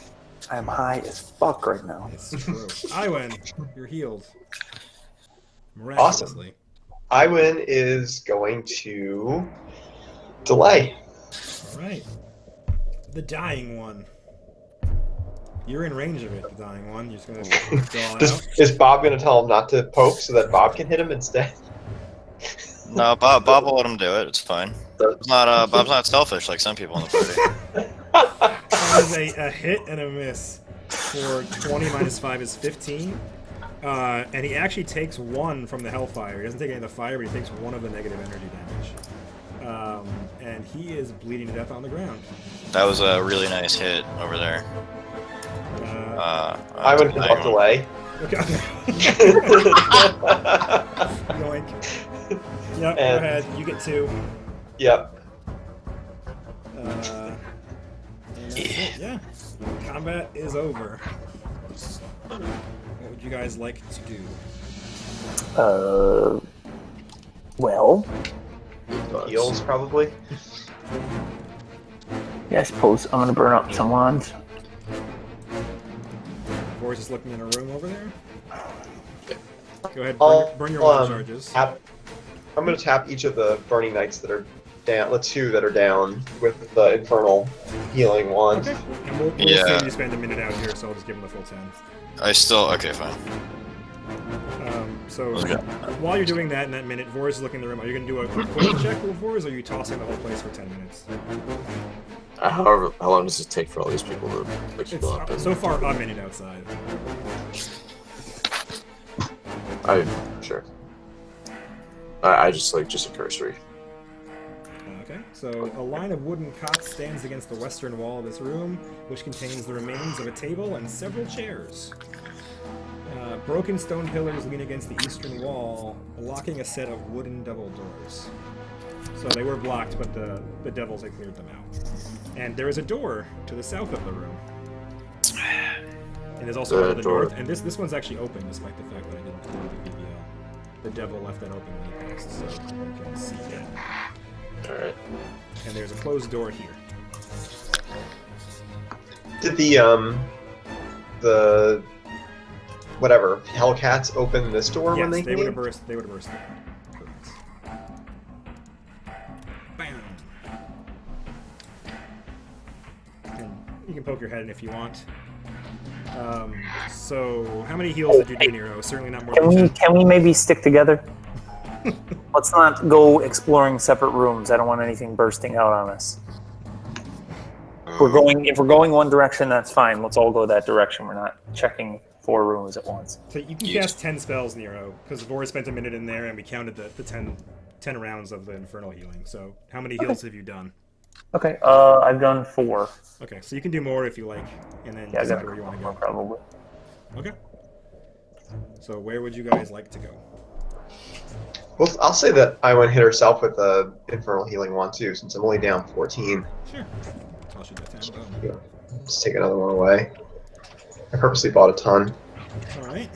I'm high as fuck right now. It's true. Iwan, you're healed. Miraculously. Iwan is going to delay. All right. The dying one. You're in range of it, the dying one. You're just gonna go all out. Is Bob going to tell him not to poke so that Bob can hit him instead? No, Bob will let him do it. It's fine. Bob's not selfish like some people in the party. That is a hit and a miss for 20 minus 5 is 15. And he actually takes 1 from the hellfire. He doesn't take any of the fire, but he takes 1 of the negative energy damage. And he is bleeding to death on the ground. That was a really nice hit over there. I would have walked away. Okay. Yoink. Yep, go And- ahead. You get 2. Yep. And that's it, yeah. Combat is over. What would you guys like to do? Well, Heals, probably. yeah, I suppose I'm gonna burn up some wands. Boris is looking in a room over there. Go ahead, I'll, burn your wand charges. I'm going to tap each of the Burning Knights that are down, the 2 that are down, with the Infernal Healing Wand. Okay. And we'll Yeah. assume you spend a minute out here, so I'll just give him the full 10. Okay, fine. So Okay. while you're doing that in that minute, Vors is looking in the room. Are you going to do a quick check with Vors, or are you tossing the whole place for 10 minutes? However, how long does it take for all these people to It's go up? so far a minute outside. Sure. I just a cursory. Okay, so a line of wooden cots stands against the western wall of this room, which contains the remains of a table and several chairs. Broken stone pillars lean against the eastern wall, blocking a set of wooden double doors. So they were blocked, but the devils had cleared them out. And there is a door to the south of the room. And there's also one to the north, and this one's actually open, despite the fact that I didn't think the devil left that open when he passed, so you can see that. Alright. And there's a closed door here. Did the whatever Hellcats open this door when Yes, they would came? have burst. They would have burst. Correct. Bam. And you can poke your head in if you want. So how many heals did you do, Nero? Certainly not more than 10. Can we maybe stick together? Let's not go exploring separate rooms. I don't want anything bursting out on us. If we're going one direction, that's fine. Let's all go that direction. We're not checking 4 rooms at once. So you can cast 10 spells, Nero, because Vor spent a minute in there, and we counted the 10 rounds of the infernal healing. So how many heals have you done? Okay, I've done 4. Okay, so you can do more if you like, and then Yeah, I decide got where you want to go. probably. Okay. So where would you guys like to go? Well, I'll say that I went hit herself with the Infernal Healing Wand too, since I'm only down 14. Sure. Toss you that 10. Yeah. Just take another one away. I purposely bought a ton. All right.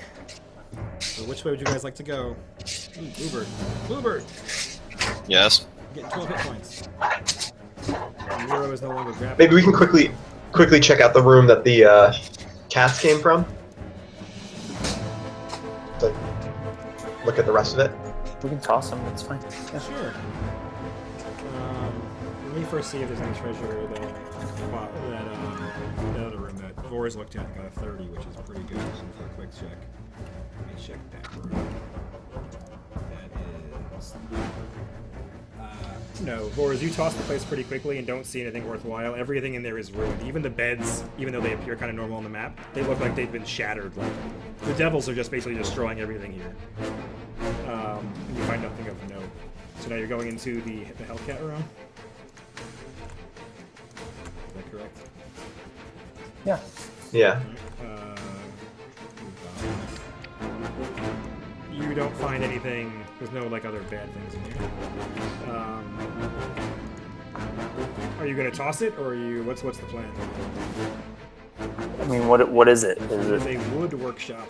So which way would you guys like to go? Ooh, Bluebird. Bluebird! Yes. Getting 12 hit points. Nero is no longer grabbing. Maybe we can quickly check out the room that the cats came from. So, look at the rest of it. We can toss them. That's fine. Yeah. Sure. Let me first see if there's any treasure that other room that Vor's looked at and got a 30, which is pretty good for a quick check. Let me check that room. That is... no, Vors, you toss the place pretty quickly and don't see anything worthwhile. Everything in there is ruined. Even the beds, even though they appear kind of normal on the map, they look like they've been shattered. Like the devils are just basically destroying everything here. And you find nothing of note. So now you're going into the Hellcat room? Is that correct? Yeah. Yeah. You don't find anything. There's no like other bad things in here. Are you gonna toss it, or are you? What's the plan? I mean, what is it? It Is is it? a wood workshop.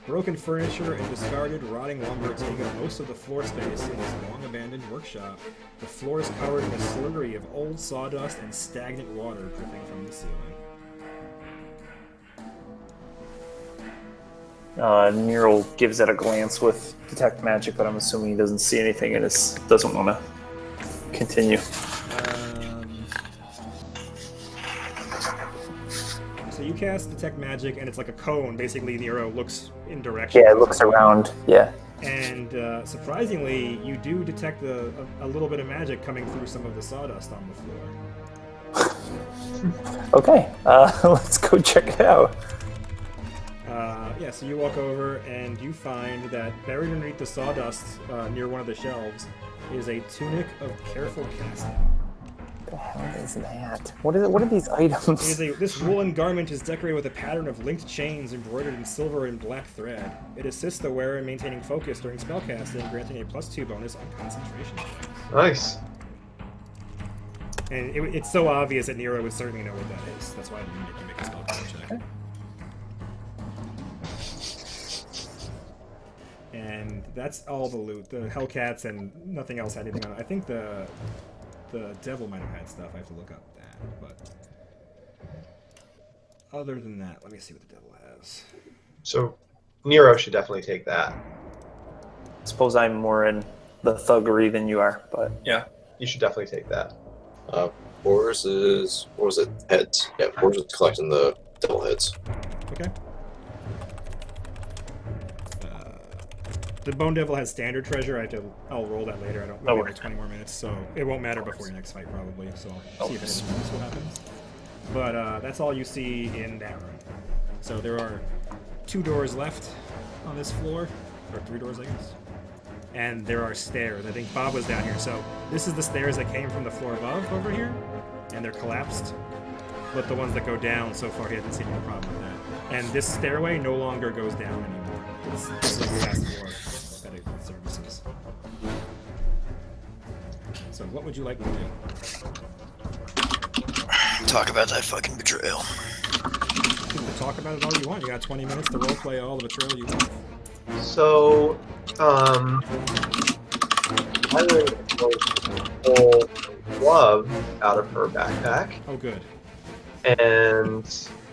Broken furniture and discarded rotting lumber take up most of the floor space in this long-abandoned workshop. The floor is covered in a slurry of old sawdust and stagnant water dripping from the ceiling. Nero gives it a glance with detect magic, but I'm assuming he doesn't see anything and doesn't want to continue. So you cast Detect Magic, and it's like a cone. Basically, Nero looks in direction. Yeah, it looks around. Yeah. And surprisingly, you do detect a little bit of magic coming through some of the sawdust on the floor. Okay, let's go check it out. Yeah, so you walk over and you find that buried underneath the sawdust near one of the shelves is a tunic of careful casting. What the hell is that? What are these items? This woolen garment is decorated with a pattern of linked chains embroidered in silver and black thread. It assists the wearer in maintaining focus during spellcasting, granting a +2 bonus on concentration checks. Nice. And it's so obvious that Nero would certainly know what that is. That's why I didn't make you make a spellcasting check. And that's all the loot. The Hellcats and nothing else had anything on it. I think the devil might have had stuff. I have to look up that. But other than that, let me see what the devil has. So Nero should definitely take that. Suppose I'm more in the thuggery than you are, but Yeah, you should definitely take that. Boris is, what was it? Heads. Yeah, Boris is collecting the devil heads. Okay. The Bone Devil has standard treasure. I'll roll that later. I don't. We have like 20 more minutes, so it won't matter before your next fight probably. So I'll see if anything useful happens. But that's all you see in that room. So there are 2 doors left on this floor, or 3 doors, I guess. And there are stairs. I think Bob was down here. So this is the stairs that came from the floor above over here, and they're collapsed. But the ones that go down, so far he hasn't seen any problem with that. And this stairway no longer goes down anymore. It's like past floor. Services. So what would you like to do? Talk about that fucking betrayal. You can talk about it all you want. You got 20 minutes to roleplay all the betrayal you want. So, I would pull a glove out of her backpack Oh, good. and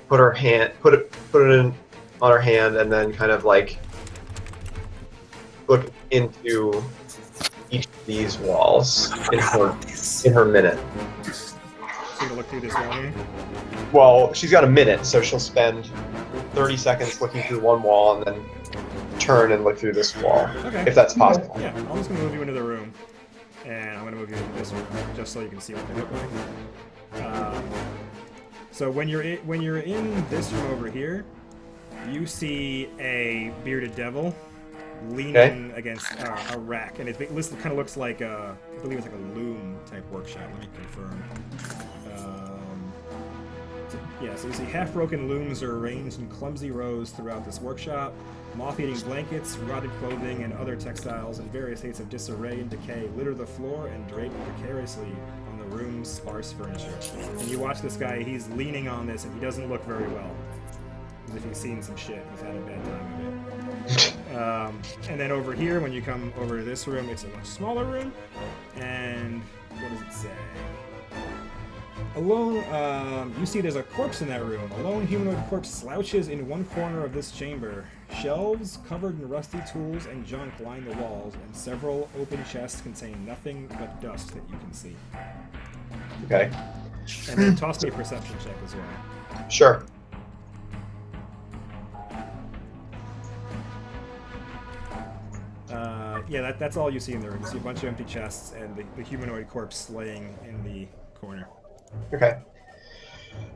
put it in on her hand, and then kind of like look into each of these walls in her minute. So you're gonna look through this wall here? Well, she's got a minute, so she'll spend 30 seconds looking through one wall and then turn and look through this wall, Okay. if that's possible. Yeah, I'm just gonna move you into the room, and I'm gonna move you into this room just so you can see what they look like. So when you're in this room over here, you see a bearded devil leaning against a rack, and it kind of looks like I believe it's like a loom type workshop. Let me confirm. So you see half-broken looms are arranged in clumsy rows throughout this workshop. Moth-eating blankets, rotted clothing, and other textiles in various states of disarray and decay litter the floor and drape precariously on the room's sparse furniture. And you watch this guy, he's leaning on this, and he doesn't look very well. As if he's seen some shit. He's had a bad time of it. And then over here, when you come over to this room, it's a much smaller room. And what does it say? Alone, you see there's a corpse in that room. A lone humanoid corpse slouches in one corner of this chamber. Shelves covered in rusty tools and junk line the walls, and several open chests contain nothing but dust that you can see. Okay. And then toss me a perception check as well. Sure. Yeah, that's all you see in the room. You see a bunch of empty chests and the humanoid corpse laying in the corner. Okay.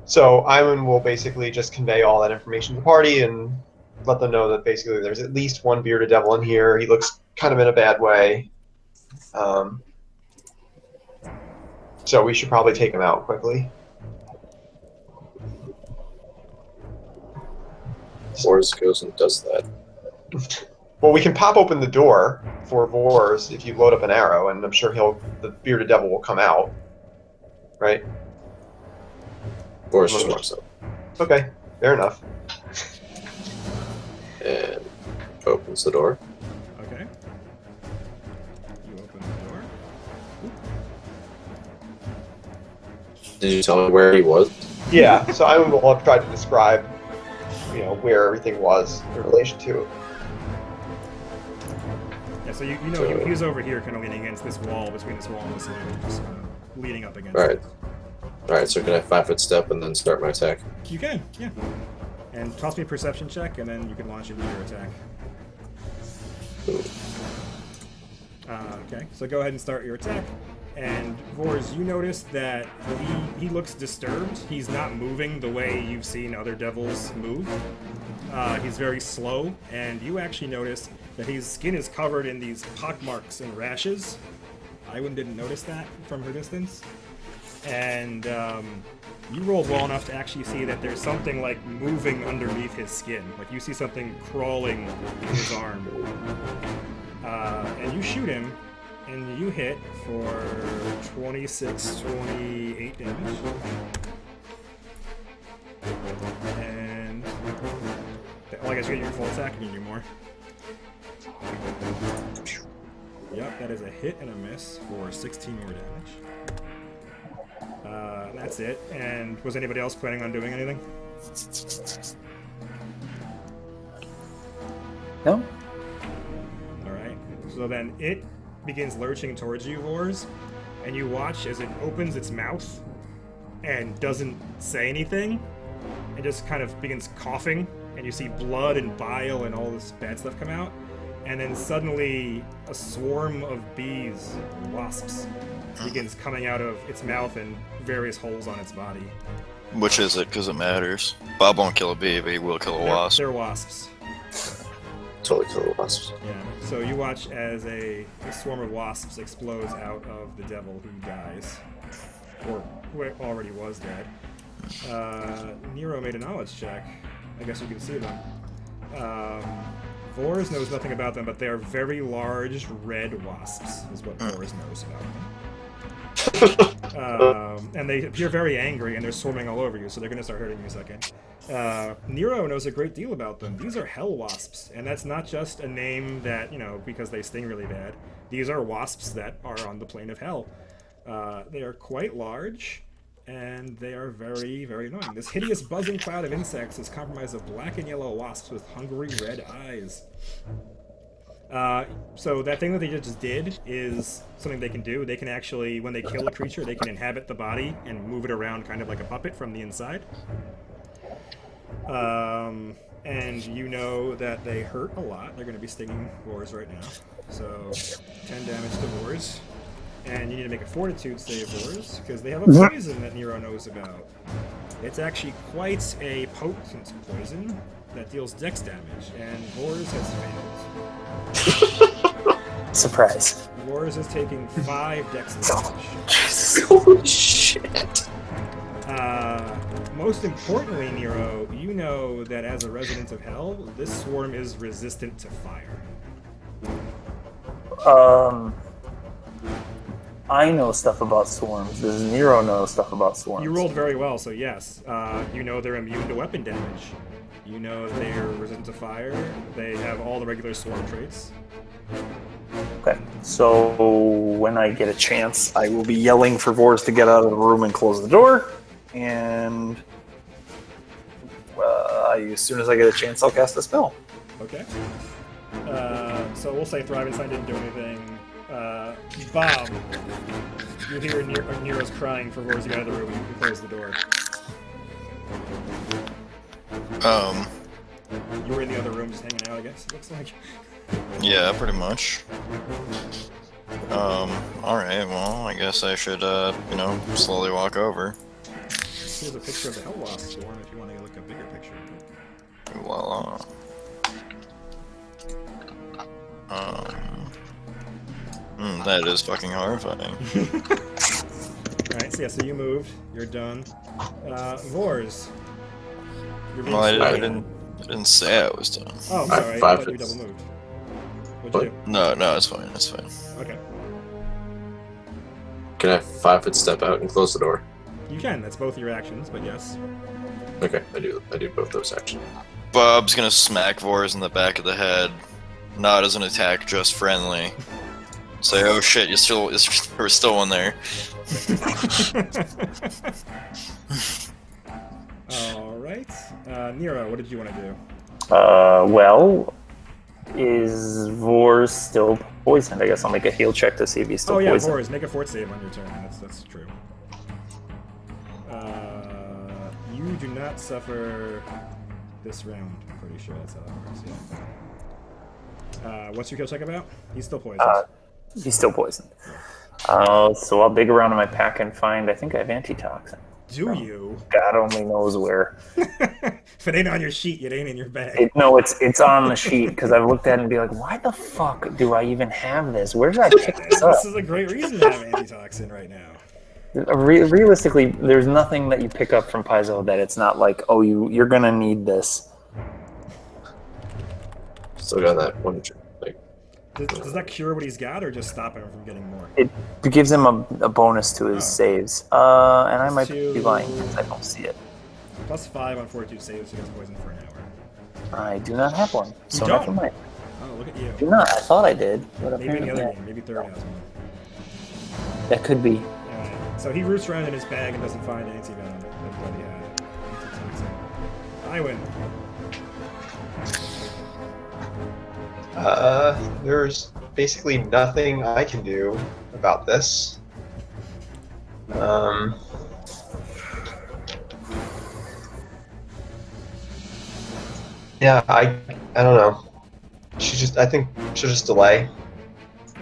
So Iwan will basically just convey all that information to the party and let them know that basically there's at least one bearded devil in here. He looks kind of in a bad way. So we should probably take him out quickly. Boris goes and does that. Well, we can pop open the door for Vors if you load up an arrow, and I'm sure the bearded devil will come out. Right? Boris just walks up Okay, fair enough. and opens the door. Okay. You open the door. Did you tell me where he was? Yeah, so I will have tried to describe, where everything was in relation to it. Yeah, so you know he was over here kind of leaning against this wall, between this wall and this room, just leaning up against Right. it. Alright, so can I 5-foot step and then start my attack? You can, yeah. And toss me a perception check, and then you can launch into your attack. Okay, so go ahead and start your attack. And Vors, you notice that he looks disturbed. He's not moving the way you've seen other devils move. He's very slow, and you actually notice that his skin is covered in these pock marks and rashes. Iwan didn't notice that from her distance. And you rolled well enough to actually see that there's something like moving underneath his skin. Like you see something crawling in his arm. And you shoot him, and you hit for 28 damage. And well, I guess you get your full attack and you do more. Yep, that is a hit and a miss for 16 more damage. That's it. And was anybody else planning on doing anything? No? Alright. So then it begins lurching towards you, Vors, and you watch as it opens its mouth and doesn't say anything, and just kind of begins coughing, and you see blood and bile and all this bad stuff come out, and then suddenly a swarm of bees, wasps, begins coming out of its mouth and various holes on its body. Which is it? Because it matters. Bob won't kill a bee, but he will kill a wasp. They're wasps. Totally kill the wasps. Yeah. So you watch as a swarm of wasps explodes out of the devil who dies. Or who already was dead. Nero made a knowledge check. I guess you can see them. Vors knows nothing about them, but they are very large red wasps, is what Vors knows about them. And they appear very angry, and they're swarming all over you, so they're going to start hurting you in a second. Nero knows a great deal about them. These are hell wasps, and that's not just a name that, because they sting really bad. These are wasps that are on the plane of hell. They are quite large, and they are very, very annoying. This hideous buzzing cloud of insects is comprised of black and yellow wasps with hungry red eyes. So that thing that they just did is something they can do. They can actually, when they kill a creature, they can inhabit the body and move it around kind of like a puppet from the inside. And you know that they hurt a lot. They're going to be stinging Vors right now. So 10 damage to Vors. And you need to make a fortitude save, Vors, because they have a poison that Nero knows about. It's actually quite a potent poison that deals dex damage, and Vors has failed. Surprise. Vors is taking 5 dex damage. Holy shit. Most importantly, Nero, you know that as a resident of Hell, this swarm is resistant to fire. I know stuff about swarms. Does Nero know stuff about swarms? You rolled very well, so yes. You know they're immune to weapon damage. You know they're resistant to fire. They have all the regular swarm traits. Okay, so when I get a chance, I will be yelling for Vors to get out of the room and close the door. And as soon as I get a chance, I'll cast a spell. Okay. So we'll say Thrivenstein didn't do anything. Bob, you hear Nero's crying for Vors to get out of the room and close the door. You were in the other room just hanging out, I guess, it looks like. Yeah, pretty much. Alright, well, I guess I should, slowly walk over. Here's a picture of the Hell Wasp swarm if you want to look at a bigger picture. Voila. That is fucking horrifying. Alright, so you moved. You're done. Vors. You're being Well, I swarmed. didn't say I was done. Oh, I'm sorry. I 5 thought you foot. double moved. What'd you do? No, it's fine, it's fine. Okay. Can I 5-foot step out and close the door? You can. That's both your actions, but yes. Okay, I do both those actions. Bob's gonna smack Vors in the back of the head, not as an attack, just friendly. Say, oh shit, there's still one there. Alright. Nero, what did you want to do? Well, is Vors still poisoned? I guess I'll make a heal check to see if he's still Oh yeah, poisoned. Vors, make a fort save on your turn. That's true. You do not suffer this round. I'm pretty sure that's how that works. Yeah. What's your kill check about? He's still poisoned. He's still poisoned. So I'll dig around in my pack and find. I think I have antitoxin. Do you? God only knows where. If it ain't on your sheet, it ain't in your bag. No, it's on the sheet because I've looked at it and be like, why the fuck do I even have this? Where did I pick this up? This is a great reason to have antitoxin right now. Realistically, there's nothing that you pick up from Paizo that it's not like, oh, you're gonna need this. Still got that one. Like, Does that cure what he's got, or just stop him from getting more? It gives him a bonus to his saves. And I might be lying because I don't see it. +5 on fortitude saves against poison for an hour. I do not have one, so don't? never mind. Oh, look at you. Do not. I thought I did, but Maybe in apparently the other not. game. Maybe third has one. That could be. So he roots around in his bag and doesn't find anti-venom. That's what he had. I win. There's basically nothing I can do about this. Yeah, I don't know. I think she'll just delay.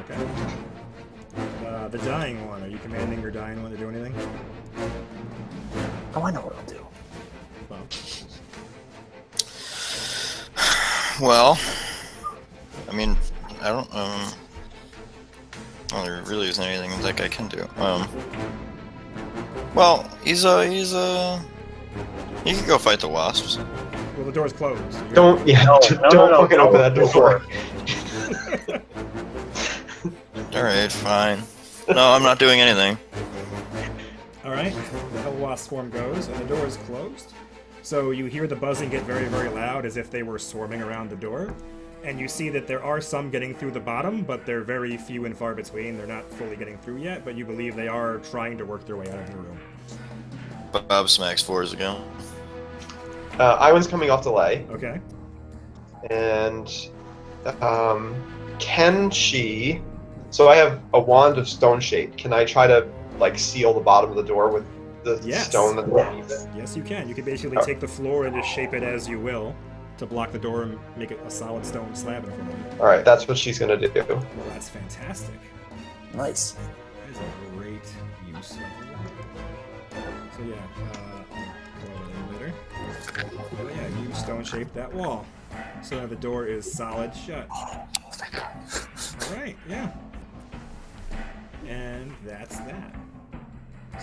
Okay. The dying one. Are you commanding your dying one to do anything? Oh, I know what I'll do. Well, Well, I mean, I don't. Well, there really isn't anything that guy can do. Well, he can go fight the wasps. well, the door's closed. Don't fucking open that door. All right, fine. No, I'm not doing anything. All right. The hell wasp swarm goes, and the door is closed. So you hear the buzzing get very, very loud, as if they were swarming around the door. And you see that there are some getting through the bottom, but they're very few and far between. They're not fully getting through yet, but you believe they are trying to work their way out of the room. Bob smacks 4s again. Iwan's coming off delay, Okay. and can she? So I have a wand of stone shape. Can I try to like seal the bottom of the door with the Yes. stone that's underneath it? Yes, you can. You can basically take the floor and just shape it as you will to block the door and make it a solid stone slab in front of you. All right, that's what she's gonna do. Well, that's fantastic. Nice. That is a great use of it. So yeah, I'll call it later. Oh yeah, you stone shape that wall. So now the door is solid shut. Alright, yeah. And that's that.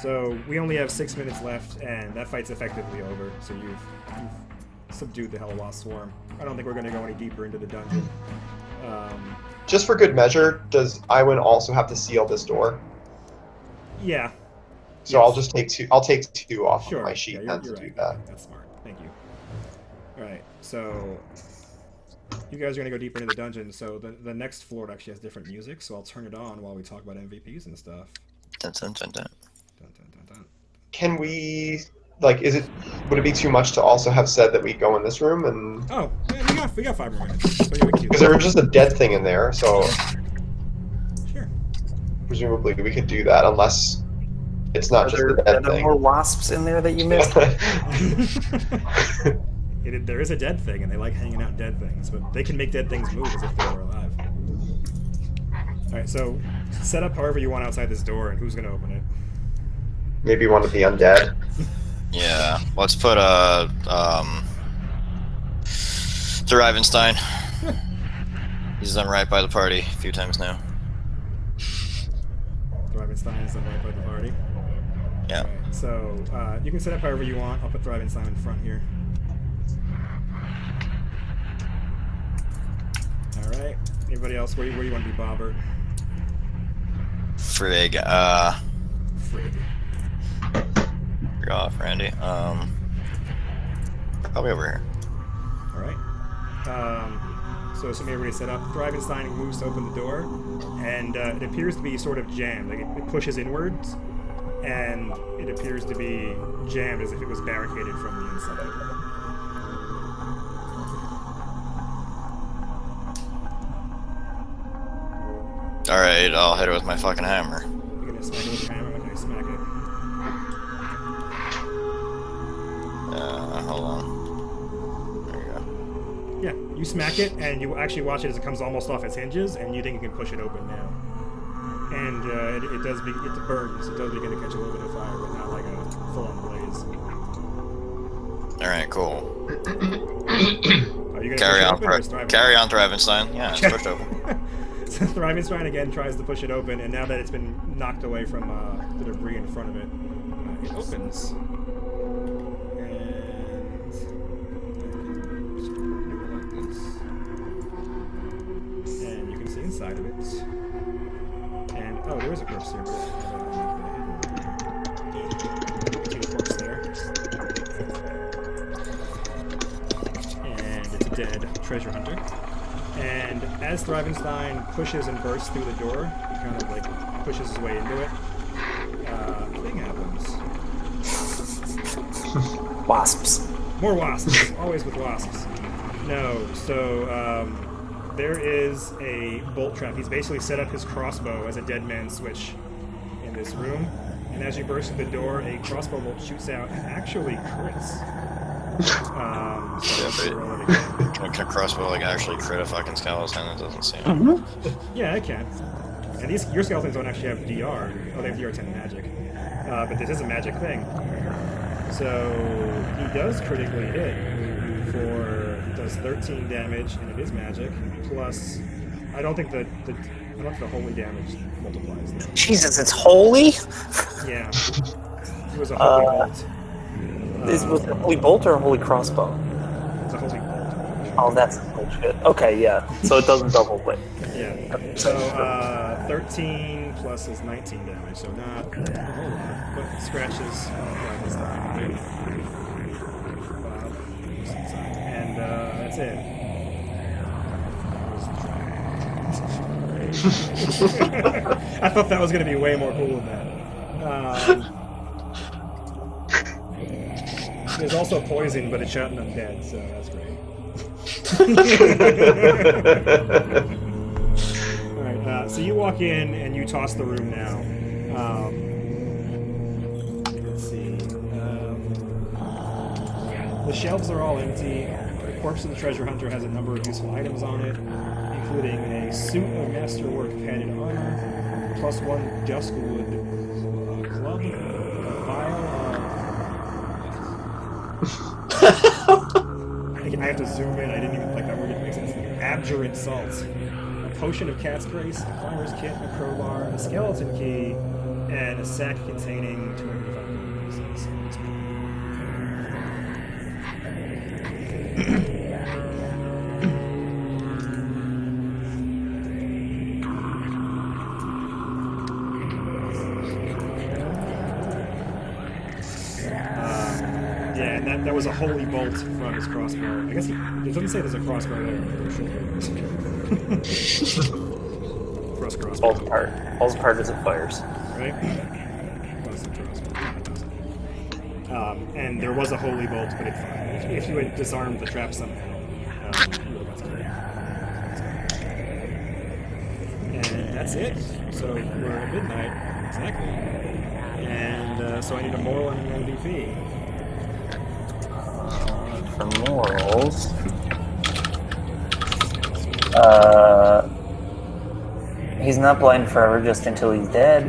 So we only have 6 minutes left, and that fight's effectively over. So you've subdued the Hell Wasp Swarm. I don't think we're going to go any deeper into the dungeon. Just for good measure, does Iwan also have to seal this door? Yeah. So Yes. I'll just take 2. I'll take 2 off Sure. of my sheet yeah, then you're to do right. that. That's smart. Thank you. Alright, so you guys are going to go deeper into the dungeon. So the next floor actually has different music, so I'll turn it on while we talk about MVPs and stuff. Dun, dun, dun, dun. Dun, dun, dun, dun. Can we would it be too much to also have said that we go in this room and Oh, yeah, we got 5 more minutes. So yeah, we can do because that. there was just a dead thing in there, so Sure. presumably we could do that unless it's not just Are the there dead more thing. wasps in there that you missed? There is a dead thing, and they like hanging out dead things, but they can make dead things move as if they were alive. Alright, so set up however you want outside this door, and who's going to open it? Maybe one of the undead. Yeah, let's put Thrivenstein. He's done right by the party a few times now. Thrivenstein is on right by the party. Yeah. Alright, so you can set up however you want. I'll put Thrivenstein in front here. Alright. Anybody else? Where you want to be, Bobbert? Frig. Frig. Frig off, Randy. Probably over here. Alright. So assuming everybody's set up, Thrivenstein moves to open the door, and it appears to be sort of jammed. Like it pushes inwards, and it appears to be jammed as if it was barricaded from the inside. Alright, I'll hit it with my fucking hammer. You're gonna smack it with your hammer? Okay, smack it. Yeah, you smack it, and you actually watch it as it comes almost off its hinges, and you think you can push it open now. And it burns. It does begin to catch a little bit of fire, but not like a full-on blaze. All right, cool. Are you gonna Carry push it on, open, or is Thrivenstein? carry on, Thrivenstein. Yeah, it's pushed open. So Thrivenstein again tries to push it open, and now that it's been knocked away from the debris in front of it, it opens. And you can see inside of it. And oh, there is a corpse here. See the corpse there. And it's a dead treasure hunter. And as Thrivenstein pushes and bursts through the door, he kind of like pushes his way into it. A thing happens. Wasps. More wasps. Always with wasps. No, so there is a bolt trap. He's basically set up his crossbow as a dead man switch in this room. And as you burst through the door, a crossbow bolt shoots out and actually crits. Can a crossbow like actually crit a fucking skeleton? It doesn't seem. Yeah, it can. And your skeletons don't actually have DR. Oh, they have DR 10 magic. But this is a magic thing. So he does critically hit does 13 damage, and it is magic. Plus, I don't think the holy damage multiplies. Though. Jesus, it's holy? Yeah. It was a holy bolt. Was it a holy bolt or a holy crossbow? It's a holy bolt. Oh, that's bullshit. Okay, yeah. So it doesn't double hit. Yeah. So 13 plus is 19 damage, so not a whole lot, but scratches this time. And that's it. I thought that was going to be way more cool than that. There's also poison, but it's shot and undead, so that's great. Alright, so you walk in and you toss the room now. Let's see. The shelves are all empty. The corpse of the treasure hunter has a number of useful items on it, including a suit of masterwork padded armor, +1 duskwood club, a vial I have to zoom in. I didn't even like that word. It makes sense. Abjurant salts, a potion of cat's grace, a climber's kit, a crowbar, a skeleton key, and a sack containing 205 gold pieces. Yeah, and that was a holy bolt from his crossbow. I guess it doesn't say there's a crossbow there. Frost crossbow. Falls apart as it fires. Right? And there was a holy bolt, but it fired. If you had disarmed the trap somehow, you would have got to kill it. And that's it. So we're at midnight, exactly. And so I need a moral and an MVP. For morals, he's not blind forever just until he's dead.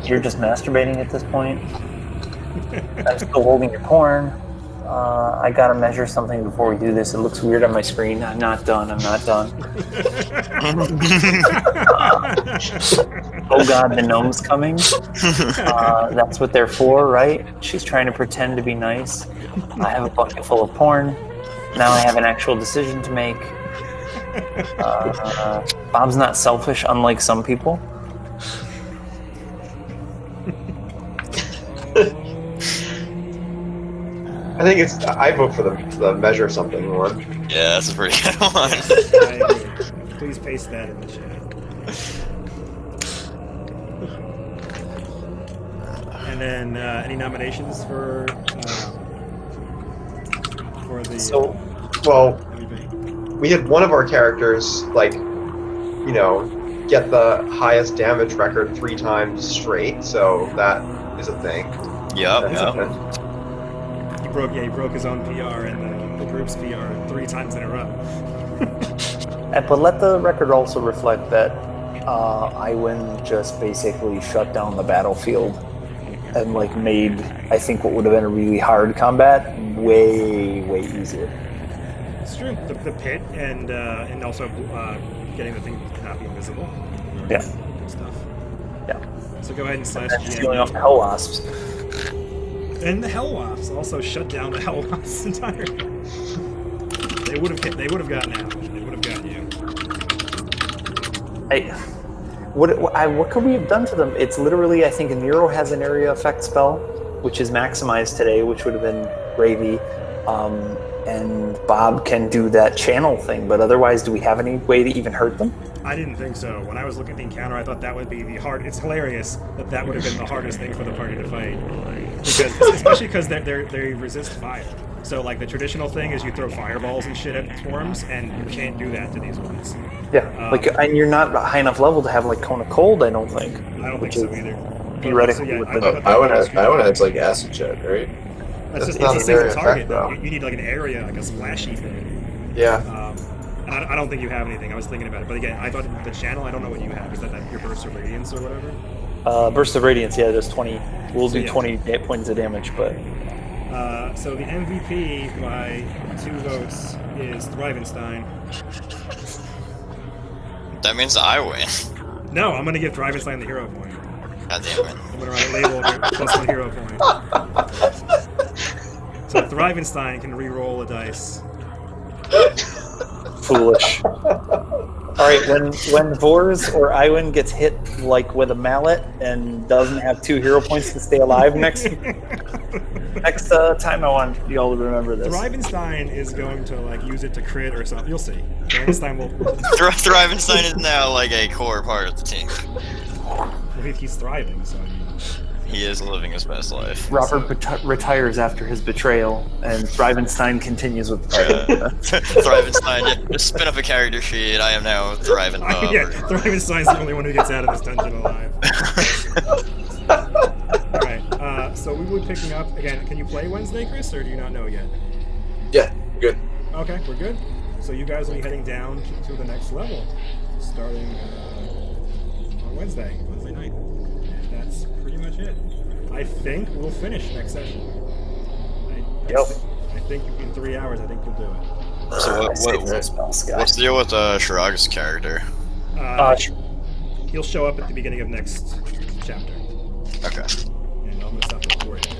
You're just masturbating at this point. I'm still holding your porn. I gotta measure something before we do this. It looks weird on my screen. I'm not done. Oh god, the gnome's coming. That's what they're for, right? She's trying to pretend to be nice. I have a bucket full of porn. Now I have an actual decision to make. Bob's not selfish, unlike some people. I think I vote for the measure something one. Yeah, that's a pretty good one. I agree. Please paste that in the chat. And then any nominations for the MVP? We had one of our characters get the highest damage record 3 times straight, so that is a thing. Yep. That's happened. He broke his own PR in the groups PR 3 times in a row. But let the record also reflect that Iwin just basically shut down the battlefield and like made, I think, what would have been a really hard combat way easier. It's true. The pit and also getting the thing to not be invisible. Yeah. Good stuff. Yeah. So go ahead and slash And stealing off GM. the Hell Wasps. And the Hell Wasps also shut down the Hell Wasps entirely. They would have gotten out. They would have gotten you. Hey, what could we have done to them? It's literally, I think Nero has an area effect spell, which is maximized today, which would have been gravy. And Bob can do that channel thing, but otherwise, do we have any way to even hurt them? I didn't think so. When I was looking at the encounter, I thought that would be the hard. It's hilarious that would have been the hardest thing for the party to fight, especially because they resist fire. So like the traditional thing is you throw fireballs and shit at swarms, and you can't do that to these ones. Yeah, and you're not high enough level to have like Cone of Cold, I don't think. I don't think so either. Theoretically, So, yeah, with I the- thought that I would was have like acid jet, right? That's just not it's a an single area target effect, though. though. You need like an area, like a splashy thing. Yeah. And I don't think you have anything. I was thinking about it, but again, I thought the channel. I don't know what you have. Is that your burst of radiance or whatever? Burst of Radiance, yeah, there's 20. We'll do yeah. 20 points of damage, but So the MVP by 2 votes is Thrivenstein. That means I win. No, I'm gonna give Thrivenstein the hero point. God damn it. I'm gonna write a label of it, plus 1 hero point. So Thrivenstein can re-roll a dice. foolish. All right, when Vors or Iwin gets hit like with a mallet and doesn't have 2 hero points to stay alive next time, I want y'all to remember this. Thrivenstein is going to like use it to crit or something. You'll see. Thrivenstein will. Thrivenstein is now like a core part of the team. Well, he's thriving, so. He is living his best life. Robert retires after his betrayal, and Thrivenstein continues with the party. Thrivenstein, yeah, just spin up a character sheet. I am now Thriven Bob. Yeah, Thrivenstein's the only one who gets out of this dungeon alive. Alright, so we will be picking up, again, can you play Wednesday, Chris, or do you not know yet? Yeah, good. Okay, we're good. So you guys will be heading down to the next level, starting on Wednesday night. And that's pretty much it. I think we'll finish next session. I think in 3 hours, I think you'll do it. So what's the deal with Shiraga's character? He'll show up at the beginning of next chapter. Okay. And I'm going to stop recording.